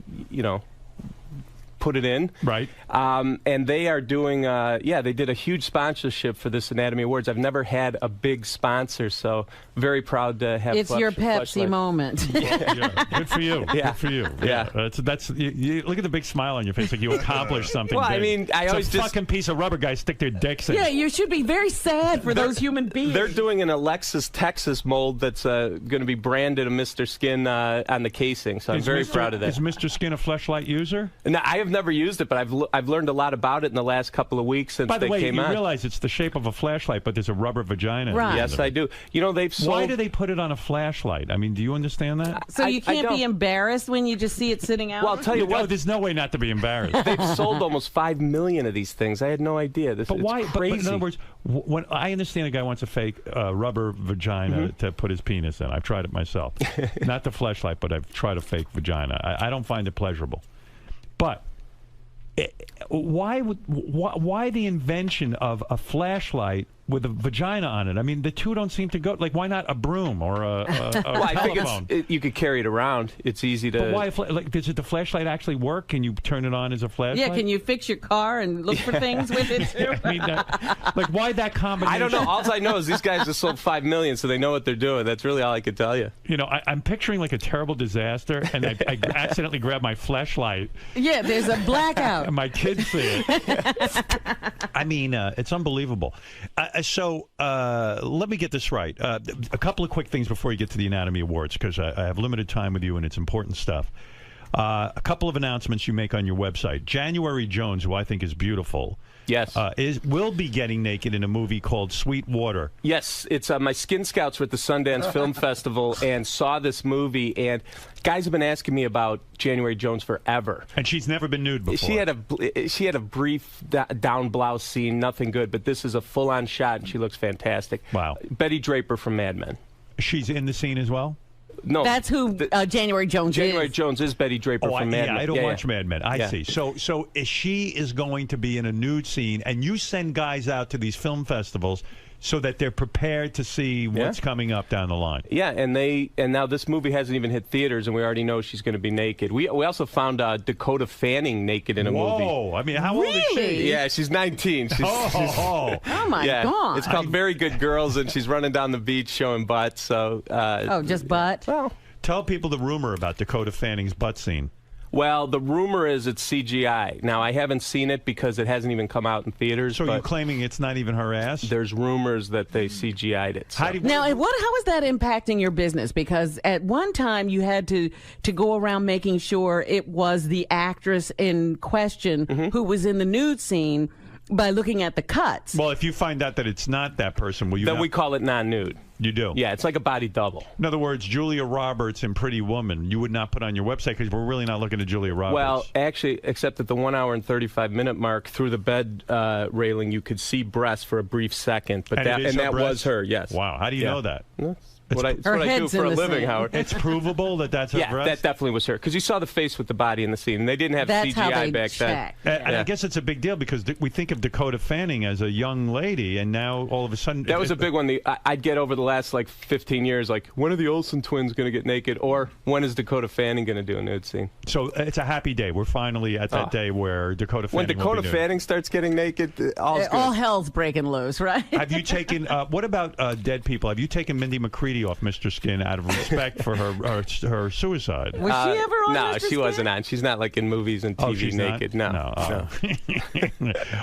put it in. Right. And they are doing, they did a huge sponsorship for this Anatomy Awards. I've never had a big sponsor, so very proud to have. It's your Pepsi moment. Yeah. Good for you. Yeah. Good for you. Yeah. That's you look at the big smile on your face, like you accomplished something. Well, big. I mean, I it's always a just fucking piece of rubber guys stick their dicks in. Yeah, you should be very sad for those human beings. They're doing an Alexis, Texas mold that's going to be branded a Mr. Skin on the casing, so I'm very proud of that. Is Mr. Skin a Fleshlight user? No, I have never used it, but I've learned a lot about it in the last couple of weeks since By the way, came you out. realize it's the shape of a flashlight, but there's a rubber vagina. Right. Yes, I do. They've sold. Why do they put it on a flashlight? I mean, do you understand that? So you can't be embarrassed when you just see it sitting out? Well, I'll tell you what. There's no way not to be embarrassed. They've sold almost 5 million of these things. I had no idea. But why? Crazy. But in other words, when I understand a guy wants a fake rubber vagina to put his penis in. I've tried it myself. Not the fleshlight, but I've tried a fake vagina. I don't find it pleasurable. But why the invention of a flashlight with a vagina on it? I mean, the two don't seem to go. Like, why not a broom or a well, I telephone? think you could carry it around. It's easy to. But why? Does the flashlight actually work? Can you turn it on as a flashlight? Yeah, can you fix your car and look for things with it too? I mean, why that combination? I don't know. All I know is these guys have sold 5 million, so they know what they're doing. That's really all I can tell you. I'm picturing like a terrible disaster, and I accidentally grab my flashlight. Yeah, there's a blackout. And my kids see it. I mean, it's unbelievable. So let me get this right. A couple of quick things before you get to the Anatomy Awards, because I have limited time with you and it's important stuff. A couple of announcements you make on your website. January Jones, who I think is beautiful, yes, will be getting naked in a movie called Sweet Water. Yes, it's my Skin Scouts were at the Sundance Film Festival and saw this movie, and guys have been asking me about January Jones forever. And she's never been nude before. She had a brief down blouse scene, nothing good, but this is a full-on shot, and she looks fantastic. Wow. Betty Draper from Mad Men. She's in the scene as well? No, that's who January Jones is. January Jones is Betty Draper from Mad Men. I don't watch Mad Men. I Yeah. see. So she is going to be in a nude scene, and you send guys out to these film festivals so that they're prepared to see what's coming up down the line. Yeah, and now this movie hasn't even hit theaters, and we already know she's going to be naked. We also found Dakota Fanning naked in a movie. Whoa! I mean, how old is she? Yeah, she's 19. Oh my God! It's called Very Good Girls, and she's running down the beach showing butts. So just butt. Well, tell people the rumor about Dakota Fanning's butt scene. Well, the rumor is it's CGI. Now, I haven't seen it because it hasn't even come out in theaters. So you're claiming it's not even her ass? There's rumors that they CGI'd it. So. How is that impacting your business? Because at one time you had to go around making sure it was the actress in question who was in the nude scene by looking at the cuts. Well, if you find out that it's not that person, will you? Then we call it non-nude. You do? Yeah, it's like a body double. In other words, Julia Roberts in Pretty Woman, you would not put on your website because we're really not looking at Julia Roberts. Well, actually, except at the 1 hour and 35-minute mark, through the bed railing, you could see breasts for a brief second. But that was her, yes. Wow, how do you know that? It's what I do for a living, Howard. It's provable that that's her breast? That definitely was her. Because you saw the face with the body in the scene. They didn't have CGI back then. And I guess it's a big deal because we think of Dakota Fanning as a young lady, and now all of a sudden... That was a big one. I'd get over the last, 15 years, when are the Olsen twins going to get naked? Or when is Dakota Fanning going to do a nude scene? So it's a happy day. We're finally at that day where Dakota Fanning When Dakota Fanning starts getting naked, all hell's breaking loose, right? Have you taken... what about dead people? Have you taken Mindy McCready off Mr. Skin out of respect for her suicide? Was she ever on No, Mr. she Skin? wasn't on. She's not in movies and TV she's naked. not? No.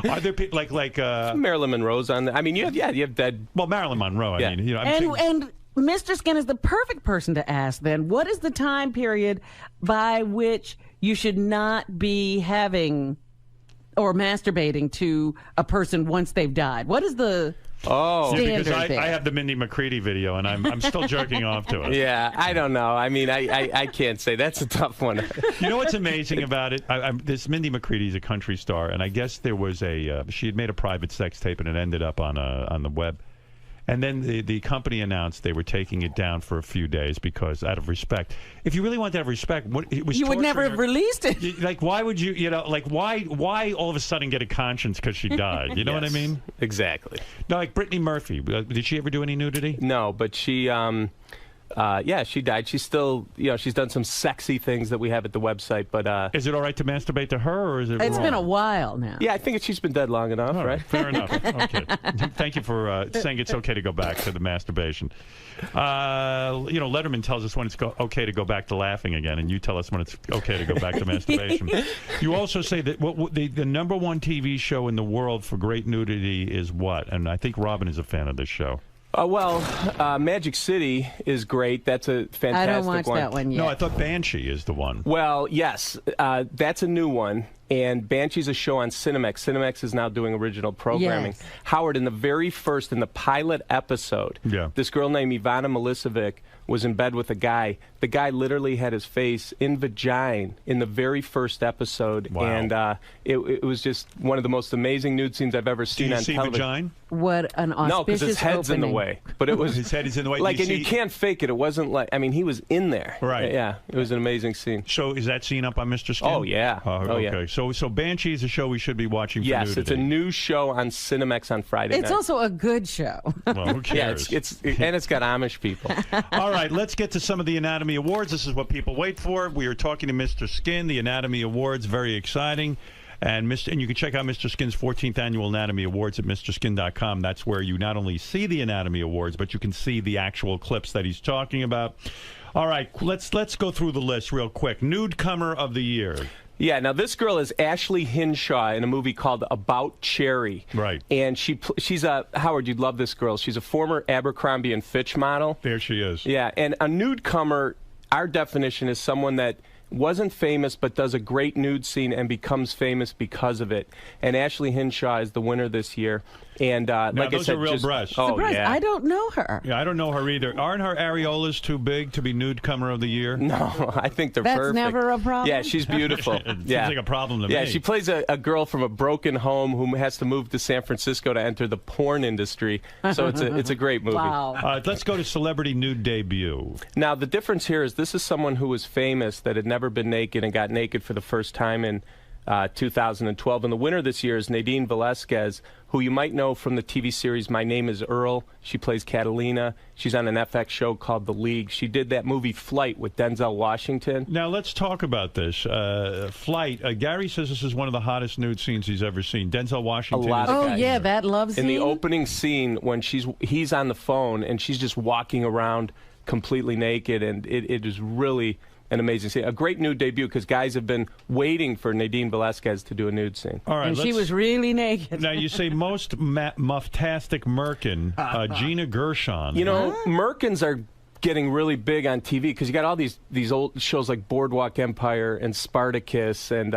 Are there people like Marilyn Monroe's on there? I mean, you have dead. Well, Marilyn Monroe. I mean, and Mr. Skin is the perfect person to ask. Then, what is the time period by which you should not be having or masturbating to a person once they've died? What is the because I have the Mindy McCready video, and I'm still jerking off to it. Yeah, I don't know. I mean, I can't say. That's a tough one. You know what's amazing about it? This Mindy McCready's a country star, and I guess there was she had made a private sex tape, and it ended up on the web. And then the company announced they were taking it down for a few days because, out of respect. If you really want to have respect, you would never have released it. Why would you? Why all of a sudden get a conscience because she died? You know what I mean? Exactly. No, like Brittany Murphy. Did she ever do any nudity? No, but she. She died. She's still, she's done some sexy things that we have at the website. But is it all right to masturbate to her, or is it? It's been a while now. Yeah, I think she's been dead long enough, right? Fair enough. Okay. Thank you for saying it's okay to go back to the masturbation. Letterman tells us when it's okay to go back to laughing again, and you tell us when it's okay to go back to masturbation. You also say that the number one TV show in the world for great nudity is what? And I think Robin is a fan of this show. Magic City is great. That's a fantastic one. I don't watch that one yet. No, I thought Benjy is the one. Well, yes, that's a new one. And Banshee's a show on Cinemax. Cinemax is now doing original programming. Yes. Howard, in the pilot episode, this girl named Ivana Milicevic was in bed with a guy. The guy literally had his face in vagina in the very first episode. Wow. And it was just one of the most amazing nude scenes I've ever seen on television. Do you see vagina? What an auspicious No, because his head's opening. in the way. But it was his head is in the way. You can't fake it. It wasn't he was in there. Right. Yeah, it was an amazing scene. So is that scene up on Mr. Skin? Oh, yeah. Okay. Yeah. So Banshee is a show we should be watching for Yes, nudity. it's a new show on Cinemax on Friday night. It's also a good show. Well, who cares? Yeah, it's got Amish people. All right, let's get to some of the Anatomy Awards. This is what people wait for. We are talking to Mr. Skin, the Anatomy Awards, very exciting. And you can check out Mr. Skin's 14th Annual Anatomy Awards at MrSkin.com. That's where you not only see the Anatomy Awards, but you can see the actual clips that he's talking about. All right, let's go through the list real quick. Nudecomer of the Year. Yeah, now this girl is Ashley Hinshaw in a movie called About Cherry. Right. And she's a, Howard, you'd love this girl. She's a former Abercrombie & Fitch model. There she is. Yeah, and a nudecomer, our definition is someone that wasn't famous but does a great nude scene and becomes famous because of it. And Ashley Hinshaw is the winner this year. And like I those said, are real breasts. Oh, yeah. I don't know her. Yeah, I don't know her either. Aren't her areolas too big to be nudecomer of the year? No, I think they're That's perfect. never a problem? Yeah, she's beautiful. It seems like a problem to me. Yeah, she plays a girl from a broken home who has to move to San Francisco to enter the porn industry. So it's a great movie. Wow. Let's go to celebrity nude debut. Now, the difference here is this is someone who was famous that had never been naked and got naked for the first time in 2012. And the winner this year is Nadine Velasquez, who you might know from the TV series My Name is Earl. She plays Catalina. She's on an FX show called The League. She did that movie Flight with Denzel Washington. Now, let's talk about this. Flight. Gary says this is one of the hottest nude scenes he's ever seen. Denzel Washington. That love scene. In the opening scene, when he's on the phone and she's just walking around completely naked, and it is really an amazing scene. A great nude debut, because guys have been waiting for Nadine Velasquez to do a nude scene. All right, and she was really naked. Now, you say most muftastic Merkin, Gina Gershon. You know, Merkins are getting really big on TV because you got all these old shows like Boardwalk Empire and Spartacus and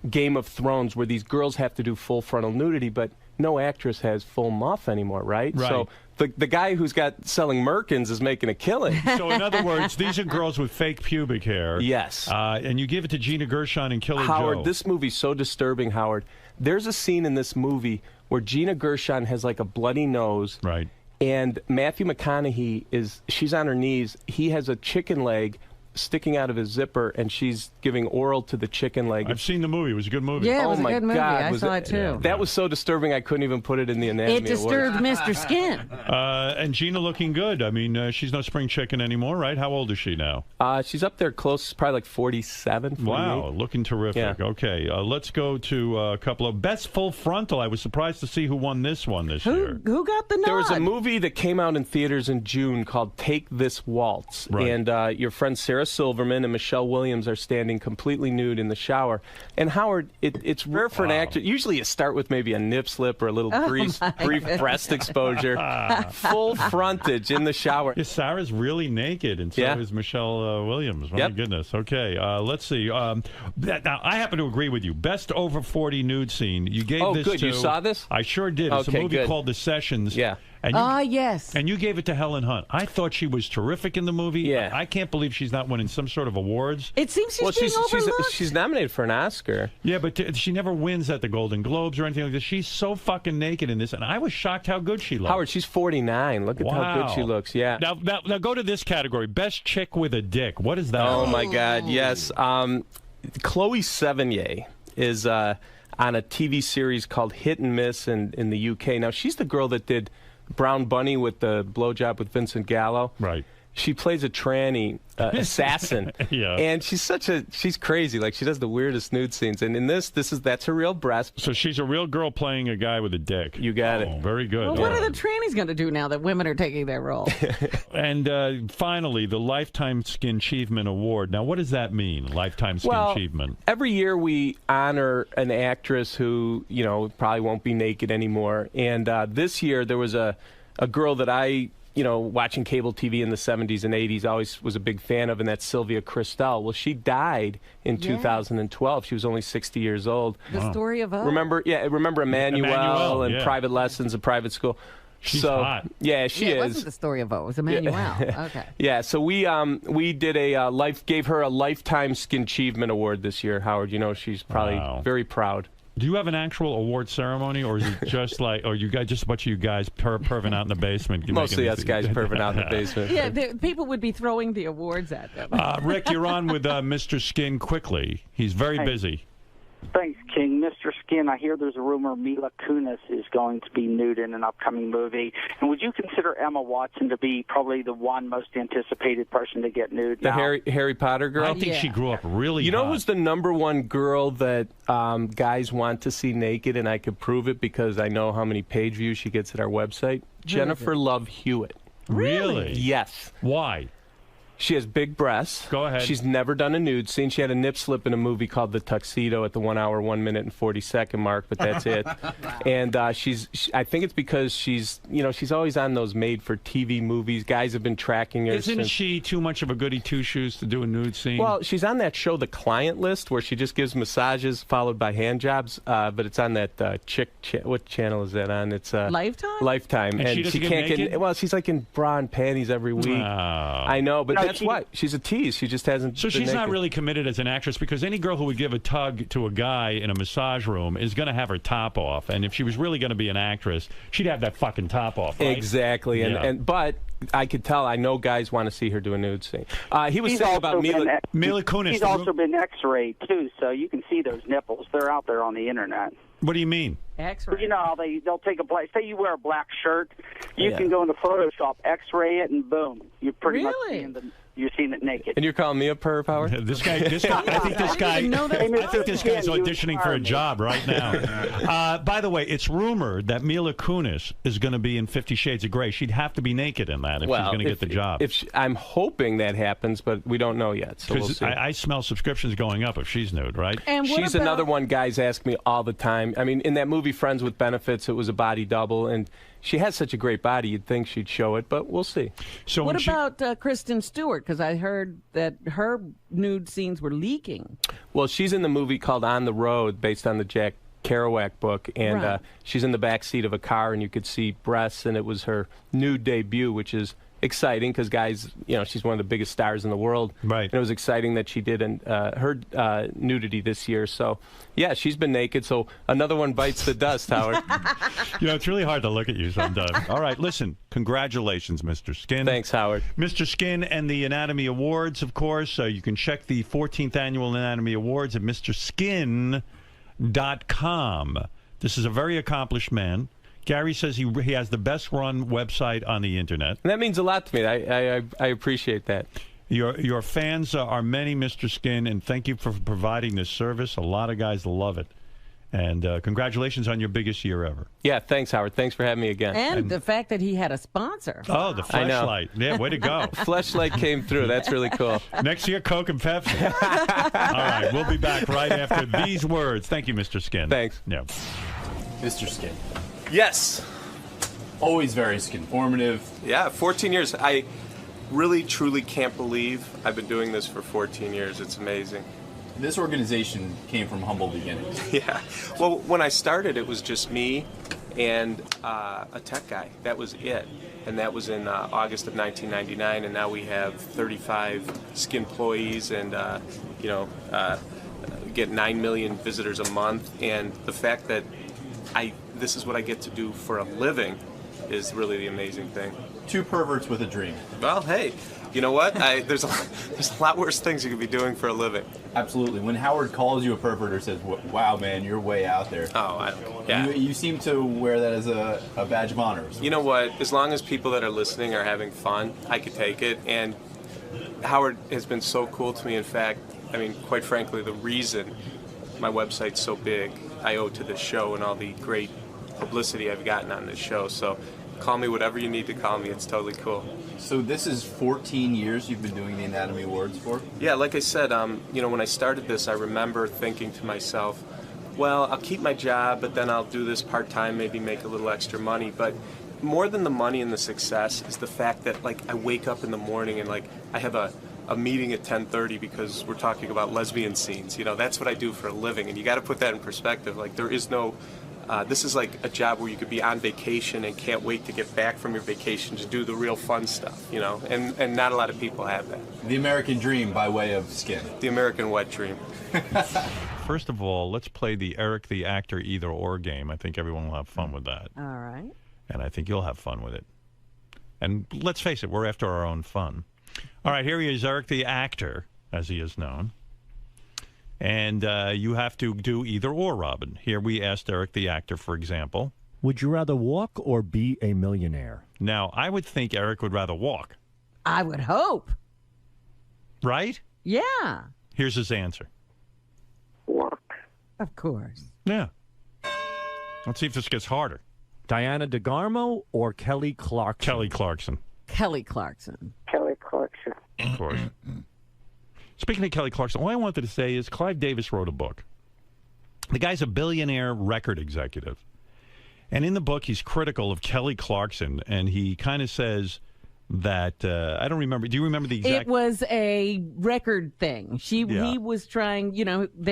Game of Thrones, where these girls have to do full frontal nudity, but no actress has full muff anymore, right? So the guy who's got selling Merkins is making a killing. So in other words, these are girls with fake pubic hair. Yes. And you give it to Gina Gershon and Killer Howard, Joe. this movie's so disturbing, Howard. There's a scene in this movie where Gina Gershon has like a bloody nose. Right. And Matthew McConaughey she's on her knees. He has a chicken leg sticking out of his zipper, and she's giving oral to the chicken leg. I've seen the movie. It was a good movie. Yeah, it was oh a my good movie. God, I saw it too. Yeah. That was so disturbing I couldn't even put it in the Anatomy It disturbed Awards. Mr. Skin. And Gina looking good. I mean, she's no spring chicken anymore, right? How old is she now? She's up there close, probably like 47, 48. Wow, looking terrific. Yeah. Okay, let's go to a couple of best full frontal. I was surprised to see who won this one this year. Who got the nod? There was a movie that came out in theaters in June called Take This Waltz. Right. And your friends Sarah Silverman and Michelle Williams are standing completely nude in the shower. And Howard, it's rare for an actor. Usually you start with maybe a nip slip or a little brief breast exposure. Full frontage in the shower. Yeah, Sarah's really naked, and so is Michelle Williams. My goodness. Okay, let's see. Now, I happen to agree with you. Best over 40 nude scene. You gave this good. to... You saw this? I sure did. It's a Okay, movie good. called The Sessions. Yeah. And yes. And you gave it to Helen Hunt. I thought she was terrific in the movie. Yeah. I can't believe she's not winning some sort of awards. It seems she's being overlooked. She's nominated for an Oscar. Yeah, but she never wins at the Golden Globes or anything like that. She's so fucking naked in this, and I was shocked how good she looked. Howard, she's 49. Look at how good she looks. Yeah. Now go to this category. Best chick with a dick. What is that? Oh, my God, yes. Chloe Sevigny is on a TV series called Hit and Miss in the UK. Now, she's the girl that did Brown Bunny with the blowjob with Vincent Gallo. Right. She plays a tranny assassin. Yeah. And she's crazy. Like, she does the weirdest nude scenes. And in that's her real breast. So she's a real girl playing a guy with a dick. You got it. Very good. Well, what are the trannies going to do now that women are taking their role? And finally, the Lifetime Skin Achievement Award. Now, what does that mean, Lifetime Skin Achievement? Every year we honor an actress who, probably won't be naked anymore. And this year there was a girl that I, watching cable TV in the 70s and 80s, always was a big fan of, and that's Sylvia Kristel. Well, she died in 2012. She was only 60 years old. The story of us. Remember Emmanuel and yeah. Private Lessons in Private School. She's hot. Yeah, she is. It wasn't the story of O. It was Emmanuel. Okay. Yeah, so we did gave her a Lifetime Skin Achievement Award this year, Howard. She's probably very proud. Do you have an actual award ceremony, or is it just like, or you guys, just a bunch of you guys perving out in the basement? Mostly us guys perving out in the basement. Yeah, people would be throwing the awards at them. Rick, you're on with Mr. Skin quickly. He's very busy. Thanks, King. Mr. Skin, I hear there's a rumor Mila Kunis is going to be nude in an upcoming movie. And would you consider Emma Watson to be probably the one most anticipated person to get nude The now? Harry Potter girl? I think she grew up really You know hot. who's the number one girl that guys want to see naked, and I could prove it because I know how many page views she gets at our website? Jennifer Love Hewitt. Really? Yes. Why? She has big breasts. Go ahead. She's never done a nude scene. She had a nip slip in a movie called The Tuxedo at the 1 hour, 1 minute, and 40-second mark, but that's it. And I think it's because she's always on those made-for-TV movies. Guys have been tracking her. Isn't she too much of a goody two-shoes to do a nude scene? Well, she's on that show, The Client List, where she just gives massages followed by hand jobs. But it's on that what channel is that on? It's Lifetime. Lifetime, And she doesn't get naked? Well, she's like in bra and panties every week. I know, but that's why she's a tease. She just hasn't. So she's not really committed as an actress, because any girl who would give a tug to a guy in a massage room is going to have her top off. And if she was really going to be an actress, she'd have that fucking top off. Right? Exactly. But I could tell. I know guys want to see her do a nude scene. He was He's saying also about Mila Kunis. He's also been X-rayed too, so you can see those nipples. They're out there on the internet. What do you mean? X-ray. You know how they'll take say you wear a black shirt, you can go into Photoshop, X-ray it, and boom, you're pretty much you're seeing it naked. And you're calling me a perv, Howard? This guy. I think this guy is auditioning for a job right now. By the way, it's rumored that Mila Kunis is going to be in 50 Shades of Grey. She'd have to be naked in that if she's going to get the job. I'm hoping that happens, but we don't know yet. So we'll see. I smell subscriptions going up if she's nude, right? And she's another one guys ask me all the time. I mean, in that movie Friends with Benefits, it was a body double, and she has such a great body, you'd think she'd show it, but we'll see. So what about Kristen Stewart? Because I heard that her nude scenes were leaking. Well, she's in the movie called On the Road, based on the Jack Kerouac book, and she's in the back seat of a car, and you could see breasts, and it was her nude debut, which is exciting because guys, she's one of the biggest stars in the world. Right. And it was exciting that she did her nudity this year. So, yeah, she's been naked. So another one bites the dust, Howard. It's really hard to look at you sometimes. All right, listen, congratulations, Mr. Skin. Thanks, Howard. Mr. Skin and the Anatomy Awards, of course. You can check the 14th Annual Anatomy Awards at mrskin.com. This is a very accomplished man. Gary says he has the best run website on the internet. And that means a lot to me. I appreciate that. Your fans are many, Mr. Skin, and thank you for providing this service. A lot of guys love it. And congratulations on your biggest year ever. Yeah, thanks, Howard. Thanks for having me again. And the fact that he had a sponsor. Oh, the Fleshlight. Yeah, way to go. Fleshlight came through. That's really cool. Next year, Coke and Pepsi. All right, we'll be back right after these words. Thank you, Mr. Skin. Thanks. Yeah. Mr. Skin. Yes. Always very skinformative. Yeah, 14 years. I really, truly can't believe I've been doing this for 14 years. It's amazing. This organization came from humble beginnings. Yeah. Well, when I started, it was just me and a tech guy. That was it. And that was in August of 1999. And now we have 35 skin employees and, get 9 million visitors a month. And the fact that this is what I get to do for a living is really the amazing thing. Two perverts with a dream. Well, hey, you know what? There's a lot worse things you could be doing for a living. Absolutely. When Howard calls you a pervert or says, "Wow, man, you're way out there." Oh, You seem to wear that as a badge of honor. You know what? As long as people that are listening are having fun, I could take it. And Howard has been so cool to me. In fact, I mean, quite frankly, the reason my website's so big, I owe to this show and all the great publicity I've gotten on this show. So call me whatever you need to call me. It's totally cool. So this is 14 years you've been doing the Anatomy Awards for? Yeah, like I said, when I started this, I remember thinking to myself, well, I'll keep my job, but then I'll do this part-time, maybe make a little extra money. But more than the money and the success is the fact that, I wake up in the morning and, I have a meeting at 10:30 because we're talking about lesbian scenes. That's what I do for a living, and you got to put that in perspective. There is no, this is like a job where you could be on vacation and can't wait to get back from your vacation to do the real fun stuff, and not a lot of people have that. The American dream by way of skin. The American wet dream. First of all, let's play the Eric the Actor either or game. I think everyone will have fun with that. All right. And I think you'll have fun with it. And let's face it, we're after our own fun. All right, here he is, Eric the Actor, as he is known. And you have to do either or, Robin. Here we asked Eric the Actor, for example. Would you rather walk or be a millionaire? Now, I would think Eric would rather walk. I would hope. Right? Yeah. Here's his answer. Walk. Of course. Yeah. Let's see if this gets harder. Diana DeGarmo or Kelly Clarkson? Kelly Clarkson. Kelly Clarkson. Kelly Clarkson. Of course. Speaking of Kelly Clarkson, all I wanted to say is Clive Davis wrote a book. The guy's a billionaire record executive. And in the book, he's critical of Kelly Clarkson, and he kind of says that, I don't remember, do you remember the exact? It was a record thing. He was trying,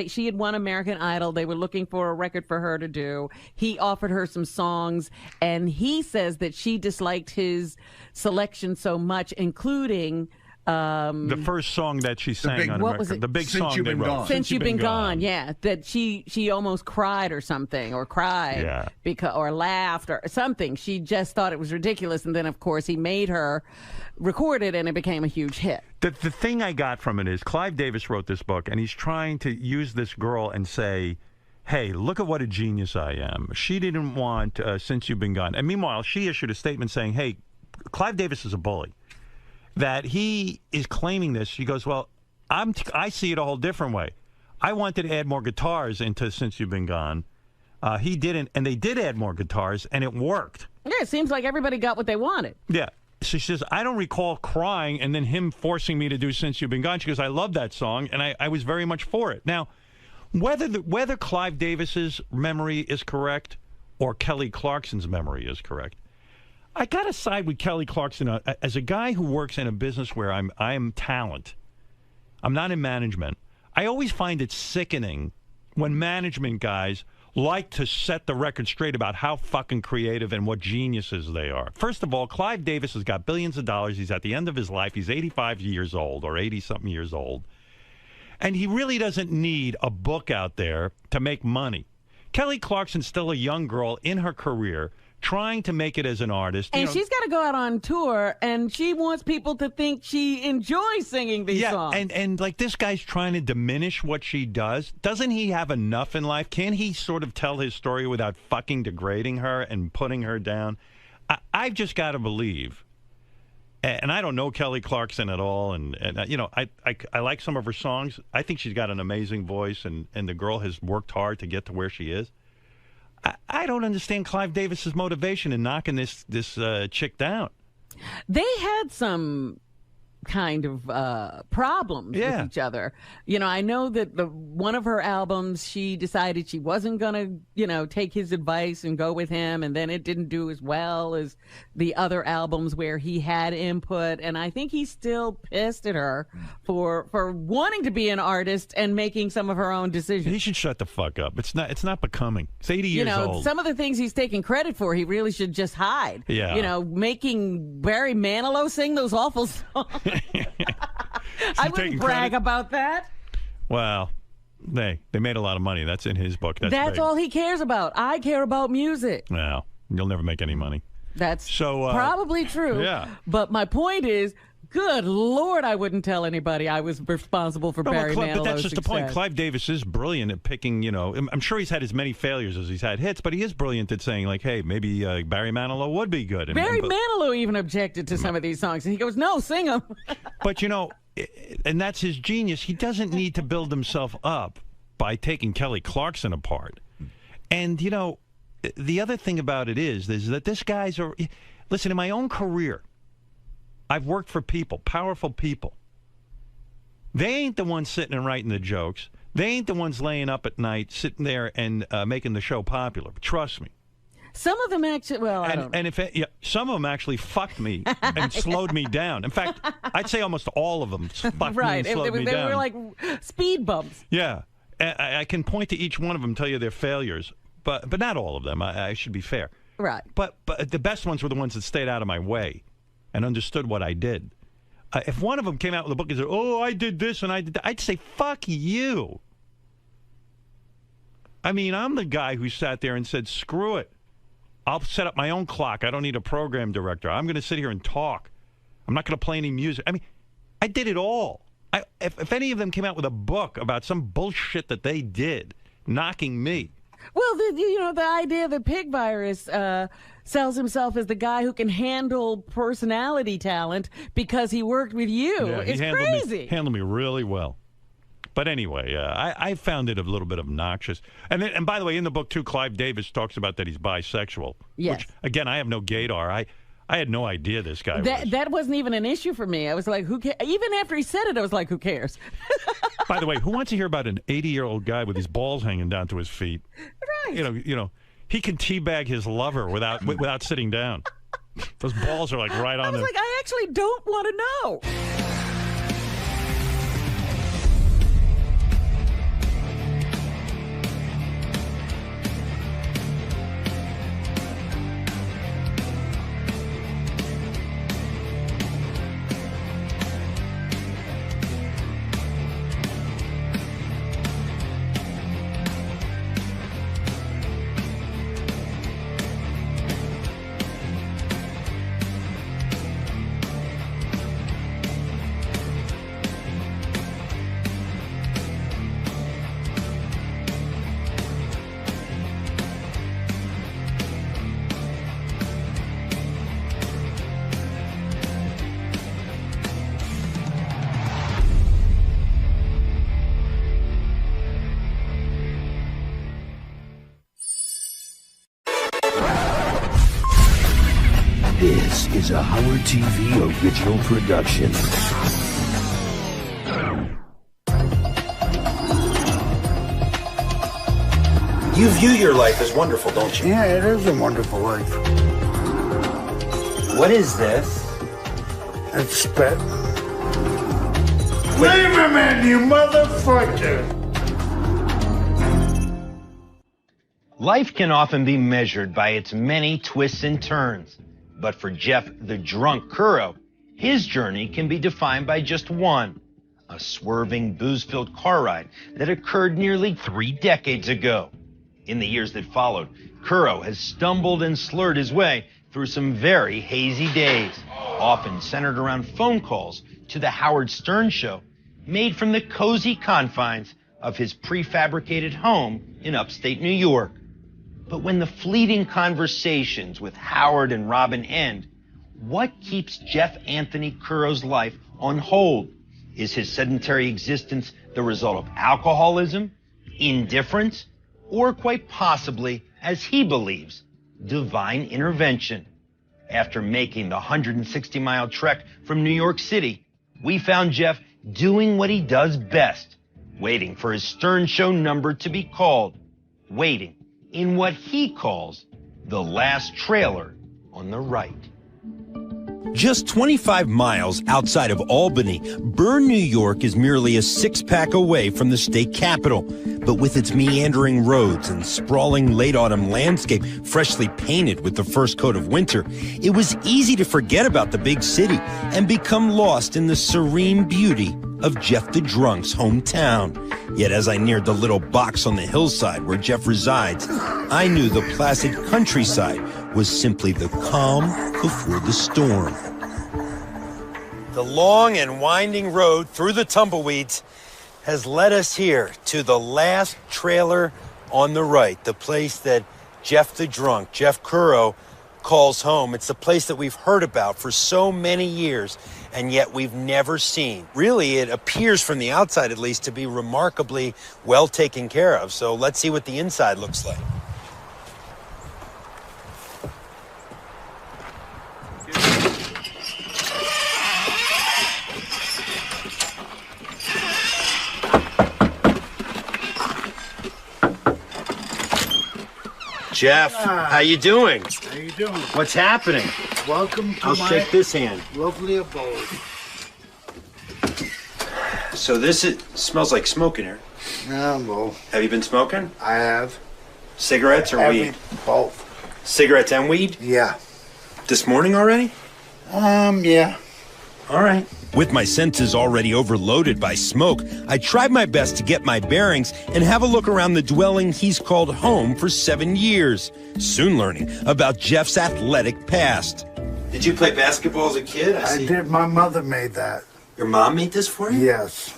she had won American Idol. They were looking for a record for her to do. He offered her some songs, and he says that she disliked his selection so much, including... the first song that she sang on a record. The big song they wrote. Since You've Been Gone, yeah. That she almost cried or something, or cried, or laughed or something. She just thought it was ridiculous. And then, of course, he made her record it, and it became a huge hit. The thing I got from it is Clive Davis wrote this book, and he's trying to use this girl and say, hey, look at what a genius I am. She didn't want Since You've Been Gone. And meanwhile, she issued a statement saying, hey, Clive Davis is a bully. That he is claiming this. She goes, well, I see it a whole different way. I wanted to add more guitars into Since You've Been Gone. He didn't, and they did add more guitars, and it worked. Yeah, it seems like everybody got what they wanted. Yeah. So she says, I don't recall crying and then him forcing me to do Since You've Been Gone. She goes, I love that song, and I was very much for it. Now, whether Clive Davis's memory is correct or Kelly Clarkson's memory is correct, I got to side with Kelly Clarkson as a guy who works in a business where I am talent. I'm not in management. I always find it sickening when management guys like to set the record straight about how fucking creative and what geniuses they are. First of all, Clive Davis has got billions of dollars. He's at the end of his life. He's 85 years old or 80-something years old. And he really doesn't need a book out there to make money. Kelly Clarkson's still a young girl in her career trying to make it as an artist. And she's got to go out on tour, and she wants people to think she enjoys singing these songs. And like this guy's trying to diminish what she does. Doesn't he have enough in life? Can't he sort of tell his story without fucking degrading her and putting her down? I've just got to believe, and I don't know Kelly Clarkson at all, and I like some of her songs. I think she's got an amazing voice, and the girl has worked hard to get to where she is. I don't understand Clive Davis's motivation in knocking this chick down. They had some kind of problems with each other. I know that one of her albums, she decided she wasn't going to, take his advice and go with him, and then it didn't do as well as the other albums where he had input. And I think he's still pissed at her for wanting to be an artist and making some of her own decisions. He should shut the fuck up. It's not becoming. He's 80 years old. Some of the things he's taking credit for, he really should just hide. Yeah. Making Barry Manilow sing those awful songs. I wouldn't brag about that. Well, they made a lot of money. That's in his book. That's all he cares about. I care about music. Well, you'll never make any money. That's probably true. Yeah. But my point is, good Lord, I wouldn't tell anybody I was responsible for Barry Manilow's But that's just success. the point. Clive Davis is brilliant at picking, I'm sure he's had as many failures as he's had hits, but he is brilliant at saying, like, hey, maybe Barry Manilow would be good. Barry Manilow even objected to some of these songs, and he goes, no, sing them. But, and that's his genius. He doesn't need to build himself up by taking Kelly Clarkson apart. And, the other thing about it is that this guy's... Listen, in my own career, I've worked for people, powerful people. They ain't the ones sitting and writing the jokes. They ain't the ones laying up at night, sitting there and making the show popular. Trust me. Some of them actually, I don't know. And some of them actually fucked me and slowed me down. In fact, I'd say almost all of them fucked me and slowed me down. They were like speed bumps. Yeah. I can point to each one of them, tell you their failures, but not all of them. I should be fair. Right. But the best ones were the ones that stayed out of my way and understood what I did. If one of them came out with a book and said, oh, I did this and I did that, I'd say, fuck you. I mean, I'm the guy who sat there and said, screw it. I'll set up my own clock. I don't need a program director. I'm going to sit here and talk. I'm not going to play any music. I mean, I did it all. If any of them came out with a book about some bullshit that they did, knocking me. Well, the idea that Pig Virus sells himself as the guy who can handle personality talent because he worked with you is crazy. He handled me really well. But anyway, I found it a little bit obnoxious. And by the way, in the book, too, Clive Davis talks about that he's bisexual. Yes. Which, again, I have no gaydar. I had no idea this guy was. That wasn't even an issue for me. I was like, who cares? Even after he said it, I was like, who cares? By the way, who wants to hear about an 80-year-old guy with his balls hanging down to his feet? Right. You know, he can teabag his lover without sitting down. Those balls are like right on I was him. like, I actually don't want to know. This is a Howard TV original production. You view your life as wonderful, don't you? Yeah, it is a wonderful life. What is this? It's spit. Leave him in, you motherfucker! Life can often be measured by its many twists and turns. But for Jeff the Drunk Curro, his journey can be defined by just one, a swerving, booze-filled car ride that occurred nearly 3 decades ago. In the years that followed, Curro has stumbled and slurred his way through some very hazy days, often centered around phone calls to the Howard Stern Show, made from the cozy confines of his prefabricated home in upstate New York. But when the fleeting conversations with Howard and Robin end, what keeps Jeff Anthony Curro's life on hold? Is his sedentary existence the result of alcoholism, indifference, or quite possibly, as he believes, divine intervention? After making the 160-mile trek from New York City, we found Jeff doing what he does best, waiting for his Stern Show number to be called, waiting in what he calls the last trailer on the right. Just 25 miles outside of Albany, Bern, New York is merely a 6-pack away from the state capital. But with its meandering roads and sprawling late autumn landscape freshly painted with the first coat of winter, it was easy to forget about the big city and become lost in the serene beauty of Jeff the Drunk's hometown. Yet as I neared the little box on the hillside where Jeff resides, I knew the placid countryside was simply the calm before the storm. The long and winding road through the tumbleweeds has led us here to the last trailer on the right, the place that Jeff the Drunk, Jeff Curro, calls home. It's the place that we've heard about for so many years, and yet we've never seen. Really, it appears from the outside, at least, to be remarkably well taken care of. So let's see what the inside looks like. Jeff, how you doing? How you doing? What's happening? Welcome to I'll my shake this hand. lovely abode. So this smells like smoke in here. Yeah, well, Have you been smoking? I have. Cigarettes or weed? Both. Cigarettes and weed? Yeah. This morning already? Yeah. All right. With my senses already overloaded by smoke, I tried my best to get my bearings and have a look around the dwelling he's called home for 7 years, soon learning about Jeff's athletic past. Did you play basketball as a kid? I did. My mother made that. Your mom made this for you? Yes.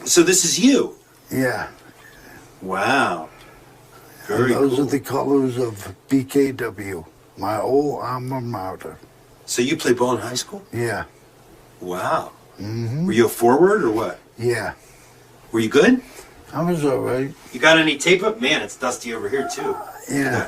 So this is you? Yeah. Wow. And those are the colors of BKW, my old alma mater. So you played ball in high school? Yeah. Wow. Mm-hmm. Were you a forward or what? Yeah. Were you good? I was all right. You got any tape up? Man, it's dusty over here too. Yeah.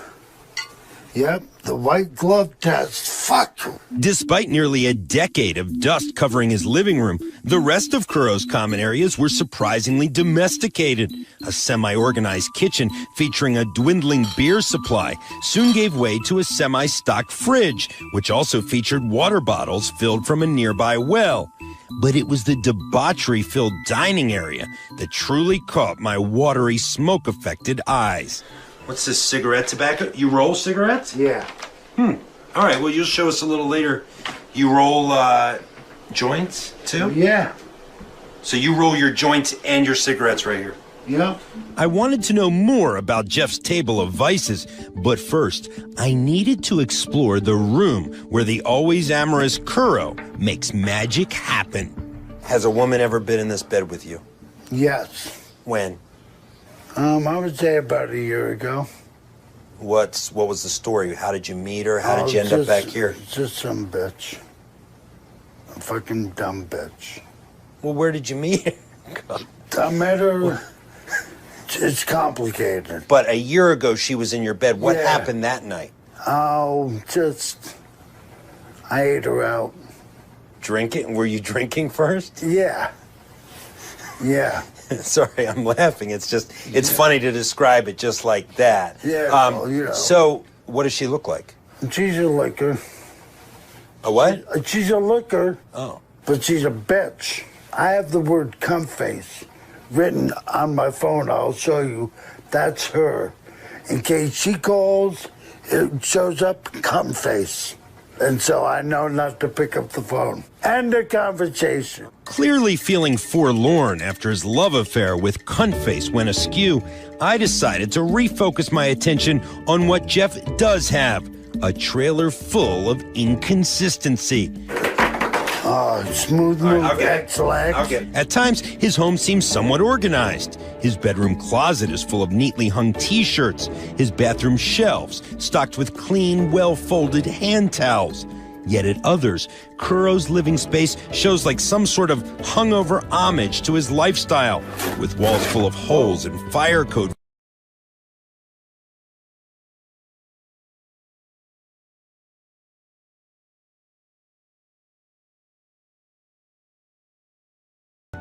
Yep. the white glove test. Fuck. Despite nearly a decade of dust covering his living room, the rest of Kuro's common areas were surprisingly domesticated. A semi-organized kitchen featuring a dwindling beer supply soon gave way to a semi-stocked fridge, which also featured water bottles filled from a nearby well. But it was the debauchery-filled dining area that truly caught my watery, smoke-affected eyes. What's this, cigarette tobacco? You roll cigarettes? Yeah. All right, well, you'll show us a little later. You roll joints, too? Yeah. So you roll your joints and your cigarettes right here? Yeah. I wanted to know more about Jeff's table of vices, but first, I needed to explore the room where the always amorous Kuro makes magic happen. Has a woman ever been in this bed with you? Yes. When? I would say about a year ago. What was the story? How did you meet her? How did you end up back here? Just some bitch. A fucking dumb bitch. Well, where did you meet her? I met her. It's complicated. But a year ago, she was in your bed. What Yeah. happened that night? Oh, I ate her out. Drinking? Were you drinking first? Yeah. Yeah. Sorry, I'm laughing. It's funny to describe it just like that. Yeah, well, you know. So, what does she look like? She's a liquor. A what? She's a liquor. Oh. But she's a bitch. I have the word "cum face" written on my phone. I'll show you. That's her. In case she calls, it shows up "cum face." And so I know not to pick up the phone. End the conversation. Clearly feeling forlorn after his love affair with Cuntface went askew, I decided to refocus my attention on what Jeff does have, a trailer full of inconsistency. Smooth move, X-Lax. At times, his home seems somewhat organized. His bedroom closet is full of neatly hung t-shirts, his bathroom shelves stocked with clean, well-folded hand towels. Yet at others, Kuro's living space shows like some sort of hungover homage to his lifestyle, with walls full of holes and fire code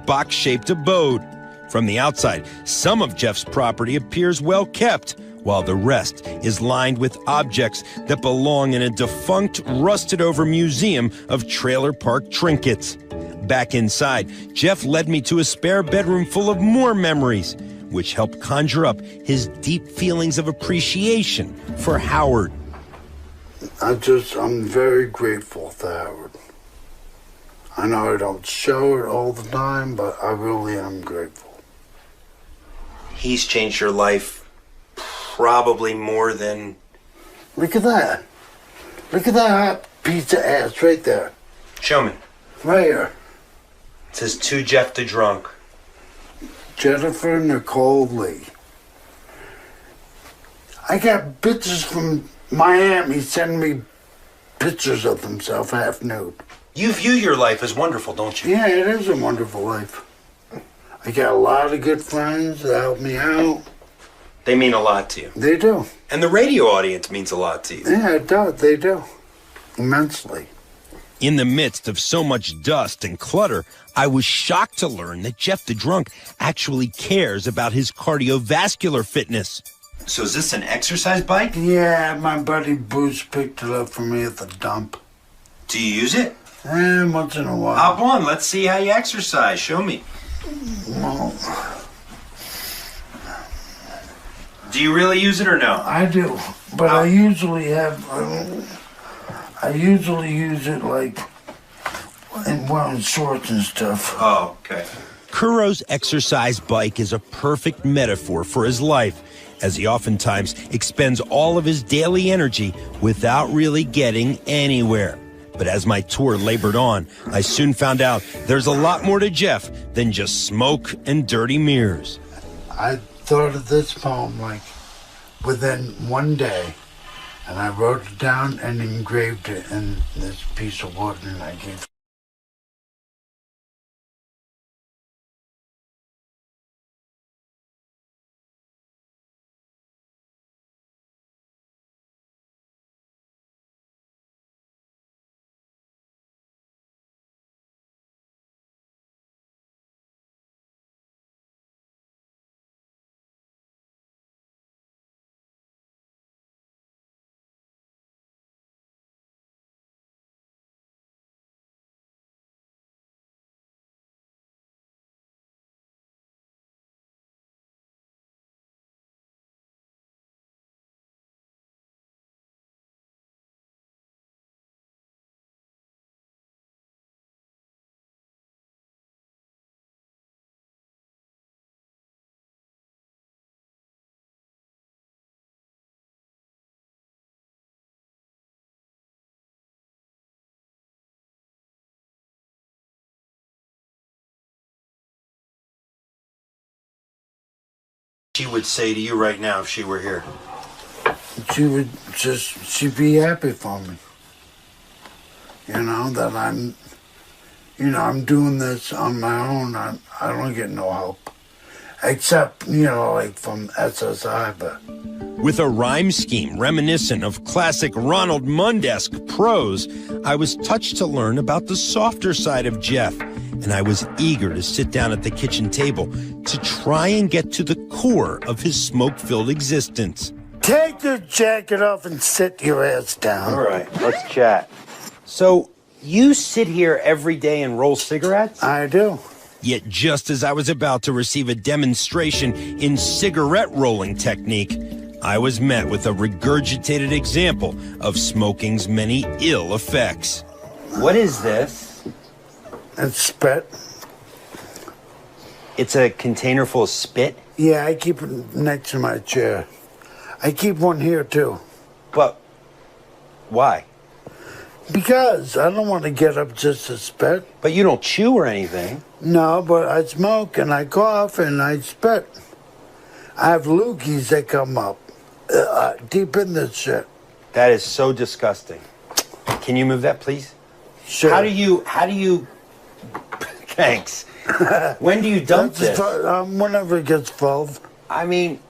box-shaped abode. From the outside, some of Jeff's property appears well kept, while the rest is lined with objects that belong in a defunct, rusted-over museum of trailer park trinkets. Back inside, Jeff led me to a spare bedroom full of more memories, which helped conjure up his deep feelings of appreciation for Howard. I'm very grateful to Howard. I know I don't show it all the time, but I really am grateful. He's changed your life probably more than... Look at that. Look at that hot piece of ass right there. Show me. Right here. It says, to Jeff the Drunk. Jennifer Nicole Lee. I got bitches from Miami sending me pictures of themselves half nude. You view your life as wonderful, don't you? Yeah, it is a wonderful life. I got a lot of good friends that help me out. They mean a lot to you. They do. And the radio audience means a lot to you. Yeah, it does. They do. Immensely. In the midst of so much dust and clutter, I was shocked to learn that Jeff the Drunk actually cares about his cardiovascular fitness. So is this an exercise bike? Yeah, my buddy Bruce picked it up for me at the dump. Do you use it? Once in a while. Hop on, let's see how you exercise. Show me. Well, do you really use it or no? I do, but I usually use it like in wearing shorts and stuff. Oh, okay. Kuro's exercise bike is a perfect metaphor for his life, as he oftentimes expends all of his daily energy without really getting anywhere. But as my tour labored on, I soon found out there's a lot more to Jeff than just smoke and dirty mirrors. I thought of this poem like within one day, and I wrote it down and engraved it in this piece of wood, and I gave she would say to you right now if she were here? She'd be happy for me. You know, that I'm doing this on my own. I don't get no help. Except, like from SSI, but... With a rhyme scheme reminiscent of classic Ronald Mundesk prose, I was touched to learn about the softer side of Jeff, and I was eager to sit down at the kitchen table to try and get to the core of his smoke-filled existence. Take your jacket off and sit your ass down. All right, let's chat. So, you sit here every day and roll cigarettes? I do. Yet just as I was about to receive a demonstration in cigarette rolling technique, I was met with a regurgitated example of smoking's many ill effects. What is this? It's spit. It's a container full of spit? Yeah, I keep it next to my chair. I keep one here, too. But why? Because I don't want to get up just to spit. But you don't chew or anything. No, but I smoke and I cough and I spit. I have loogies that come up deep in this shit. That is so disgusting. Can you move that, please? Sure. How do you... Thanks. When do you dump this? Whenever it gets full. I mean,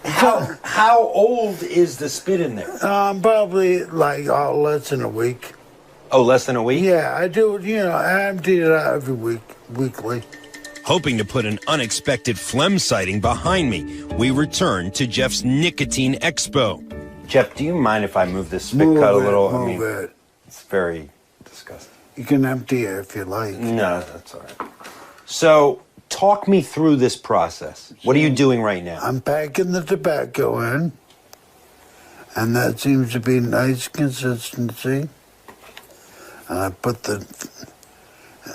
how old is the spit in there? Probably like less than a week. Oh, less than a week? Yeah, I do it, I empty it out every week, weekly. Hoping to put an unexpected phlegm sighting behind me, we return to Jeff's nicotine expo. Jeff, do you mind if I move this spit cut a little? Move it. It's very disgusting. You can empty it if you like. No, that's all right. So, talk me through this process. What are you doing right now? I'm packing the tobacco in, and that seems to be nice consistency. And I put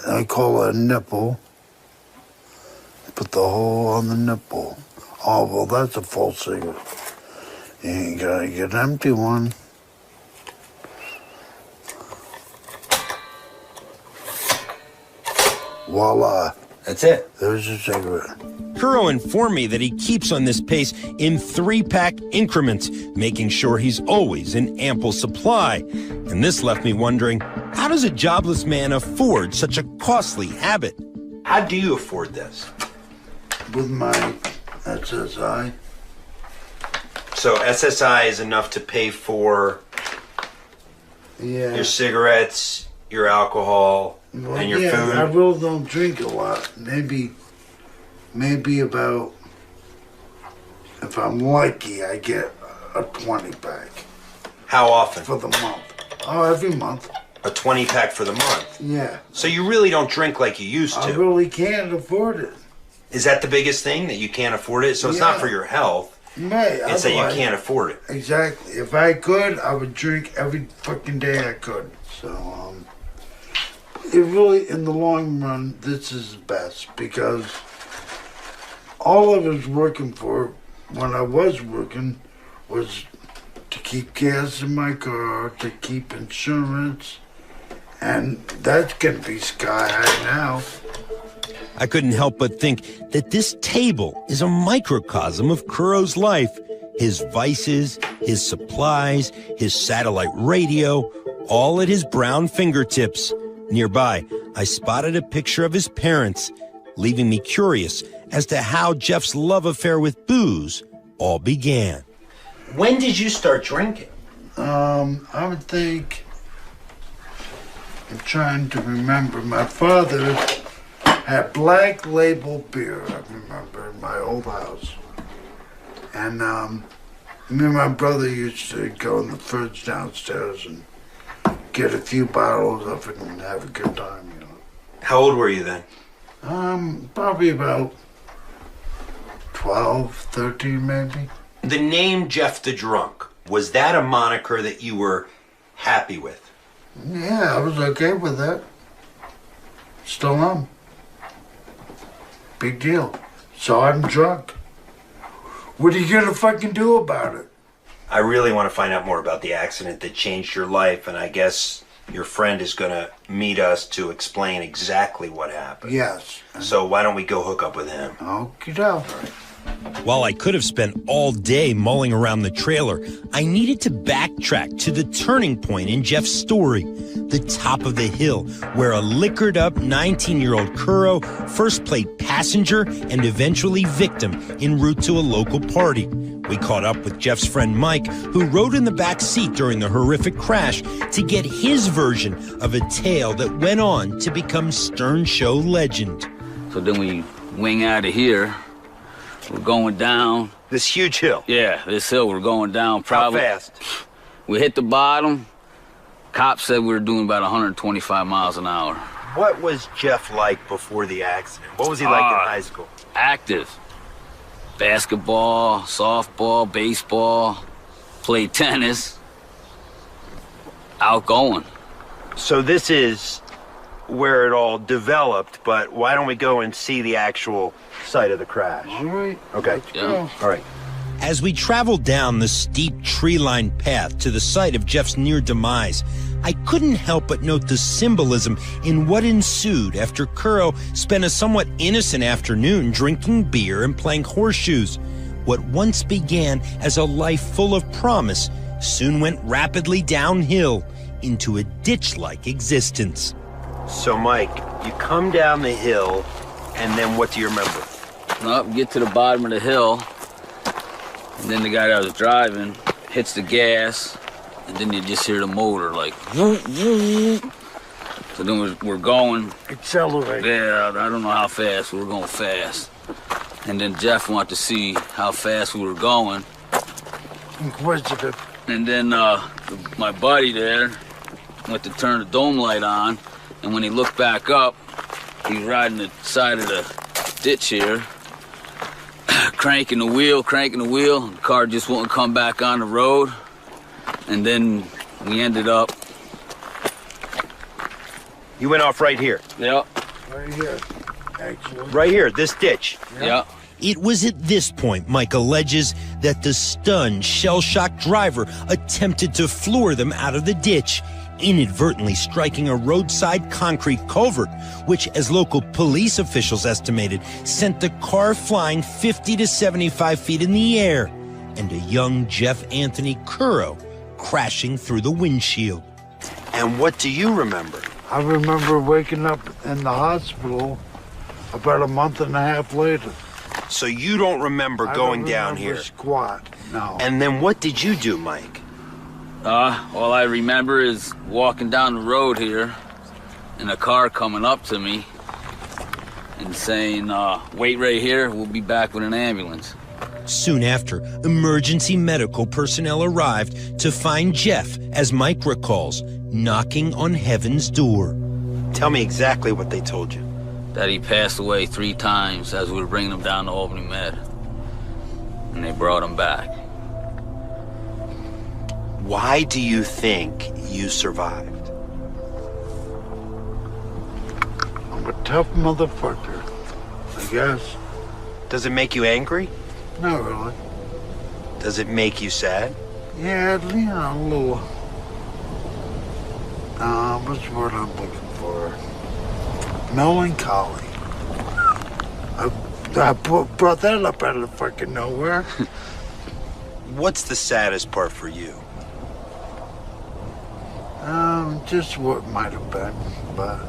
I call it a nipple. Put the hole on the nipple. Oh, well, that's a full cigarette. You gotta get an empty one. Voila. That's it. There's a cigarette. Kuro informed me that he keeps on this pace in 3-pack increments, making sure he's always in ample supply. And this left me wondering, how does a jobless man afford such a costly habit? How do you afford this? With my SSI. So SSI is enough to pay for your cigarettes, your alcohol, and your food? I really don't drink a lot. Maybe about, if I'm lucky, I get a 20-pack. How often? For the month. Oh, every month. A 20-pack for the month? Yeah. So you really don't drink like you used to? I really can't afford it. Is that the biggest thing, that you can't afford it? So it's not for your health. Right. It's that you can't afford it. Exactly. If I could, I would drink every fucking day I could. So, it really, in the long run, this is best because all I was working for when I was working was to keep gas in my car, to keep insurance, and that's gonna be sky high now. I couldn't help but think that this table is a microcosm of Kuro's life. His vices, his supplies, his satellite radio, all at his brown fingertips. Nearby, I spotted a picture of his parents, leaving me curious as to how Jeff's love affair with booze all began. When did you start drinking? I would think, I'm trying to remember, my father had Black Label beer, I remember, in my old house. And me and my brother used to go in the fridge downstairs and get a few bottles of it and have a good time, How old were you then? Probably about 12, 13 maybe. The name Jeff the Drunk, was that a moniker that you were happy with? Yeah, I was okay with that. Still am. Big deal. So I'm drunk. What are you gonna fucking do about it? I really want to find out more about the accident that changed your life, and I guess your friend is going to meet us to explain exactly what happened. Yes. So why don't we go hook up with him? Okay, doke. While I could have spent all day mulling around the trailer, I needed to backtrack to the turning point in Jeff's story, the top of the hill, where a liquored-up 19-year-old Kuro first played passenger and eventually victim en route to a local party. We caught up with Jeff's friend Mike, who rode in the back seat during the horrific crash, to get his version of a tale that went on to become Stern Show legend. So then we wing out of here. We're going down. This huge hill? Yeah, this hill we're going down probably. How fast? We hit the bottom. Cops said we were doing about 125 miles an hour. What was Jeff like before the accident? What was he like in high school? Active. Basketball, softball, baseball, played tennis. Outgoing. So this is where it all developed, but why don't we go and see the actual site of the crash? All right. Okay. Yeah. All right. As we traveled down the steep tree-lined path to the site of Jeff's near demise, I couldn't help but note the symbolism in what ensued after Kuro spent a somewhat innocent afternoon drinking beer and playing horseshoes. What once began as a life full of promise soon went rapidly downhill into a ditch-like existence. So, Mike, you come down the hill, and then what do you remember? Well, get to the bottom of the hill, and then the guy that was driving hits the gas, and then you just hear the motor like, so then we're going. Accelerate. Yeah, I don't know how fast, we were going fast. And then Jeff wanted to see how fast we were going. Inquisitive. And then my buddy there went to turn the dome light on, and when he looked back up, he was riding the side of the ditch here, cranking the wheel, and the car just wouldn't come back on the road. And then we ended up... You went off right here? Yep. Right here, actually. Right here, this ditch? Yep. It was at this point, Mike alleges, that the stunned, shell-shocked driver attempted to floor them out of the ditch, inadvertently striking a roadside concrete culvert, which, as local police officials estimated, sent the car flying 50 to 75 feet in the air, and a young Jeff Anthony Kuro crashing through the windshield. And what do you remember? I remember waking up in the hospital about a month and a half later. So you don't remember going down here? Squat, no. And then what did you do, Mike? All I remember is walking down the road here and a car coming up to me and saying, wait right here, we'll be back with an ambulance. Soon after, emergency medical personnel arrived to find Jeff, as Mike recalls, knocking on heaven's door. Tell me exactly what they told you. That he passed away 3 times as we were bringing him down to Albany Med. And they brought him back. Why do you think you survived? I'm a tough motherfucker, I guess. Does it make you angry? Not really. Does it make you sad? Yeah, you know, a little. What's the word I'm looking for? Melancholy. I brought that up out of fucking nowhere. What's the saddest part for you? Just what might have been, but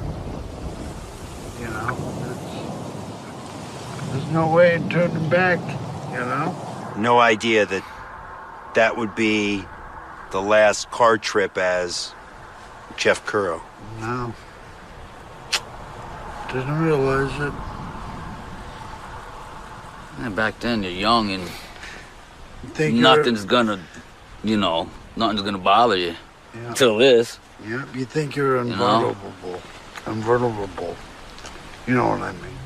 you know, there's no way in turning back, you know? No idea that that would be the last car trip as Jeff Kuro. No. Didn't realize it. And back then, you're young and think nothing's gonna, nothing's gonna bother you. Yeah. Until this. Yeah, you think you're invulnerable. Invulnerable. You know what I mean?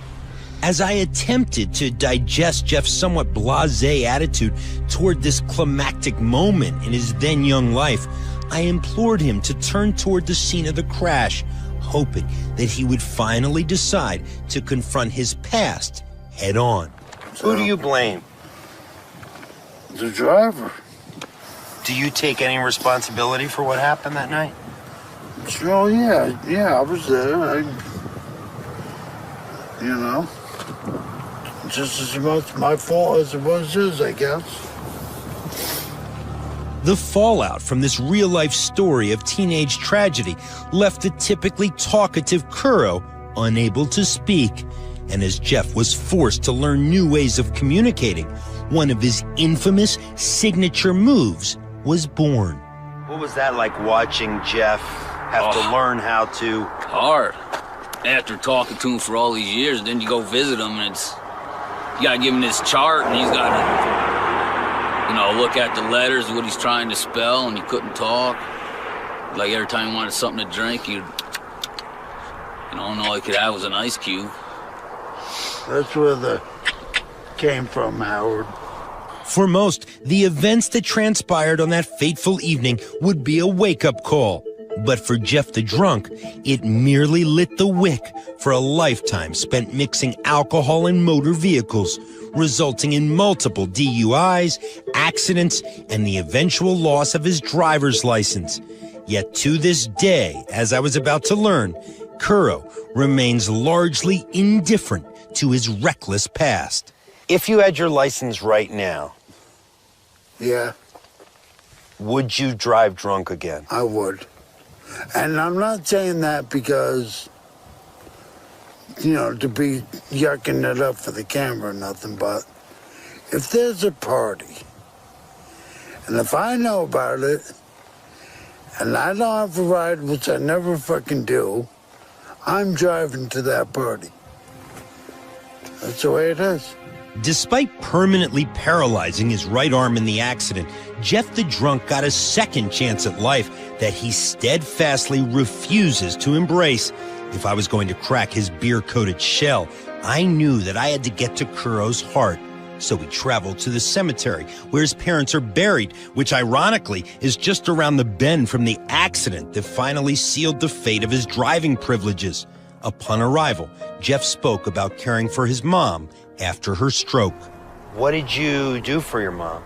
As I attempted to digest Jeff's somewhat blasé attitude toward this climactic moment in his then young life, I implored him to turn toward the scene of the crash, hoping that he would finally decide to confront his past head on. Who do you blame? The driver. Do you take any responsibility for what happened that night? Oh, yeah, I was there. just as much my fault as it was his, I guess. The fallout from this real-life story of teenage tragedy left the typically talkative Kuro unable to speak. And as Jeff was forced to learn new ways of communicating, one of his infamous signature moves was born. What was that like, watching Jeff have to learn how to... Hard. After talking to him for all these years, then you go visit him, and you gotta give him this chart, and he's gotta, look at the letters, what he's trying to spell, and he couldn't talk. Like every time he wanted something to drink, all he could have was an ice cube. That's where the came from, Howard. For most, the events that transpired on that fateful evening would be a wake-up call. But for Jeff the Drunk, it merely lit the wick for a lifetime spent mixing alcohol and motor vehicles, resulting in multiple DUIs, accidents, and the eventual loss of his driver's license. Yet to this day, as I was about to learn, Kuro remains largely indifferent to his reckless past. If you had your license right now, yeah, would you drive drunk again? I would. And I'm not saying that because, to be yucking it up for the camera or nothing, but if there's a party, and if I know about it, and I don't have a ride, which I never fucking do, I'm driving to that party. That's the way it is. Despite permanently paralyzing his right arm in the accident, Jeff the Drunk got a second chance at life that he steadfastly refuses to embrace. If I was going to crack his beer-coated shell, I knew that I had to get to Kuro's heart. So we traveled to the cemetery where his parents are buried, which ironically is just around the bend from the accident that finally sealed the fate of his driving privileges. Upon arrival, Jeff spoke about caring for his mom after her stroke. What did you do for your mom?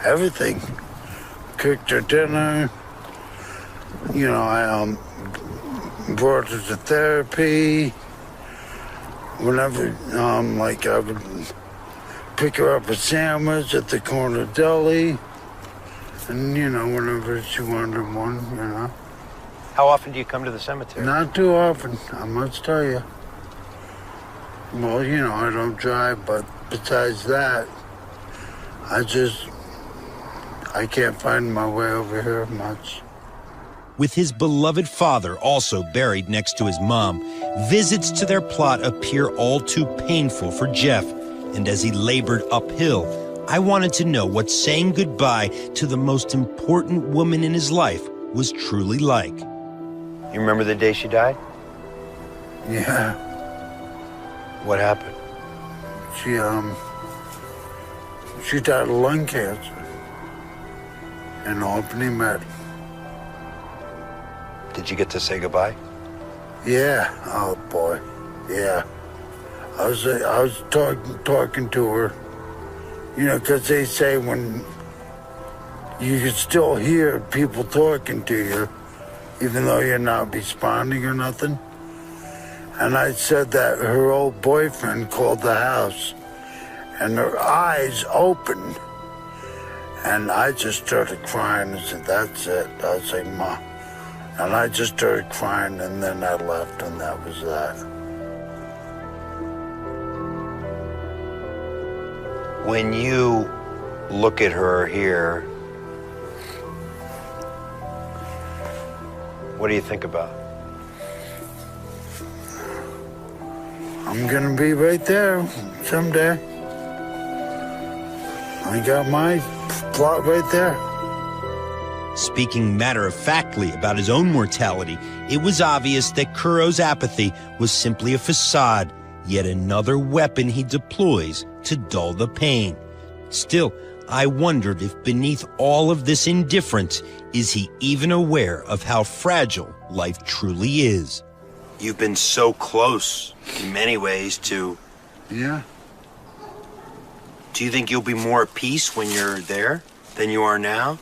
Everything. Cooked her dinner. I brought her to therapy. Whenever, I would pick her up a sandwich at the corner deli. And, whenever she wanted one, How often do you come to the cemetery? Not too often, I must tell you. Well, I don't drive, but besides that, I can't find my way over here much. With his beloved father also buried next to his mom, visits to their plot appear all too painful for Jeff. And as he labored uphill, I wanted to know what saying goodbye to the most important woman in his life was truly like. You remember the day she died? Yeah. What happened? She died of lung cancer in Albany, Maryland. Did you get to say goodbye? Yeah. Oh boy. Yeah. I was talking to her. Because they say when you can still hear people talking to you, even though you're not responding or nothing. And I said that her old boyfriend called the house, and her eyes opened, and I just started crying and said, "That's it." I was like, "Ma," and I just started crying, and then I left, and that was that. When you look at her here, what do you think about? I'm gonna be right there someday. I got my plot right there. Speaking matter-of-factly about his own mortality, it was obvious that Kuro's apathy was simply a facade, yet another weapon he deploys to dull the pain. Still, I wondered if beneath all of this indifference, is he even aware of how fragile life truly is? You've been so close, in many ways, to... Yeah. Do you think you'll be more at peace when you're there than you are now?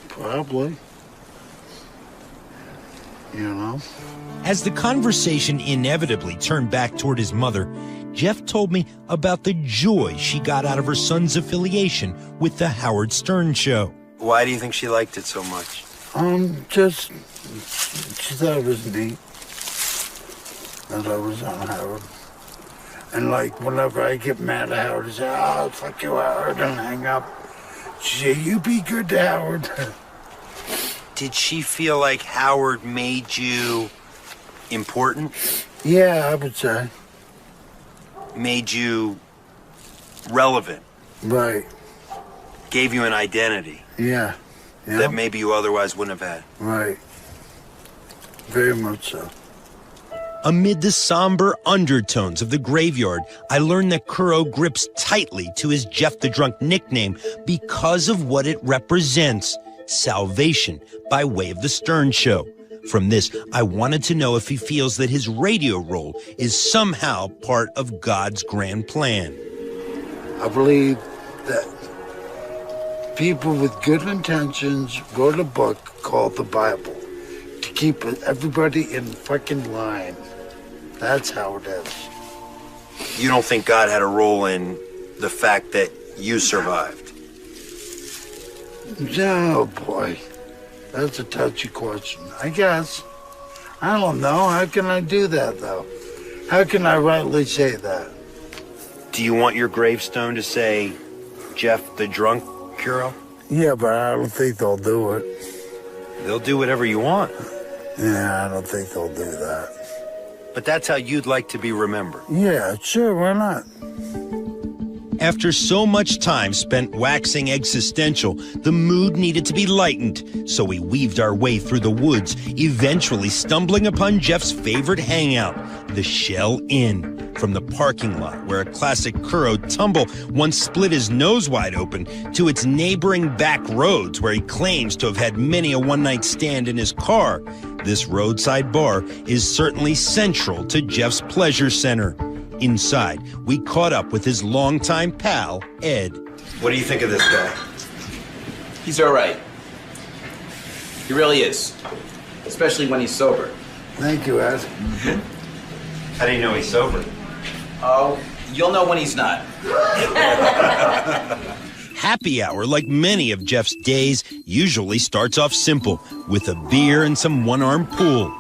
Probably. you know? As the conversation inevitably turned back toward his mother, Jeff told me about the joy she got out of her son's affiliation with the Howard Stern Show. Why do you think she liked it so much? Just, she thought it was neat that I was on Howard. And like, whenever I get mad at Howard, I say, oh, fuck you, Howard, and hang up. She say, you be good to Howard. Did she feel like Howard made you important? Yeah, I would say. Made you relevant? Right. Gave you an identity? Yeah. That maybe you otherwise wouldn't have had? Right. Very much so. Amid the somber undertones of the graveyard, I learned that Kuro grips tightly to his Jeff the Drunk nickname because of what it represents, salvation by way of the Stern Show. From this, I wanted to know if he feels that his radio role is somehow part of God's grand plan. I believe that people with good intentions wrote a book called the Bible to keep everybody in fucking line. That's how it is. You don't think God had a role in the fact that you survived? No, boy. That's a touchy question. I guess. I don't know. How can I do that, though? How can I rightly say that? Do you want your gravestone to say, Jeff the Drunk Kuro? Yeah, but I don't think they'll do it. They'll do whatever you want. Yeah, I don't think they'll do that. But that's how you'd like to be remembered. Yeah, sure, why not? After so much time spent waxing existential, the mood needed to be lightened, so we weaved our way through the woods, eventually stumbling upon Jeff's favorite hangout, the Shell Inn. From the parking lot, where a classic Kuro tumble once split his nose wide open, to its neighboring back roads, where he claims to have had many a one-night stand in his car, this roadside bar is certainly central to Jeff's pleasure center. Inside, we caught up with his longtime pal, Ed. What do you think of this guy? He's all right. He really is. Especially when he's sober. Thank you, Ed. How do you know he's sober? Oh, you'll know when he's not. Happy hour, like many of Jeff's days, usually starts off simple, with a beer and some one-arm pool.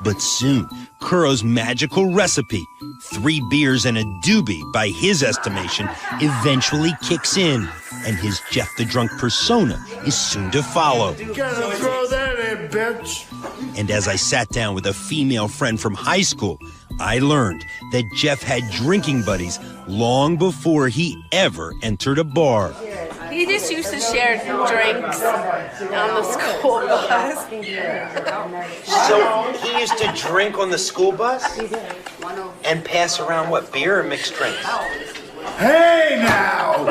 But soon, Kuro's magical recipe, 3 beers and a doobie by his estimation, eventually kicks in, and his Jeff the Drunk persona is soon to follow. You gotta throw that in, bitch. And as I sat down with a female friend from high school, I learned that Jeff had drinking buddies long before he ever entered a bar. He just used to share drinks on the school bus. So he used to drink on the school bus? And pass around what, beer or mixed drinks? Hey now!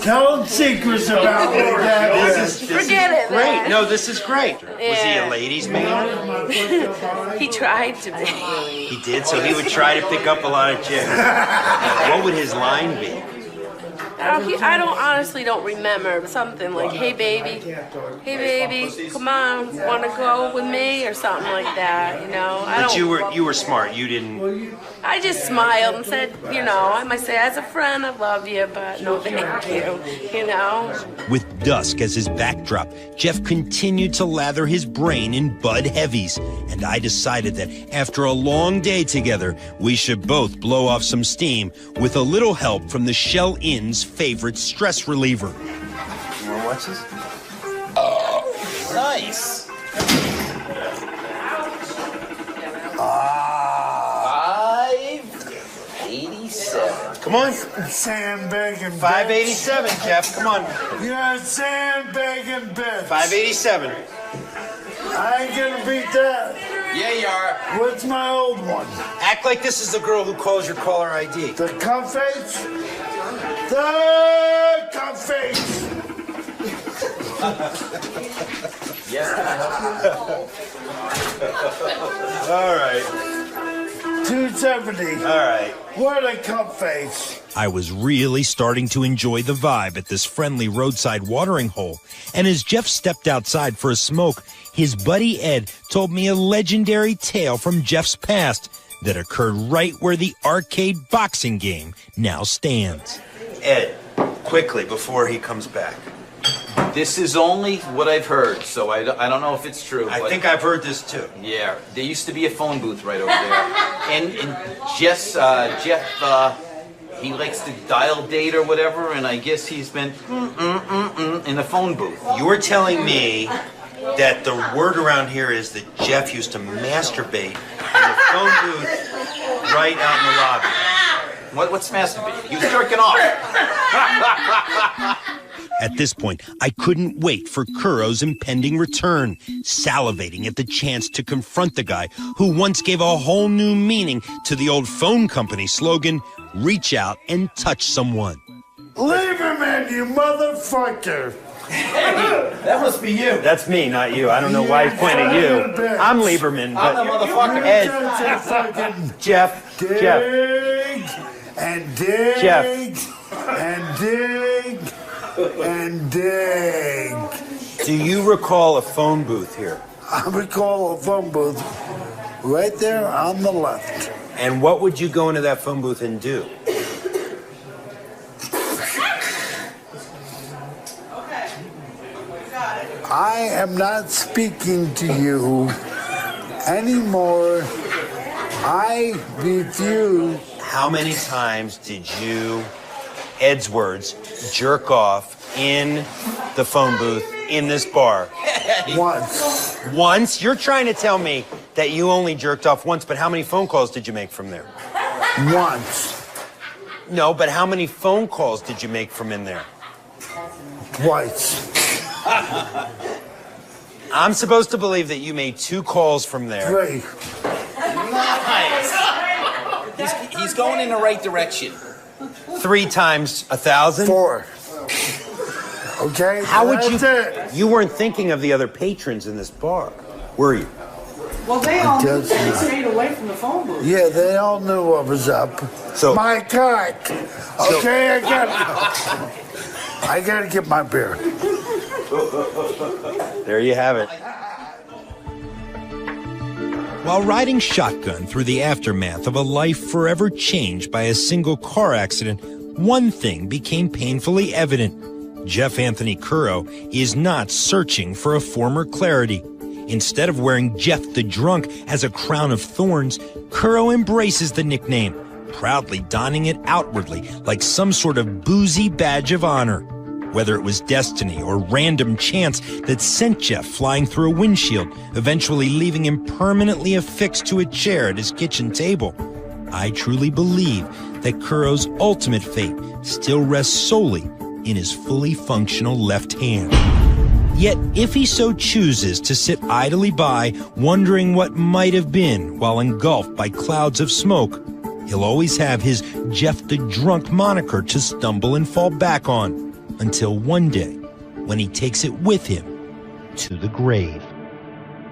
Tell secrets about me, This is Forget it, great. man. No, this is great. Was he Yeah. a ladies' man? He tried to be. He did, so he would try to pick up a lot of chicks. What would his line be? I honestly don't remember. Something like, hey baby, come on, want to go with me or something like that, you know. But you were smart. You didn't. I just smiled and said, you know, I might say, as a friend, I love you, but no thank you, you know. With dusk as his backdrop, Jeff continued to lather his brain in Bud Heavies, and I decided that after a long day together, we should both blow off some steam with a little help from the Shell Inn's favorite stress reliever. You want to watch this? Oh, nice. 587. Come on. Sandbagging. 587, Jeff. Come on. You're a sandbagging bitch. 587. I ain't gonna beat that. Yeah, you are. What's my old one? Act like this is the girl who calls your caller ID. The cum face? The cum face. All right. 270. All right. What a cum face. I was really starting to enjoy the vibe at this friendly roadside watering hole, and as Jeff stepped outside for a smoke, his buddy Ed told me a legendary tale from Jeff's past that occurred right where the arcade boxing game now stands. Ed, quickly, before he comes back. This is only what I've heard, so I don't know if it's true. I think I've heard this too. Yeah, there used to be a phone booth right over there. And Jeff, he likes to dial date or whatever, and I guess he's been in the phone booth. You're telling me that the word around here is that Jeff used to masturbate in the phone booth right out in the lobby. What's masturbating? He was jerking off. At this point, I couldn't wait for Kuro's impending return, salivating at the chance to confront the guy who once gave a whole new meaning to the old phone company slogan, reach out and touch someone. Lieberman, you motherfucker! Hey, that must be you. That's me, not you. I don't know why he's pointing at you. I'm Lieberman, but I'm the motherfucker. Ed. Jeff. Dig and dig Jeff. and dig and dig. Do you recall a phone booth here? I recall a phone booth right there on the left. And what would you go into that phone booth and do? I am not speaking to you anymore. I refuse. How many times did you, Ed's words, jerk off in the phone booth in this bar? Once. Once? You're trying to tell me that you only jerked off once, but how many phone calls did you make from there? Once. No, but how many phone calls did you make from in there? Twice. I'm supposed to believe that you made 2 calls from there. 3. Nice. He's going in the right direction. 3 times 1,000? 4. Okay? How would you? It. You weren't thinking of the other patrons in this bar, were you? Well, they all knew they stayed away from the phone booth. Yeah, they all knew what was up. So my God. Okay, I gotta get my beer. There you have it. While riding shotgun through the aftermath of a life forever changed by a single car accident, one thing became painfully evident. Jeff Anthony Kuro is not searching for a former clarity. Instead of wearing Jeff the Drunk as a crown of thorns, Kuro embraces the nickname, proudly donning it outwardly like some sort of boozy badge of honor. Whether it was destiny or random chance that sent Jeff flying through a windshield, eventually leaving him permanently affixed to a chair at his kitchen table, I truly believe that Kuro's ultimate fate still rests solely in his fully functional left hand. Yet, if he so chooses to sit idly by, wondering what might have been while engulfed by clouds of smoke, he'll always have his Jeff the Drunk moniker to stumble and fall back on, until one day, when he takes it with him to the grave.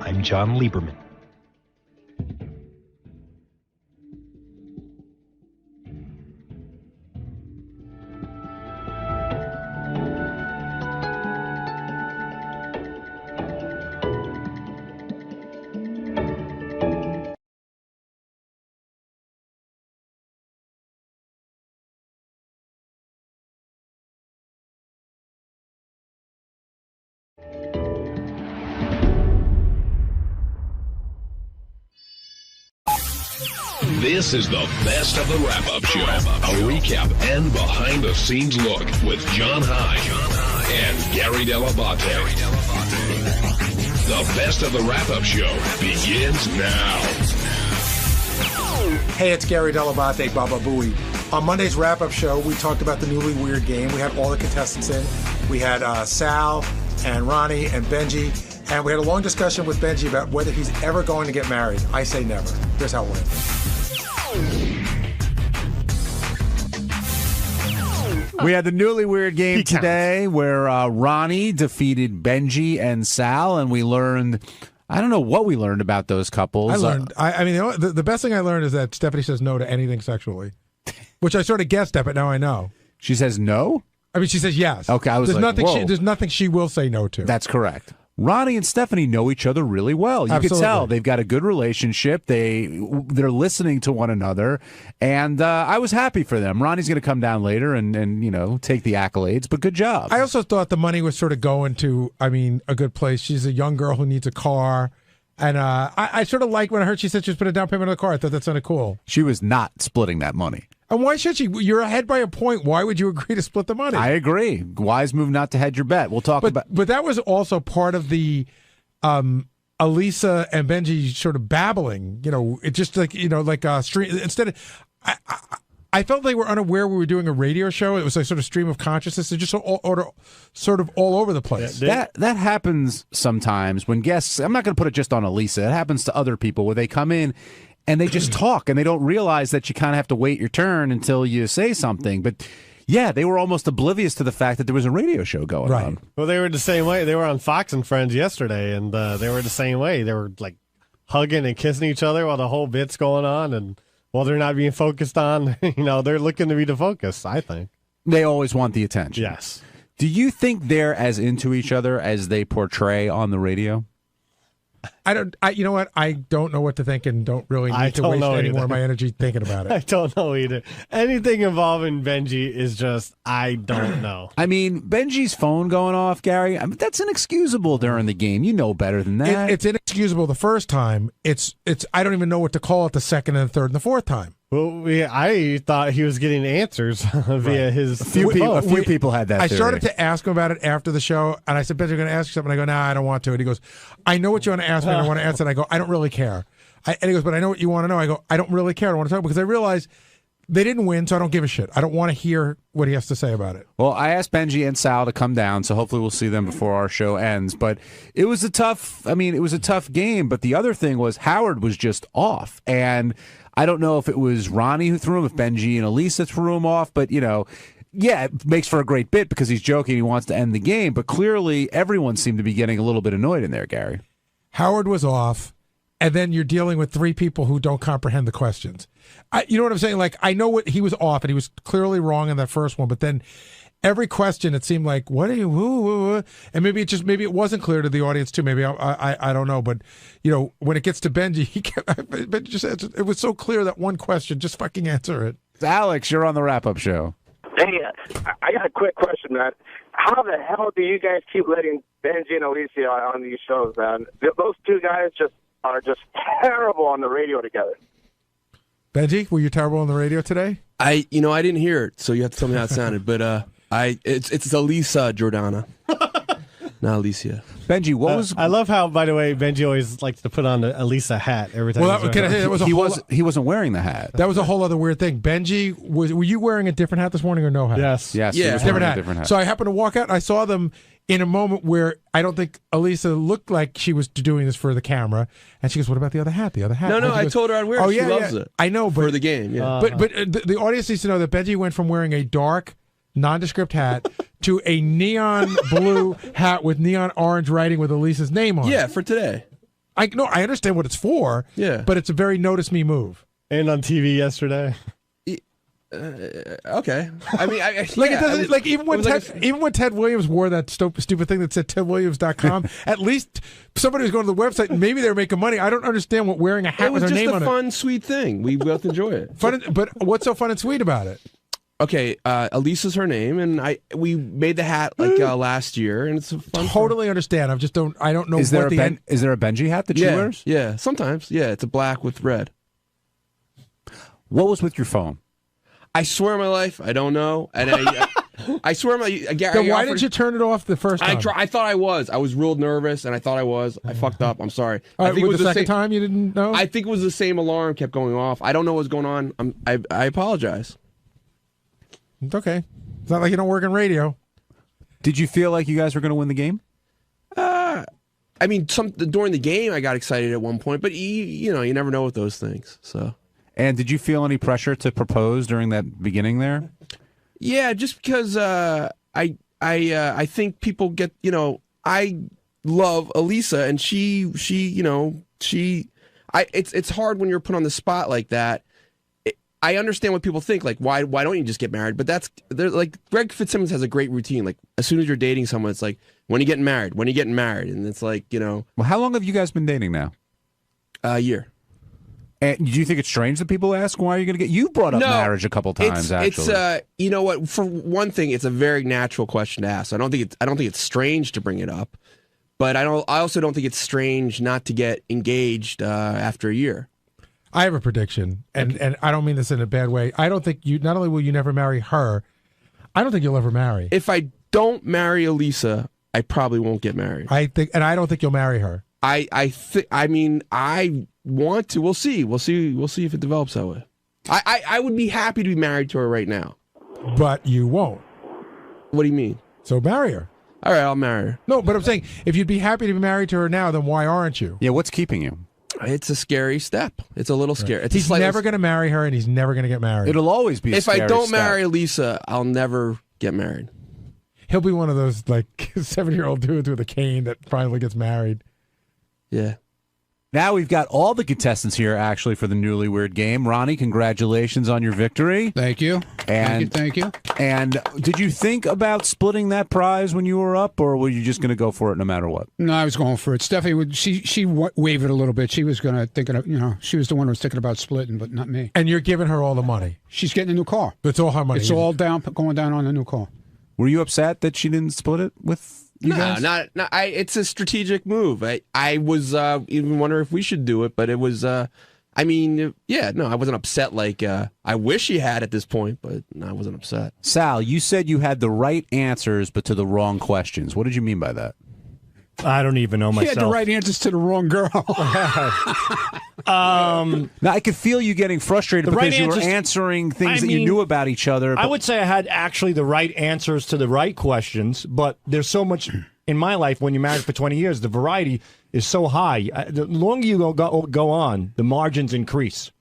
I'm John Lieberman. This is the best of the wrap-up show. A recap and behind-the-scenes look with John High and Gary Dell'Abate. The best of the wrap-up show begins now. Hey, it's Gary Dell'Abate, Baba Booey. On Monday's wrap-up show, we talked about the newly weird game. We had all the contestants in. We had Sal and Ronnie and Benjy, and we had a long discussion with Benjy about whether he's ever going to get married. I say never. Here's how it went. We had the newly weird game today where Ronnie defeated Benjy and Sal, and we learned, I don't know what we learned about those couples. I learned, I mean, the best thing I learned is that Stephanie says no to anything sexually. which I sort of guessed at, but now I know. She says no? I mean, she says yes. Okay, I was there's like, nothing. whoa. There's nothing she will say no to. That's correct. Ronnie and Stephanie know each other really well. You Absolutely. could tell they've got a good relationship. They're listening to one another, and I was happy for them. Ronnie's going to come down later and take the accolades, but good job. I also thought the money was sort of going to, a good place. She's a young girl who needs a car. And I sort of like when I heard she said she was putting a down payment on the car. I thought that sounded cool. She was not splitting that money. And why should she? You're ahead by a point. Why would you agree to split the money? I agree. Wise move not to hedge your bet. We'll talk about. But that was also part of the Elisa and Benjy sort of babbling. It just like a stream. Instead of, I felt they were unaware we were doing a radio show. It was a sort of stream of consciousness. They're just sort of all over the place. That happens sometimes when guests. I'm not going to put it just on Elisa. It happens to other people where they come in and they just talk and they don't realize that you kind of have to wait your turn until you say something. But yeah, they were almost oblivious to the fact that there was a radio show going on. Well, they were the same way. They were on Fox and Friends yesterday, and they were the same way. They were like hugging and kissing each other while the whole bit's going on, and while they're not being focused on, they're looking to be the focus, I think. They always want the attention. Yes. Do you think they're as into each other as they portray on the radio? You know what? I don't know what to think and don't really need to waste any more of my energy thinking about it. I don't know either. Anything involving Benjy is just, I don't know. I mean, Benjy's phone going off, Gary, that's inexcusable during the game. You know better than that. It's inexcusable the first time. It's. I don't even know what to call it the second and the third and the fourth time. Well, I thought he was getting answers via his A few people had that I theory. started to ask him about it after the show, and I said, "Benjy, I'm going to ask you something." I go, "Nah, I don't want to." And he goes, "I know what you want to ask me. I don't want to answer." And I go, "I don't really care." And he goes, "But I know what you want to know." I go, "I don't really care. I don't want to talk because I realize they didn't win, so I don't give a shit. I don't want to hear what he has to say about it." Well, I asked Benjy and Sal to come down, so hopefully we'll see them before our show ends. But it was a tough game. But the other thing was Howard was just off, and I don't know if it was Ronnie who threw him, if Benjy and Elisa threw him off, but yeah, it makes for a great bit because he's joking, he wants to end the game, but clearly everyone seemed to be getting a little bit annoyed in there, Gary. Howard was off, and then you're dealing with three people who don't comprehend the questions. You know what I'm saying? Like, I know what he was off, and he was clearly wrong in that first one, but then every question, it seemed like, what are you, woo? And maybe it wasn't clear to the audience too. Maybe I don't know, but when it gets to Benjy, Benjy just answered. It was so clear that one question, just fucking answer it. Alex, you're on the wrap-up show. Hey, I got a quick question, man. How the hell do you guys keep letting Benjy and Alicia on these shows, man? Those two guys are just terrible on the radio together. Benjy, were you terrible on the radio today? I didn't hear it, so you have to tell me how it sounded. But it's Elisa Jordana, not Alicia. Benjy, what was? I love how, by the way, Benjy always likes to put on the Elisa hat every time. Well, he wasn't wearing the hat. That was a whole other weird thing. Benjy, were you wearing a different hat this morning or no hat? Yes. Yes. Yeah, he was wearing a different hat. So I happened to walk out and I saw them in a moment where I don't think Elisa looked like she was doing this for the camera. And she goes, "What about the other hat? The other hat?" No, I told her I'd wear it. She loves it. I know, but for the game, yeah. But the audience needs to know that Benjy went from wearing a dark, nondescript hat to a neon blue hat with neon orange writing with Elisa's name on it. Yeah, for today. I understand what it's for. Yeah, but it's a very notice me move. And on TV yesterday. Okay. I mean, even when Ted Williams wore that stupid thing that said TedWilliams.com, at least somebody was going to the website and maybe they were making money. I don't understand what wearing a hat with her name on it. It was just a fun, sweet thing. We both enjoy it. But what's so fun and sweet about it? Okay, Elisa's her name, and we made the hat last year, and it's a fun. Totally understand. I don't know. Is there a Benjy hat that she wears? Yeah, sometimes. Yeah, it's a black with red. What was with your phone? I swear on my life, I don't know, and I swear on my. Then why did you turn it off the first time? I thought I was. I was real nervous, and I thought I was. I fucked up. I'm sorry. I think it was the second time you didn't know. I think it was the same alarm kept going off. I don't know what's going on. I apologize. It's okay. It's not like you don't work in radio. Did you feel like you guys were going to win the game? I mean, during the game, I got excited at one point, but you never know with those things. So. And did you feel any pressure to propose during that beginning there? Yeah, just because I think people get, I love Elisa, and it's hard when you're put on the spot like that. I understand what people think. Like, why don't you just get married? But they're like Greg Fitzsimmons has a great routine. Like, as soon as you're dating someone, it's like, when are you getting married? When are you getting married? And it's like, Well, how long have you guys been dating now? A year. And do you think it's strange that people ask why are you going to get? You brought up marriage a couple times. Actually, it's you know what? For one thing, it's a very natural question to ask. I don't think it's strange to bring it up, but I also don't think it's strange not to get engaged after a year. I have a prediction, and I don't mean this in a bad way. I don't think not only will you never marry her, I don't think you'll ever marry. If I don't marry Elisa, I probably won't get married. I don't think you'll marry her. I want to. We'll see. We'll see if it develops that way. I would be happy to be married to her right now. But you won't. What do you mean? So marry her. All right, I'll marry her. No, but I'm saying, if you'd be happy to be married to her now, then why aren't you? Yeah, what's keeping you? It's a scary step. It's a little scary. He's never going to marry her, and he's never going to get married. It'll always be a If I scary don't step. marry Lisa, I'll never get married. He'll be one of those, like, 7-year-old dudes with a cane that finally gets married. Yeah. Now we've got all the contestants here, actually, for the Newly Weird game. Ronnie, congratulations on your victory. Thank you. And Thank you. And did you think about splitting that prize when you were up, or were you just going to go for it no matter what? No, I was going for it. Stephanie, she wavered a little bit. She was going to she was the one who was thinking about splitting, but not me. And you're giving her all the money. She's getting a new car. It's all her money. It's all going down on the new car. Were you upset that she didn't split it with you guys? No, it's a strategic move. I was even wondering if we should do it, but it was. I wasn't upset. Like I wish he had at this point, but no, I wasn't upset. Sal, you said you had the right answers, but to the wrong questions. What did you mean by that? I don't even know myself. He had the right answers to the wrong girl. Now, I could feel you getting frustrated The because right you were answers- answering things that you knew about each other. I but- would say I had actually the right answers to the right questions, but there's so much in my life when you're married for 20 years, the variety is so high. The longer you go on, the margins increase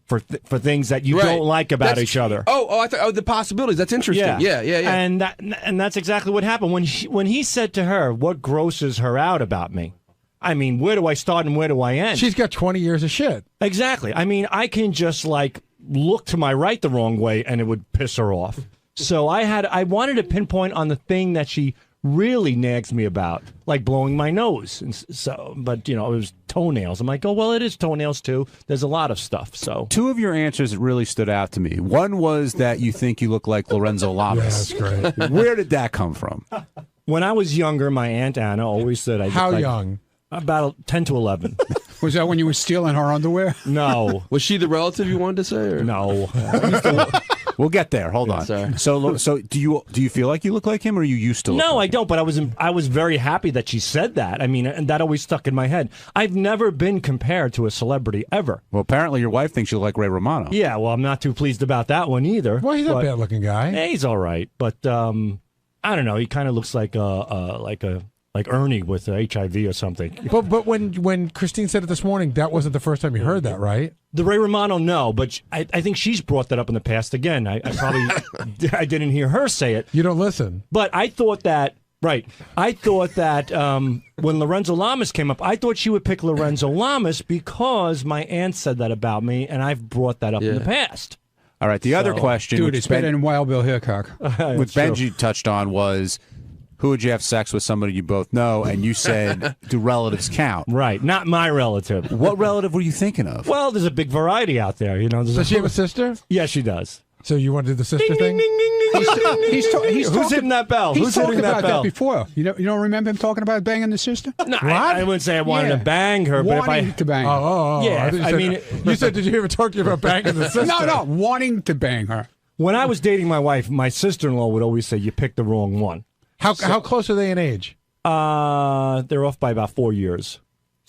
for things that you don't like about each other. I thought the possibilities. That's interesting. Yeah. And that's exactly what happened when he said to her, "What grosses her out about me?" I mean, where do I start and where do I end? She's got 20 years of shit. Exactly. I mean, I can just like look to my right the wrong way and it would piss her off. So I wanted to pinpoint on the thing that she really nags me about, like blowing my nose. And so, but it was toenails. I'm like, oh well, it is toenails too. There's a lot of stuff. So two of your answers really stood out to me. One was that you think you look like Lorenzo Lamas. Yeah, that's great. Where did that come from? When I was younger, my Aunt Anna always said I looked How like young? About 10 to 11. Was that when you were stealing her underwear? No. Was she the relative you wanted to say? Or? No. We'll get there. Hold on. Sorry. So do you feel like you look like him, or you used to? No, I don't. But I was very happy that she said that. I mean, and that always stuck in my head. I've never been compared to a celebrity ever. Well, apparently your wife thinks you look like Ray Romano. Yeah. Well, I'm not too pleased about that one either. Well, he's a bad-looking guy. Yeah, he's all right, but I don't know. He kind of looks like Ernie with HIV or something. But when Christine said it this morning, that wasn't the first time you heard that, right? The Ray Romano, no, but I think she's brought that up in the past again. I probably I didn't hear her say it. You don't listen. But I thought that when Lorenzo Lamas came up, I thought she would pick Lorenzo Lamas because my aunt said that about me, and I've brought that up in the past. All right. The other question, Dude, which it's better than Wild Bill Hickok. which Benjy touched on, was who would you have sex with? Somebody you both know, and you said, do relatives count? Right, not my relative. What relative were you thinking of? Well, there's a big variety out there. Does she have a sister? Yeah, she does. So you want to do the sister thing? Who's hitting that bell? He's Who's hitting talked about that bell? before. You don't remember him talking about banging the sister? No, I wouldn't say I wanted to bang her, but if wanting to bang her. Oh. Yeah, I mean, you said, did you ever talk to you about banging the sister? No, wanting to bang her. When I was dating my wife, my sister-in-law would always say, "You picked the wrong one." How close are they in age? They're off by about 4 years.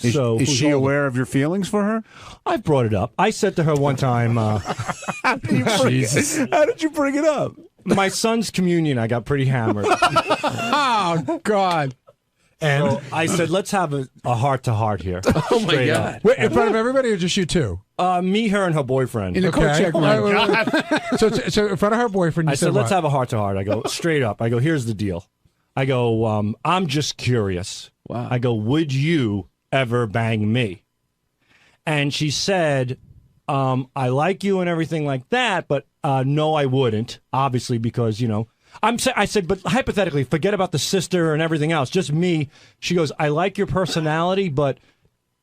Is who's she older? aware of your feelings for her? I've brought it up. I said to her one time, How did you bring it up? my son's communion, I got pretty hammered. Oh, God. And so I said, let's have a heart-to-heart here. Oh, my Straight God. up. Wait, in front of everybody or just you two? Me, her, and her boyfriend. In the coat check room. So in front of her boyfriend, you I said, let's what? have a heart-to-heart. I go, straight up. I go, here's the deal. I go, I'm just curious. Wow. I go, would you ever bang me? And she said, I like you and everything like that, but no, I wouldn't, obviously, because, I said, but hypothetically, forget about the sister and everything else, just me. She goes, I like your personality, but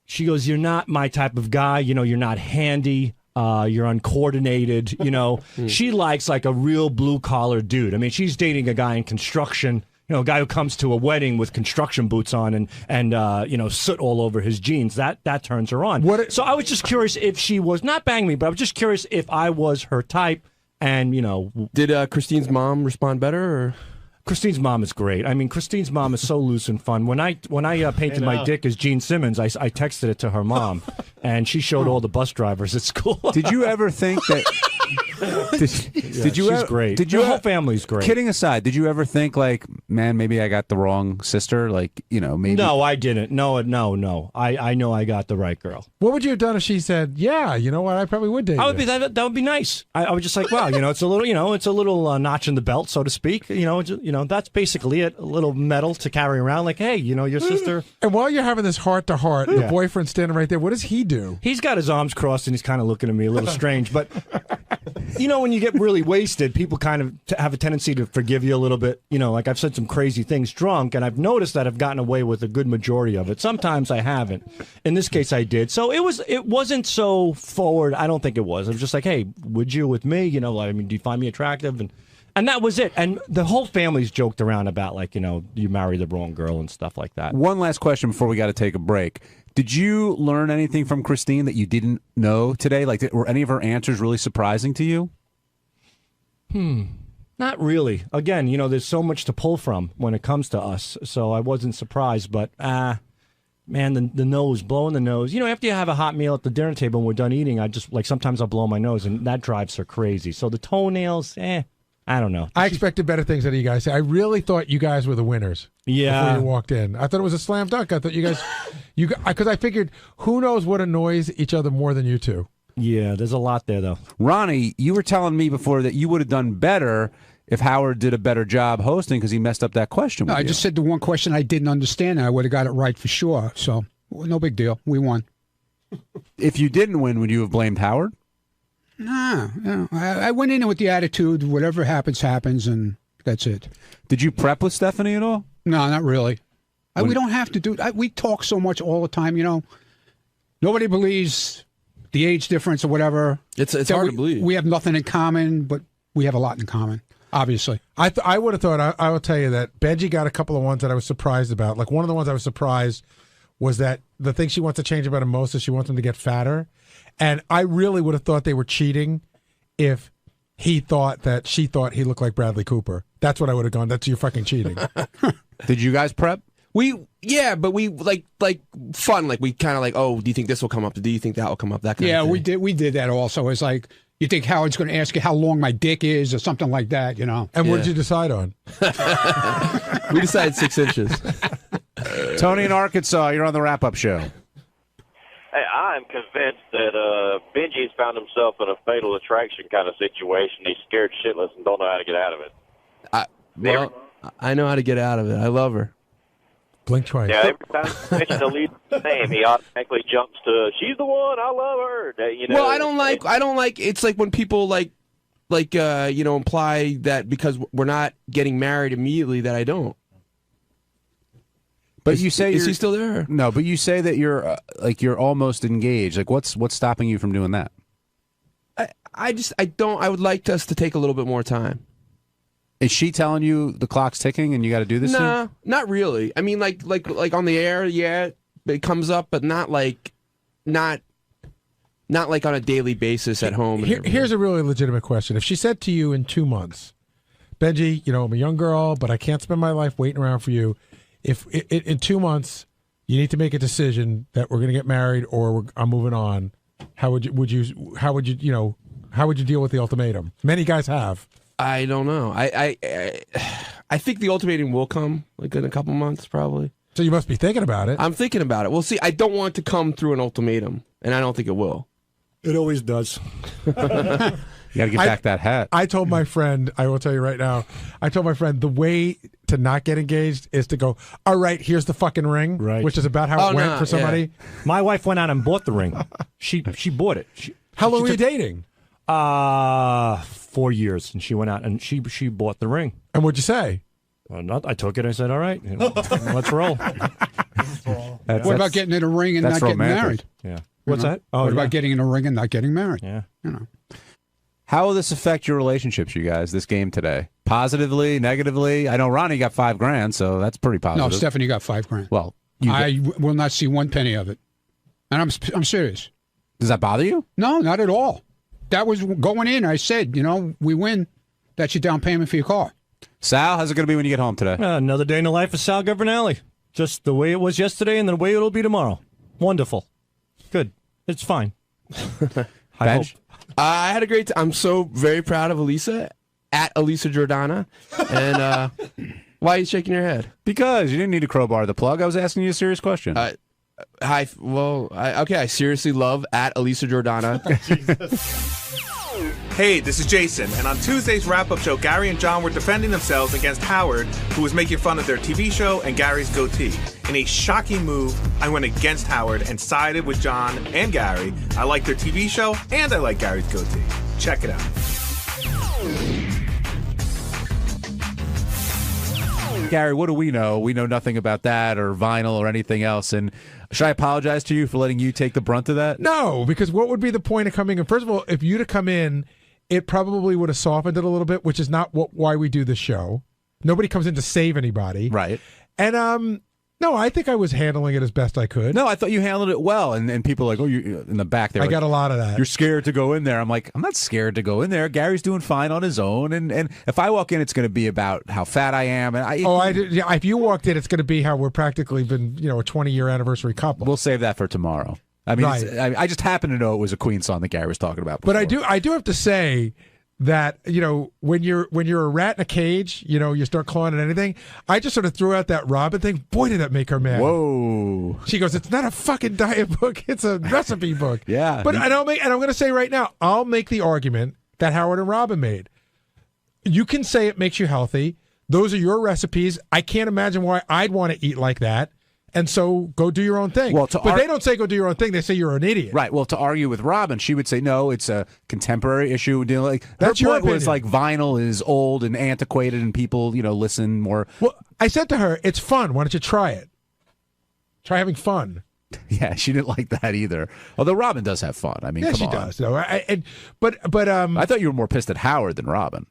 she goes, you're not my type of guy. You're not handy. You're uncoordinated. She likes like a real blue collar dude. I mean, she's dating a guy in construction, a guy who comes to a wedding with construction boots on and soot all over his jeans. That turns her on. So I was just curious if she was not banging me, but I was just curious if I was her type. And did Christine's mom respond better? Or? Christine's mom is great. I mean, Christine's mom is so loose and fun. When I painted my dick as Gene Simmons, I texted it to her mom, and she showed all the bus drivers at school. Did you ever think that? Did you? She's great. Did you? Your whole family's great. Kidding aside, did you ever think like, man, maybe I got the wrong sister? Like, maybe. No, I didn't. No. I know I got the right girl. What would you have done if she said, "Yeah, you know what? I probably would date." That would be nice. I was just like, wow, it's a little, notch in the belt, so to speak. That's basically it. A little medal to carry around. Like, hey, your sister. And while you're having this heart to heart, the boyfriend's standing right there. What does he do? He's got his arms crossed and he's kind of looking at me a little strange, but. When you get really wasted, people kind of have a tendency to forgive you a little bit. Like I've said some crazy things drunk, and I've noticed that I've gotten away with a good majority of it. Sometimes I haven't. In this case, I did. So it wasn't so forward. I don't think it was. It was just like, hey, would you with me? Do you find me attractive? And that was it. And the whole family's joked around about like, you marry the wrong girl and stuff like that. One last question before we got to take a break. Did you learn anything from Christine that you didn't know today? Like, were any of her answers really surprising to you? Not really. Again, there's so much to pull from when it comes to us. So I wasn't surprised, but man, the nose, blowing the nose. After you have a hot meal at the dinner table and we're done eating, I just like sometimes I'll blow my nose and that drives her crazy. So the toenails, I don't know. I expected better things out of you guys. I really thought you guys were the winners. Yeah. Before you walked in, I thought it was a slam dunk. I thought you guys, because I figured who knows what annoys each other more than you two. Yeah, there's a lot there though. Ronnie, you were telling me before that you would have done better if Howard did a better job hosting because he messed up that question. No, I just said the one question I didn't understand, and I would have got it right for sure. So no big deal. We won. If you didn't win, would you have blamed Howard? Nah, I went in with the attitude, whatever happens, happens, and that's it. Did you prep with Stephanie at all? No, not really. We don't have to do. We talk so much all the time. Nobody believes the age difference or whatever. It's hard to believe. We have nothing in common, but we have a lot in common. Obviously, I would have thought. I will tell you that Benjy got a couple of ones that I was surprised about. Like one of the ones I was surprised was that the thing she wants to change about him most is she wants him to get fatter. And I really would have thought they were cheating if she thought he looked like Bradley Cooper. That's what I would have gone. That's you fucking cheating. Did you guys prep? But we like fun. Like we kind of like, oh, do you think this will come up? Do you think that will come up? That kind of thing. we did that also. It's like, you think Howard's going to ask you how long my dick is or something like that, And what did you decide on? We decided 6 inches. Tony in Arkansas, you're on the wrap-up show. Hey, I'm convinced that Benjy's found himself in a fatal attraction kind of situation. He's scared shitless and don't know how to get out of it. I know how to get out of it. I love her. Blink twice. Yeah, every time he mentions the lead's name, he automatically jumps to, she's the one, I love her. Well, I don't like, it's like when people imply that because we're not getting married immediately that I don't. But you say is he still there? No, but you say that you're almost engaged. Like what's stopping you from doing that? I would like us to take a little bit more time. Is she telling you the clock's ticking and you got to do this? No, not really. I mean, like on the air, yeah, it comes up, but not like on a daily basis at home. Here's a really legitimate question: if she said to you in 2 months, Benjy, I'm a young girl, but I can't spend my life waiting around for you. If in 2 months you need to make a decision that we're going to get married or I'm moving on, how would you deal with the ultimatum? Many guys have. I don't know. I think the ultimatum will come like in a couple months, probably. So you must be thinking about it. I'm thinking about it. Well, see, I don't want it to come through an ultimatum, and I don't think it will. It always does. You got to get back that hat. I told my friend, I will tell you right now, the way to not get engaged is to go, all right, here's the fucking ring, which is about how it went for somebody. Yeah. My wife went out and bought the ring. She bought it. How long were you dating? 4 years, and she went out and she bought the ring. And what'd you say? I took it. I said, "All right, let's roll." What about getting in a ring and not getting married? Yeah. What's that? What about getting in a ring and not getting married? Yeah. How will this affect your relationships, you guys, this game today? Positively, negatively? I know Ronnie got $5,000, so that's pretty positive. No, Stephanie got $5,000. Well, I will not see one penny of it. And I'm serious. Does that bother you? No, not at all. That was going in. I said, we win. That's your down payment for your car. Sal, how's it going to be when you get home today? Another day in the life of Sal Governale. Just the way it was yesterday and the way it'll be tomorrow. Wonderful. Good. It's fine. Benj? I had a great time. I'm so very proud of Elisa, at Elisa Jordana. And why are you shaking your head? Because you didn't need to crowbar the plug. I was asking you a serious question. I seriously love at Elisa Jordana. Hey, this is Jason, and on Tuesday's wrap-up show, Gary and John were defending themselves against Howard, who was making fun of their TV show and Gary's goatee. In a shocking move, I went against Howard and sided with John and Gary. I like their TV show, and I like Gary's goatee. Check it out. Gary, what do we know? We know nothing about that or vinyl or anything else. And should I apologize to you for letting you take the brunt of that? No, because what would be the point of coming in? First of all, if you'd have come in, it probably would have softened it a little bit, which is not why we do the show. Nobody comes in to save anybody. Right. And no, I think I was handling it as best I could. No, I thought you handled it well. And people are like, oh, you in the back there. I got a lot of that. You're scared to go in there. I'm like, I'm not scared to go in there. Gary's doing fine on his own. And if I walk in, it's going to be about how fat I am. And if you walked in, it's going to be how we're practically been, a 20-year anniversry couple. We'll save that for tomorrow. I mean, right. I just happen to know it was a Queen song that Gary was talking about before. But I do have to say that, when you're a rat in a cage, you start clawing at anything. I just sort of threw out that Robin thing. Boy, did that make her mad. Whoa. She goes, it's not a fucking diet book. It's a recipe book. Yeah. But I'm going to say right now, I'll make the argument that Howard and Robin made. You can say it makes you healthy. Those are your recipes. I can't imagine why I'd want to eat like that. And so go do your own thing. But they don't say go do your own thing. They say you're an idiot. Right. Well, to argue with Robin, she would say, no, it's a contemporary issue. That's her your point was opinion. like vinyl is old and antiquated and people, listen more. Well, I said to her, it's fun. Why don't you try it? Try having fun. Yeah, she didn't like that either. Although Robin does have fun. I mean, yeah, come she on. does. Though. I thought you were more pissed at Howard than Robin.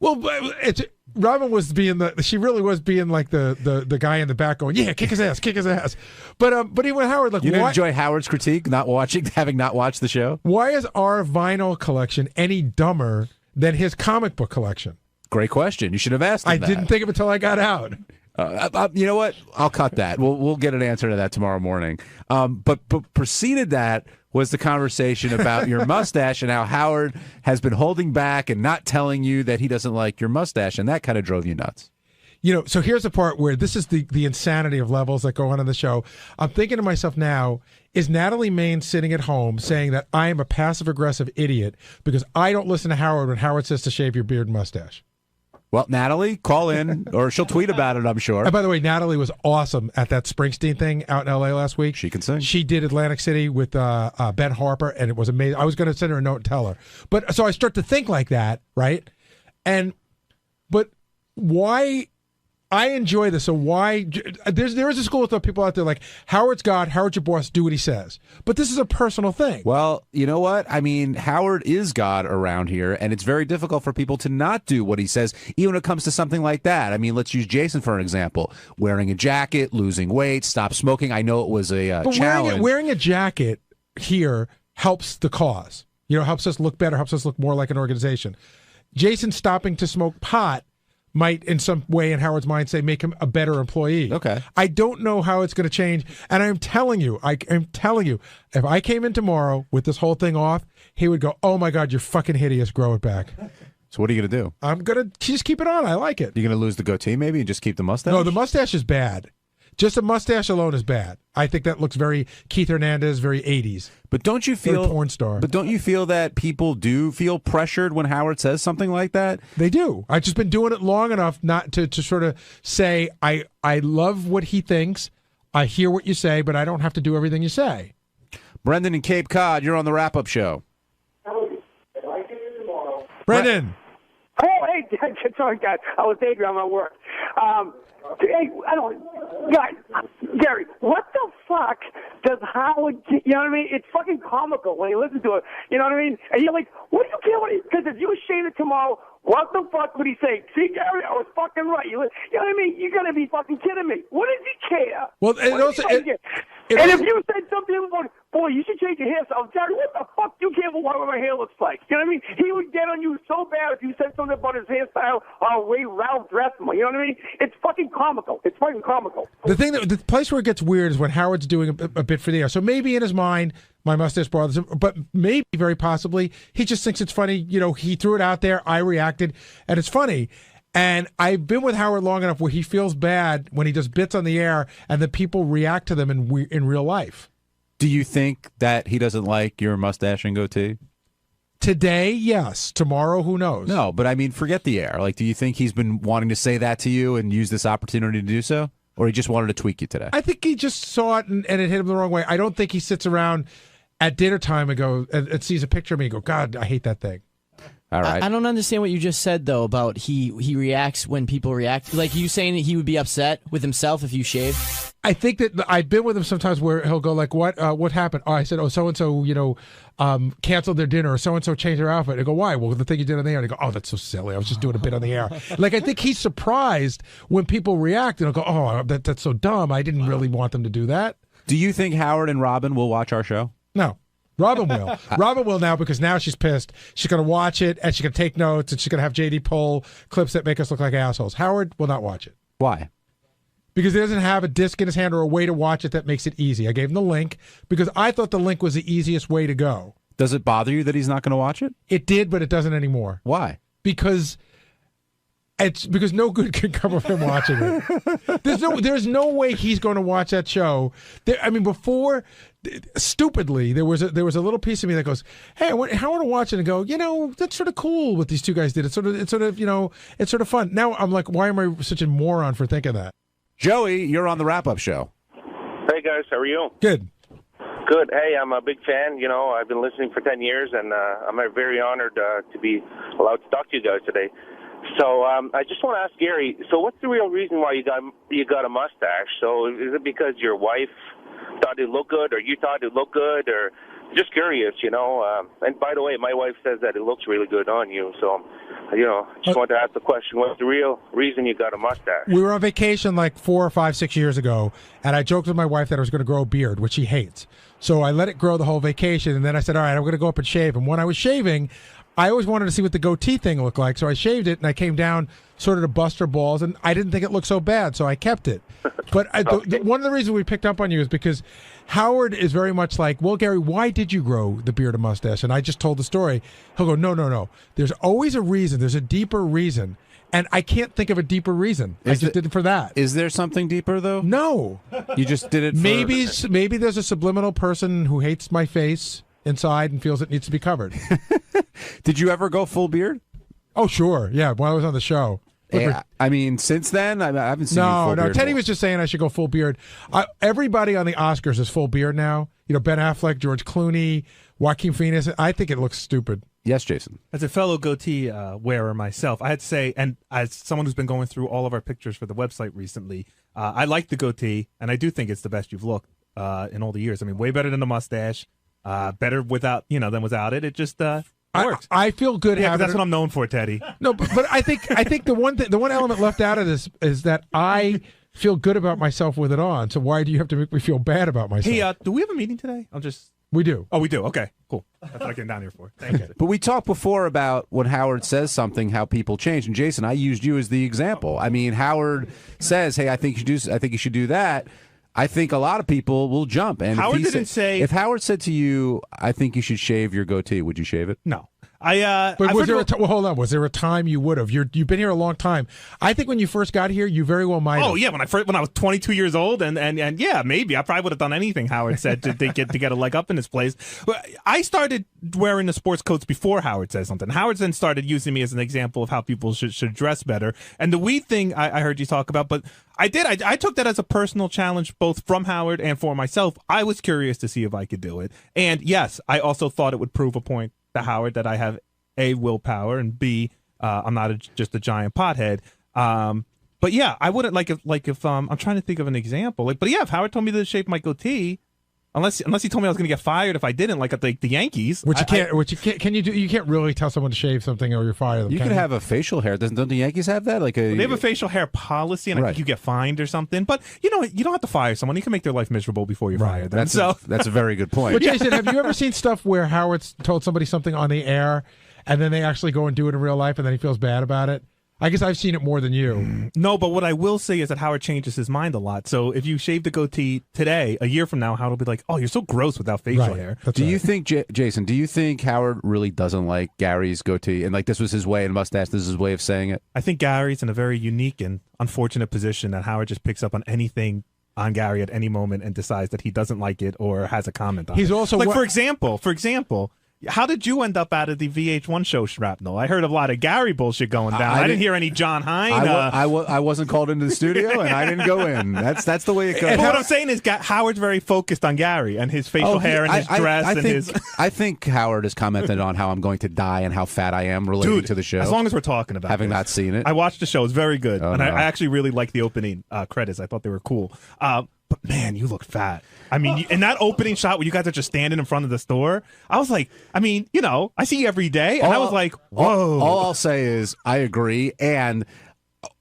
Well, Robin was being she really was being like the guy in the back going, yeah, kick his ass. But even Howard, like, you didn't why, enjoy Howard's critique, having not watched the show? Why is our vinyl collection any dumber than his comic book collection? Great question. You should have asked him I that. didn't think of it until I got out. You know what? I'll cut that. We'll get an answer to that tomorrow morning. But preceded that was the conversation about your mustache and how Howard has been holding back and not telling you that he doesn't like your mustache, and that kind of drove you nuts. So here's the part where this is the insanity of levels that go on in the show. I'm thinking to myself now, is Natalie Maine sitting at home saying that I am a passive-aggressive idiot because I don't listen to Howard when Howard says to shave your beard and mustache? Well, Natalie, call in, or she'll tweet about it, I'm sure. And by the way, Natalie was awesome at that Springsteen thing out in L.A. last week. She can sing. She did Atlantic City with Ben Harper, and it was amazing. I was going to send her a note and tell her. But so I start to think like that, right? But why... I enjoy this. So why there is a school of thought people out there like Howard's God, Howard's your boss, do what he says. But this is a personal thing. Well, you know what? I mean, Howard is God around here, and it's very difficult for people to not do what he says, even when it comes to something like that. I mean, let's use Jason for an example. Wearing a jacket, losing weight, stop smoking. I know it was a challenge. Wearing a jacket here helps the cause. Helps us look better, helps us look more like an organization. Jason stopping to smoke pot might in some way in Howard's mind say make him a better employee. Okay. I don't know how it's going to change. And I'm telling you, if I came in tomorrow with this whole thing off, he would go, oh my God, you're fucking hideous. Grow it back. So what are you going to do? I'm going to just keep it on. I like it. You're going to lose the goatee maybe and just keep the mustache? No, the mustache is bad. Just a mustache alone is bad. I think that looks very Keith Hernandez, very 80s. But don't you feel very porn star? But don't you feel that people do feel pressured when Howard says something like that? They do. I've just been doing it long enough not to sort of say I love what he thinks. I hear what you say, but I don't have to do everything you say. Brendan in Cape Cod, you're on the wrap-up show. Brendan. Oh, hey, sorry, guys. I was daydreaming at work. Hey, Gary, what the fuck does Howard, you know what I mean? It's fucking comical when you listen to it, you know what I mean? And you're like, what do you care what because if you shave it tomorrow, what the fuck would he say? See, Gary, I was fucking right. You know what I mean? You're going to be fucking kidding me. What does he care? Well, and also, and if you said something about, boy, you should change your hairstyle, Gary, what the fuck do you care about what my hair looks like? You know what I mean? He would get on you so bad if you said something about his hairstyle or way Ralph dressed him. You know what I mean? It's fucking comical. It's fucking comical. The place where it gets weird is when Howard's doing a bit for the air. So maybe in his mind, my mustache bothers him, but maybe, very possibly, he just thinks it's funny. You know, he threw it out there, I reacted, and it's funny. And I've been with Howard long enough where he feels bad when he does bits on the air and then people react to them in real life. Do you think that he doesn't like your mustache and goatee? Today, yes. Tomorrow, who knows? No, but I mean, forget the air. Like, do you think he's been wanting to say that to you and use this opportunity to do so? Or he just wanted to tweak you today? I think he just saw it and it hit him the wrong way. I don't think he sits around at dinner time and sees a picture of me and go, God, I hate that thing. All right. I don't understand what you just said, though, about he reacts when people react. Like, you saying that he would be upset with himself if you shave? I think that I've been with him sometimes where he'll go like, what happened? Oh, I said, so-and-so, canceled their dinner, or so-and-so changed their outfit. I go, why? Well, the thing you did on the air. And I go, oh, that's so silly. I was just doing a bit on the air. Like, I think he's surprised when people react and he'll go, oh, that's so dumb. I didn't really want them to do that. Do you think Howard and Robin will watch our show? No. Robin will. Robin will now because now she's pissed. She's going to watch it and she's going to take notes and she's going to have JD pull clips that make us look like assholes. Howard will not watch it. Why? Because he doesn't have a disc in his hand or a way to watch it that makes it easy. I gave him the link because I thought the link was the easiest way to go. Does it bother you that he's not going to watch it? It did, but it doesn't anymore. Why? Because no good can come of him watching it. There's no way he's going to watch that show. Before, stupidly, there was a little piece of me that goes, "Hey, I want to watch it," and go, that's sort of cool what these two guys did. It's sort of fun. Now I'm like, why am I such a moron for thinking that? Joey, you're on the wrap-up show. Hey guys, how are you? Good. Good. Hey, I'm a big fan. I've been listening for 10 years, and I'm very honored to be allowed to talk to you guys today. So I just want to ask Gary. So what's the real reason why you got a mustache? So is it because your wife thought it looked good, or you thought it looked good, or just curious? And by the way, my wife says that it looks really good on you. So just wanted to ask the question: what's the real reason you got a mustache? We were on vacation like 4 or 5, 6 years ago, and I joked with my wife that I was going to grow a beard, which she hates. So I let it grow the whole vacation, and then I said, all right, I'm going to go up and shave. And when I was shaving, I always wanted to see what the goatee thing looked like, so I shaved it, and I came down sort of to bust her balls, and I didn't think it looked so bad, so I kept it. But one of the reasons we picked up on you is because Howard is very much like, well, Gary, why did you grow the beard and mustache? And I just told the story. He'll go, no. There's always a reason. There's a deeper reason. And I can't think of a deeper reason. I just did it for that. Is there something deeper, though? No. You just did it for... Maybe there's a subliminal person who hates my face inside and feels it needs to be covered. Did you ever go full beard? Oh, sure. Yeah, when I was on the show. Since then, I haven't seen you full beard. Teddy was just saying I should go full beard. Everybody on the Oscars is full beard now. Ben Affleck, George Clooney, Joaquin Phoenix. I think it looks stupid. Yes, Jason. As a fellow goatee wearer myself, I had to say, and as someone who's been going through all of our pictures for the website recently, I like the goatee, and I do think it's the best you've looked in all the years. I mean, way better than the mustache, better without than without it. It just works. I feel good having that's what I'm known for, Teddy. No, but I think the one element left out of this is that I feel good about myself with it on. So why do you have to make me feel bad about myself? Hey, do we have a meeting today? We do. Oh, we do. Okay, cool. That's what I came down here for. Thank you. But we talked before about when Howard says something, how people change. And Jason, I used you as the example. I mean, Howard says, "Hey, I think you should do that." I think a lot of people will jump. And Howard didn't say. If Howard said to you, "I think you should shave your goatee," would you shave it? No. But hold on. Was there a time you would have? You've been here a long time. I think when you first got here, you very well might have. Oh yeah, when I was 22 years old, and yeah, maybe I probably would have done anything Howard said to get a leg up in this place. But I started wearing the sports coats before Howard said something. Howard then started using me as an example of how people should dress better. And the weed thing I heard you talk about, but I took that as a personal challenge, both from Howard and for myself. I was curious to see if I could do it, and yes, I also thought it would prove a point to Howard that I have A, willpower, and B, I'm not just a giant pothead. But yeah, I wouldn't if I'm trying to think of an example. But yeah, if Howard told me to shave my goatee, unless he told me I was going to get fired if I didn't, like at the Yankees, which you can't. Can you do? You can't really tell someone to shave something or you're fired. You could have a facial hair. Don't the Yankees have that? They have a facial hair policy, and I think you get fined or something. But you don't have to fire someone. You can make their life miserable before you fire them. That's a very good point. But Jason, have you ever seen stuff where Howard's told somebody something on the air, and then they actually go and do it in real life, and then he feels bad about it? I guess I've seen it more than you. No, but what I will say is that Howard changes his mind a lot. So if you shave the goatee today, a year from now, Howard will be like, "Oh, you're so gross without facial hair." Do you think, Jason? Do you think Howard really doesn't like Gary's goatee, and like this was his way, and mustache? This is his way of saying it. I think Gary's in a very unique and unfortunate position that Howard just picks up on anything on Gary at any moment and decides that he doesn't like it or has a comment on it. He's also for example. How did you end up out of the VH1 show, Shrapnel? I heard a lot of Gary bullshit going down. I didn't hear any John Hine. I wasn't called into the studio, and I didn't go in. That's the way it goes. But what I'm saying is Howard's very focused on Gary and his facial hair and his dress. I think Howard has commented on how I'm going to die and how fat I am relating to the show. As long as we're talking about having not seen it. I watched the show. It's very good. I actually really liked the opening credits. I thought they were cool. But man, you look fat. I mean, in that opening shot where you guys are just standing in front of the store, I was like, I mean, I see you every day, and I was like, whoa. All I'll say is I agree, and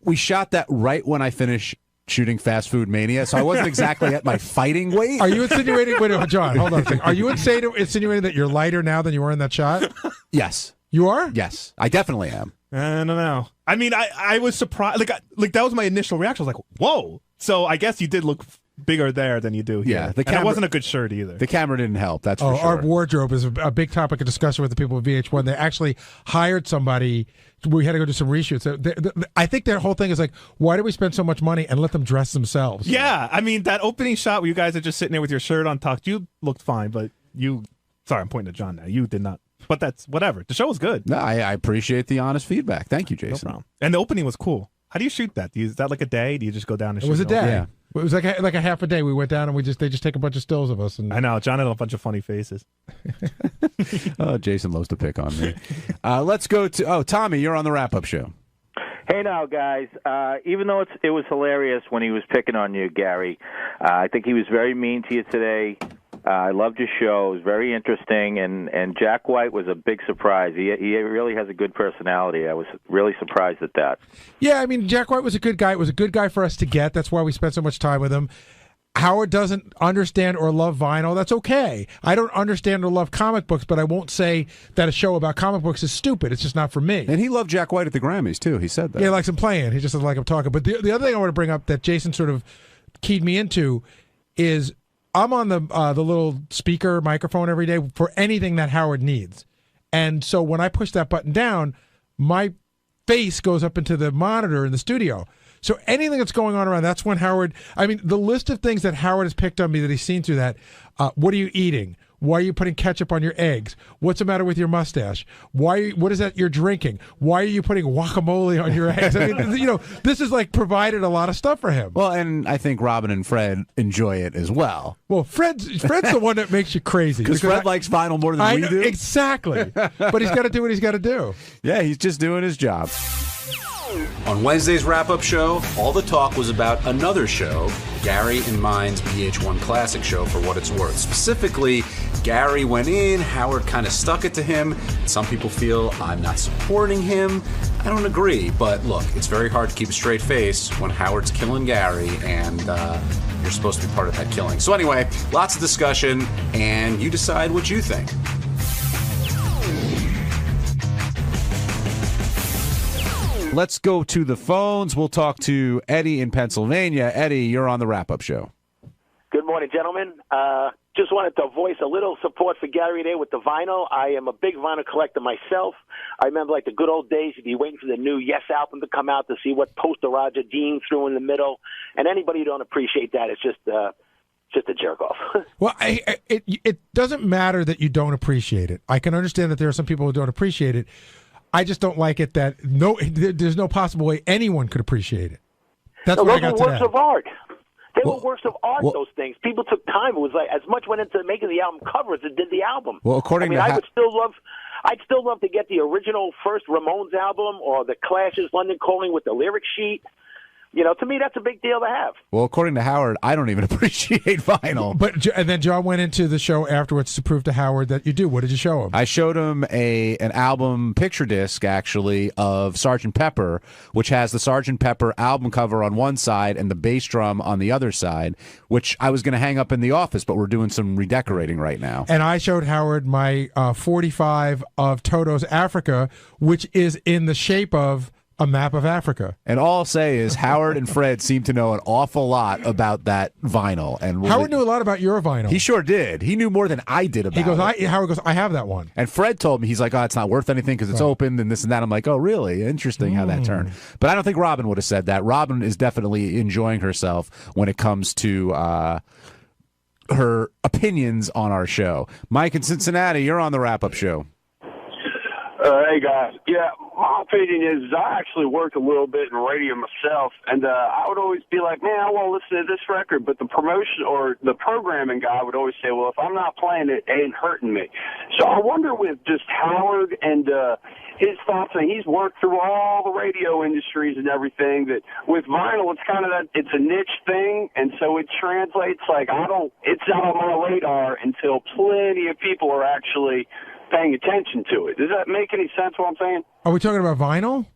we shot that right when I finished shooting Fast Food Mania, so I wasn't exactly at my fighting weight. Are you insinuating? Wait, John, hold on a second. Are you insinuating that you're lighter now than you were in that shot? Yes. You are? Yes, I definitely am. I don't know. I mean, I was surprised. Like that was my initial reaction. I was like, whoa. So I guess you did look bigger there than you do here. Yeah, and it wasn't a good shirt either. The camera didn't help, that's for sure. Our wardrobe is a big topic of discussion with the people at VH1. They actually hired somebody. We had to go do some reshoots. I think their whole thing is like, why do we spend so much money and let them dress themselves? Yeah, I mean, that opening shot where you guys are just sitting there with your shirt untucked, you looked fine, but sorry, I'm pointing to John now. You did not. But that's whatever. The show was good. No, I appreciate the honest feedback. Thank you, Jason. No problem. And the opening was cool. How do you shoot that? Is that like a day? Do you just go down and shoot? It was a day. Yeah. It was like a half a day. We went down and they just take a bunch of stills of us. And I know John had a bunch of funny faces. Jason loves to pick on me. Let's go to Tommy. You're on the wrap-up show. Hey now, guys. Even though it was hilarious when he was picking on you, Gary, I think he was very mean to you today. I loved your show. It was very interesting, and Jack White was a big surprise. He really has a good personality. I was really surprised at that. Yeah, I mean, Jack White was a good guy. It was a good guy for us to get. That's why we spent so much time with him. Howard doesn't understand or love vinyl. That's okay. I don't understand or love comic books, but I won't say that a show about comic books is stupid. It's just not for me. And he loved Jack White at the Grammys, too. He said that. Yeah, he likes him playing. He just doesn't like him talking. But the other thing I want to bring up that Jason sort of keyed me into is I'm on the little speaker microphone every day for anything that Howard needs. And so when I push that button down, my face goes up into the monitor in the studio. So anything that's going on around, that's when Howard, I mean, the list of things that Howard has picked on me that he's seen through that, what are you eating? Why are you putting ketchup on your eggs? What's the matter with your mustache? What is that you're drinking? Why are you putting guacamole on your eggs? I mean, this is like provided a lot of stuff for him. Well, and I think Robin and Fred enjoy it as well. Well, Fred's the one that makes you crazy. Because Fred likes vinyl more than we do. Exactly. But he's got to do what he's got to do. Yeah, he's just doing his job. On Wednesday's wrap-up show, all the talk was about another show, Gary and mine's VH1 Classic show, For What It's Worth. Specifically, Gary went in, Howard kind of stuck it to him. Some people feel I'm not supporting him. I don't agree, but look, it's very hard to keep a straight face when Howard's killing Gary, and you're supposed to be part of that killing. So anyway, lots of discussion, and you decide what you think. Let's go to the phones. We'll talk to Eddie in Pennsylvania. Eddie, you're on the wrap-up show. Good morning, gentlemen. Just wanted to voice a little support for Gary there with the vinyl. I am a big vinyl collector myself. I remember like the good old days, you'd be waiting for the new Yes album to come out to see what poster Roger Dean threw in the middle. And anybody who don't appreciate that is just a jerk-off. Well, it doesn't matter that you don't appreciate it. I can understand that there are some people who don't appreciate it. I just don't like it that there's no possible way anyone could appreciate it. That's what I got today. Those were works of art. They were works of art, those things. People took time. It was like as much went into making the album cover as it did the album. Well, according to I would still love I'd still love to get the original first Ramones album or the Clash's London Calling with the lyric sheet. You know, to me, that's a big deal to have. Well, according to Howard, I don't even appreciate vinyl. And then John went into the show afterwards to prove to Howard that you do. What did you show him? I showed him an album picture disc, actually, of Sgt. Pepper, which has the Sgt. Pepper album cover on one side and the bass drum on the other side, which I was going to hang up in the office, but we're doing some redecorating right now. And I showed Howard my 45 of Toto's Africa, which is in the shape of a map of Africa. And all I'll say is Howard and Fred seem to know an awful lot about that vinyl. And Howard knew a lot about your vinyl. He sure did. He knew more than I did about it. Howard goes, I have that one. And Fred told me, he's like, oh, it's not worth anything because it's opened and this and that. I'm like, oh, really? Interesting how that turned. But I don't think Robin would have said that. Robin is definitely enjoying herself when it comes to her opinions on our show. Mike in Cincinnati, you're on the wrap-up show. Hey, guys. Yeah, my opinion is I actually worked a little bit in radio myself, and I would always be like, man, I want to listen to this record, but the promotion or the programming guy would always say, well, if I'm not playing it, it ain't hurting me. So I wonder with just Howard and his thoughts, and he's worked through all the radio industries and everything, that with vinyl, it's kind of that, it's a niche thing, and so it translates like it's not on my radar until plenty of people are actually paying attention to it. Does that make any sense what I'm saying? Are we talking about vinyl?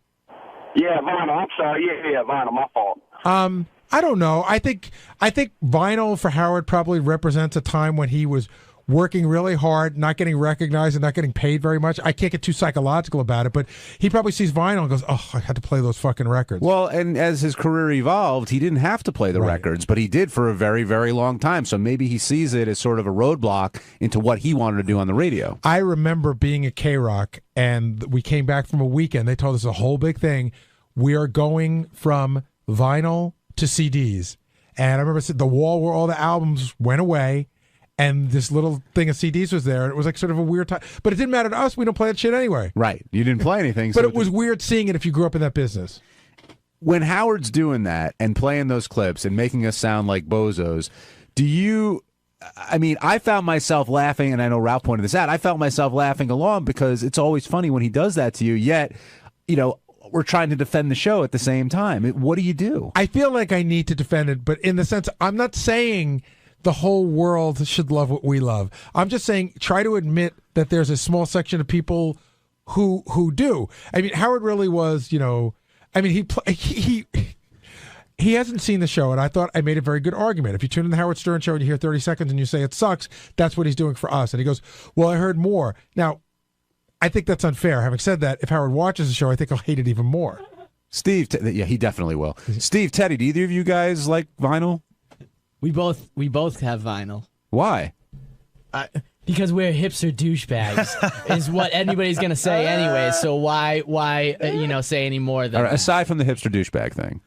Yeah, vinyl. I'm sorry. Yeah, vinyl. My fault. I don't know. I think vinyl for Howard probably represents a time when he was working really hard, not getting recognized and not getting paid very much. I can't get too psychological about it, but he probably sees vinyl and goes, oh, I had to play those fucking records. Well, and as his career evolved, he didn't have to play the records, but he did for a very, very long time. So maybe he sees it as sort of a roadblock into what he wanted to do on the radio. I remember being at K-Rock, and we came back from a weekend. They told us a whole big thing. We are going from vinyl to CDs. And I remember the wall where all the albums went away, and this little thing of CDs was there, and it was like sort of a weird time. But it didn't matter to us. We don't play that shit anyway. Right. You didn't play anything. But it was weird seeing it if you grew up in that business. When Howard's doing that and playing those clips and making us sound like bozos, I found myself laughing, and I know Ralph pointed this out, I felt myself laughing along because it's always funny when he does that to you, yet, we're trying to defend the show at the same time. What do you do? I feel like I need to defend it, but in the sense, I'm not saying the whole world should love what we love. I'm just saying try to admit that there's a small section of people who do. I mean, Howard really was, he hasn't seen the show, and I thought I made a very good argument. If you tune in the Howard Stern show and you hear 30 seconds and you say it sucks, that's what he's doing for us. And he goes, well, I heard more. Now, I think that's unfair. Having said that, if Howard watches the show, I think he'll hate it even more. Steve, yeah, he definitely will. Steve, Teddy, do either of you guys like vinyl? We both have vinyl. Why? Because we're hipster douchebags, is what anybody's gonna say anyway. So why say any more than that? Aside from the hipster douchebag thing,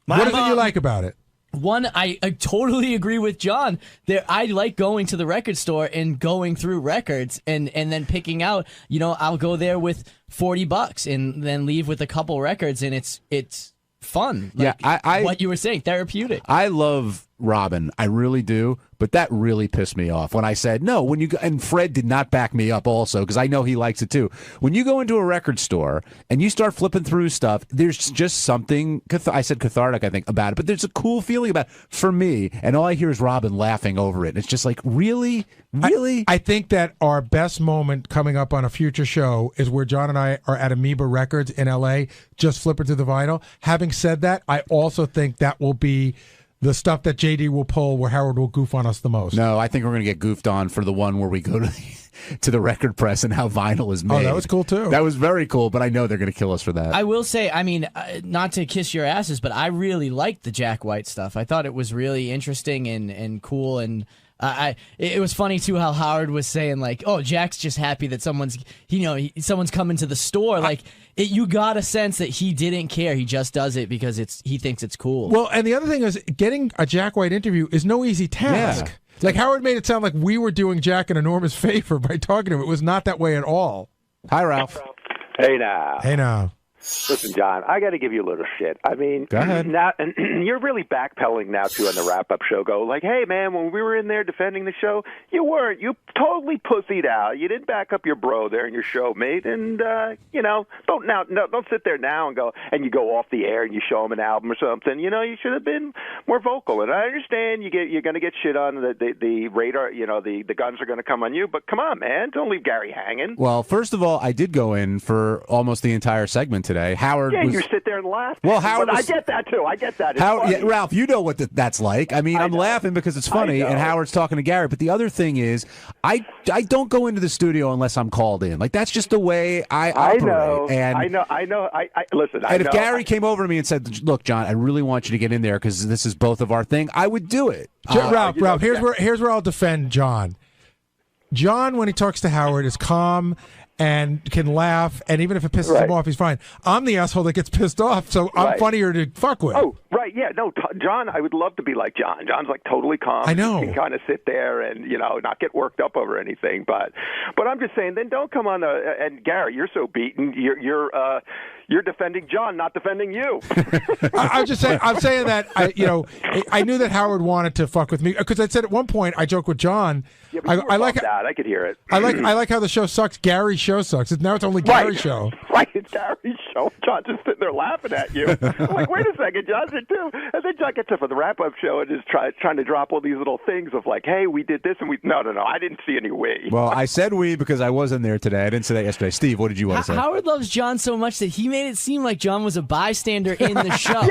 what is it you like about it? One, I totally agree with John. I like going to the record store and going through records and then picking out. I'll go there with $40 and then leave with a couple records, and it's fun. Like, yeah, what you were saying, therapeutic. I love Robin, I really do, but that really pissed me off when I said no. When you go, and Fred did not back me up also because I know he likes it too. When you go into a record store and you start flipping through stuff, there's just something. I said cathartic, I think, about it, but there's a cool feeling about it for me. And all I hear is Robin laughing over it. And it's just like, really. I think that our best moment coming up on a future show is where John and I are at Amoeba Records in L.A. just flipping through the vinyl. Having said that, I also think that will be the stuff that JD will pull where Howard will goof on us the most. No, I think we're going to get goofed on for the one where we go to the record press and how vinyl is made. Oh, that was cool too. That was very cool, but I know they're going to kill us for that. I will say, not to kiss your asses, but I really liked the Jack White stuff. I thought it was really interesting and cool, and it was funny too how Howard was saying like, "Oh, Jack's just happy that someone's coming to the store." Like, you got a sense that he didn't care. He just does it because he thinks it's cool. Well, and the other thing is, getting a Jack White interview is no easy task. Yeah. Like, Howard made it sound like we were doing Jack an enormous favor by talking to him. It was not that way at all. Hi, Ralph. Hey now. Hey now. Listen, John, I got to give you a little shit. I mean, go ahead. Now, and you're really backpedaling now, too, on the wrap-up show. Go like, hey, man, when we were in there defending the show, you weren't. You totally pussied out. You didn't back up your bro there and your show mate. And, don't sit there now and you go off the air and you show them an album or something. You should have been more vocal. And I understand you're going to get shit on the radar. The guns are going to come on you. But come on, man. Don't leave Gary hanging. Well, first of all, I did go in for almost the entire segment today. Howard was... you sit there and laugh. Well, Howard I get that, too. I get that. It's yeah, Ralph, you know what that's like. I mean, I'm laughing because it's funny, and Howard's talking to Gary. But the other thing is, I don't go into the studio unless I'm called in. Like, that's just the way I operate. I know. Listen, and if Gary came over to me and said, look, John, I really want you to get in there because this is both of our thing, I would do it. Ralph, here's where I'll defend John. John, when he talks to Howard, is calm and can laugh, and even if it pisses him off, he's fine. I'm the asshole that gets pissed off, so I'm funnier to fuck with. Oh, right, yeah, no, John, I would love to be like John. John's like totally calm. I know. He can kind of sit there and not get worked up over anything. But I'm just saying, then don't come on and Gary, you're so beaten. You're defending John, not defending you. I'm saying that I knew that Howard wanted to fuck with me because I said at one point I joked with John. Yeah, but I like that. I could hear it. I like how the show sucks. Gary's show sucks. Now it's only Gary's show. Right, it's Gary's show. John's just sitting there laughing at you. I'm like, wait a second, John's it too. And then John gets up for the wrap-up show and is trying to drop all these little things of like, hey, we did this and we. No, I didn't see any we. Well, I said we because I wasn't there today. I didn't say that yesterday. Steve, what did you want to say? Howard loves John so much that he made it seem like John was a bystander in the show.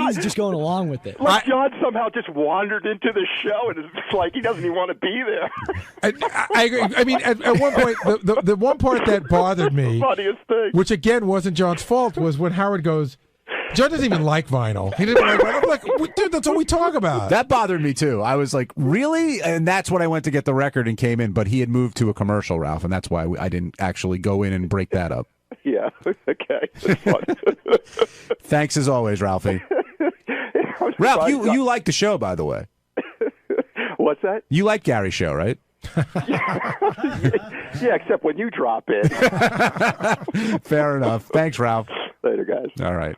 He's just going along with it. Like John somehow just wandered into the show and it's like he doesn't even want to be there. I agree. I mean, at one point, the one part that bothered me, funniest thing, which again wasn't John's fault, was when Howard goes, John doesn't even like vinyl. He didn't like vinyl. I'm like, dude, that's what we talk about. That bothered me too. I was like, really? And that's when I went to get the record and came in. But he had moved to a commercial, Ralph, and that's why I didn't actually go in and break that up. Yeah. Okay. That's fun. Thanks as always, Ralphie. Ralph, you like the show, by the way. What's that? You like Gary's show, right? Yeah, except when you drop it. Fair enough. Thanks, Ralph. Later, guys. All right.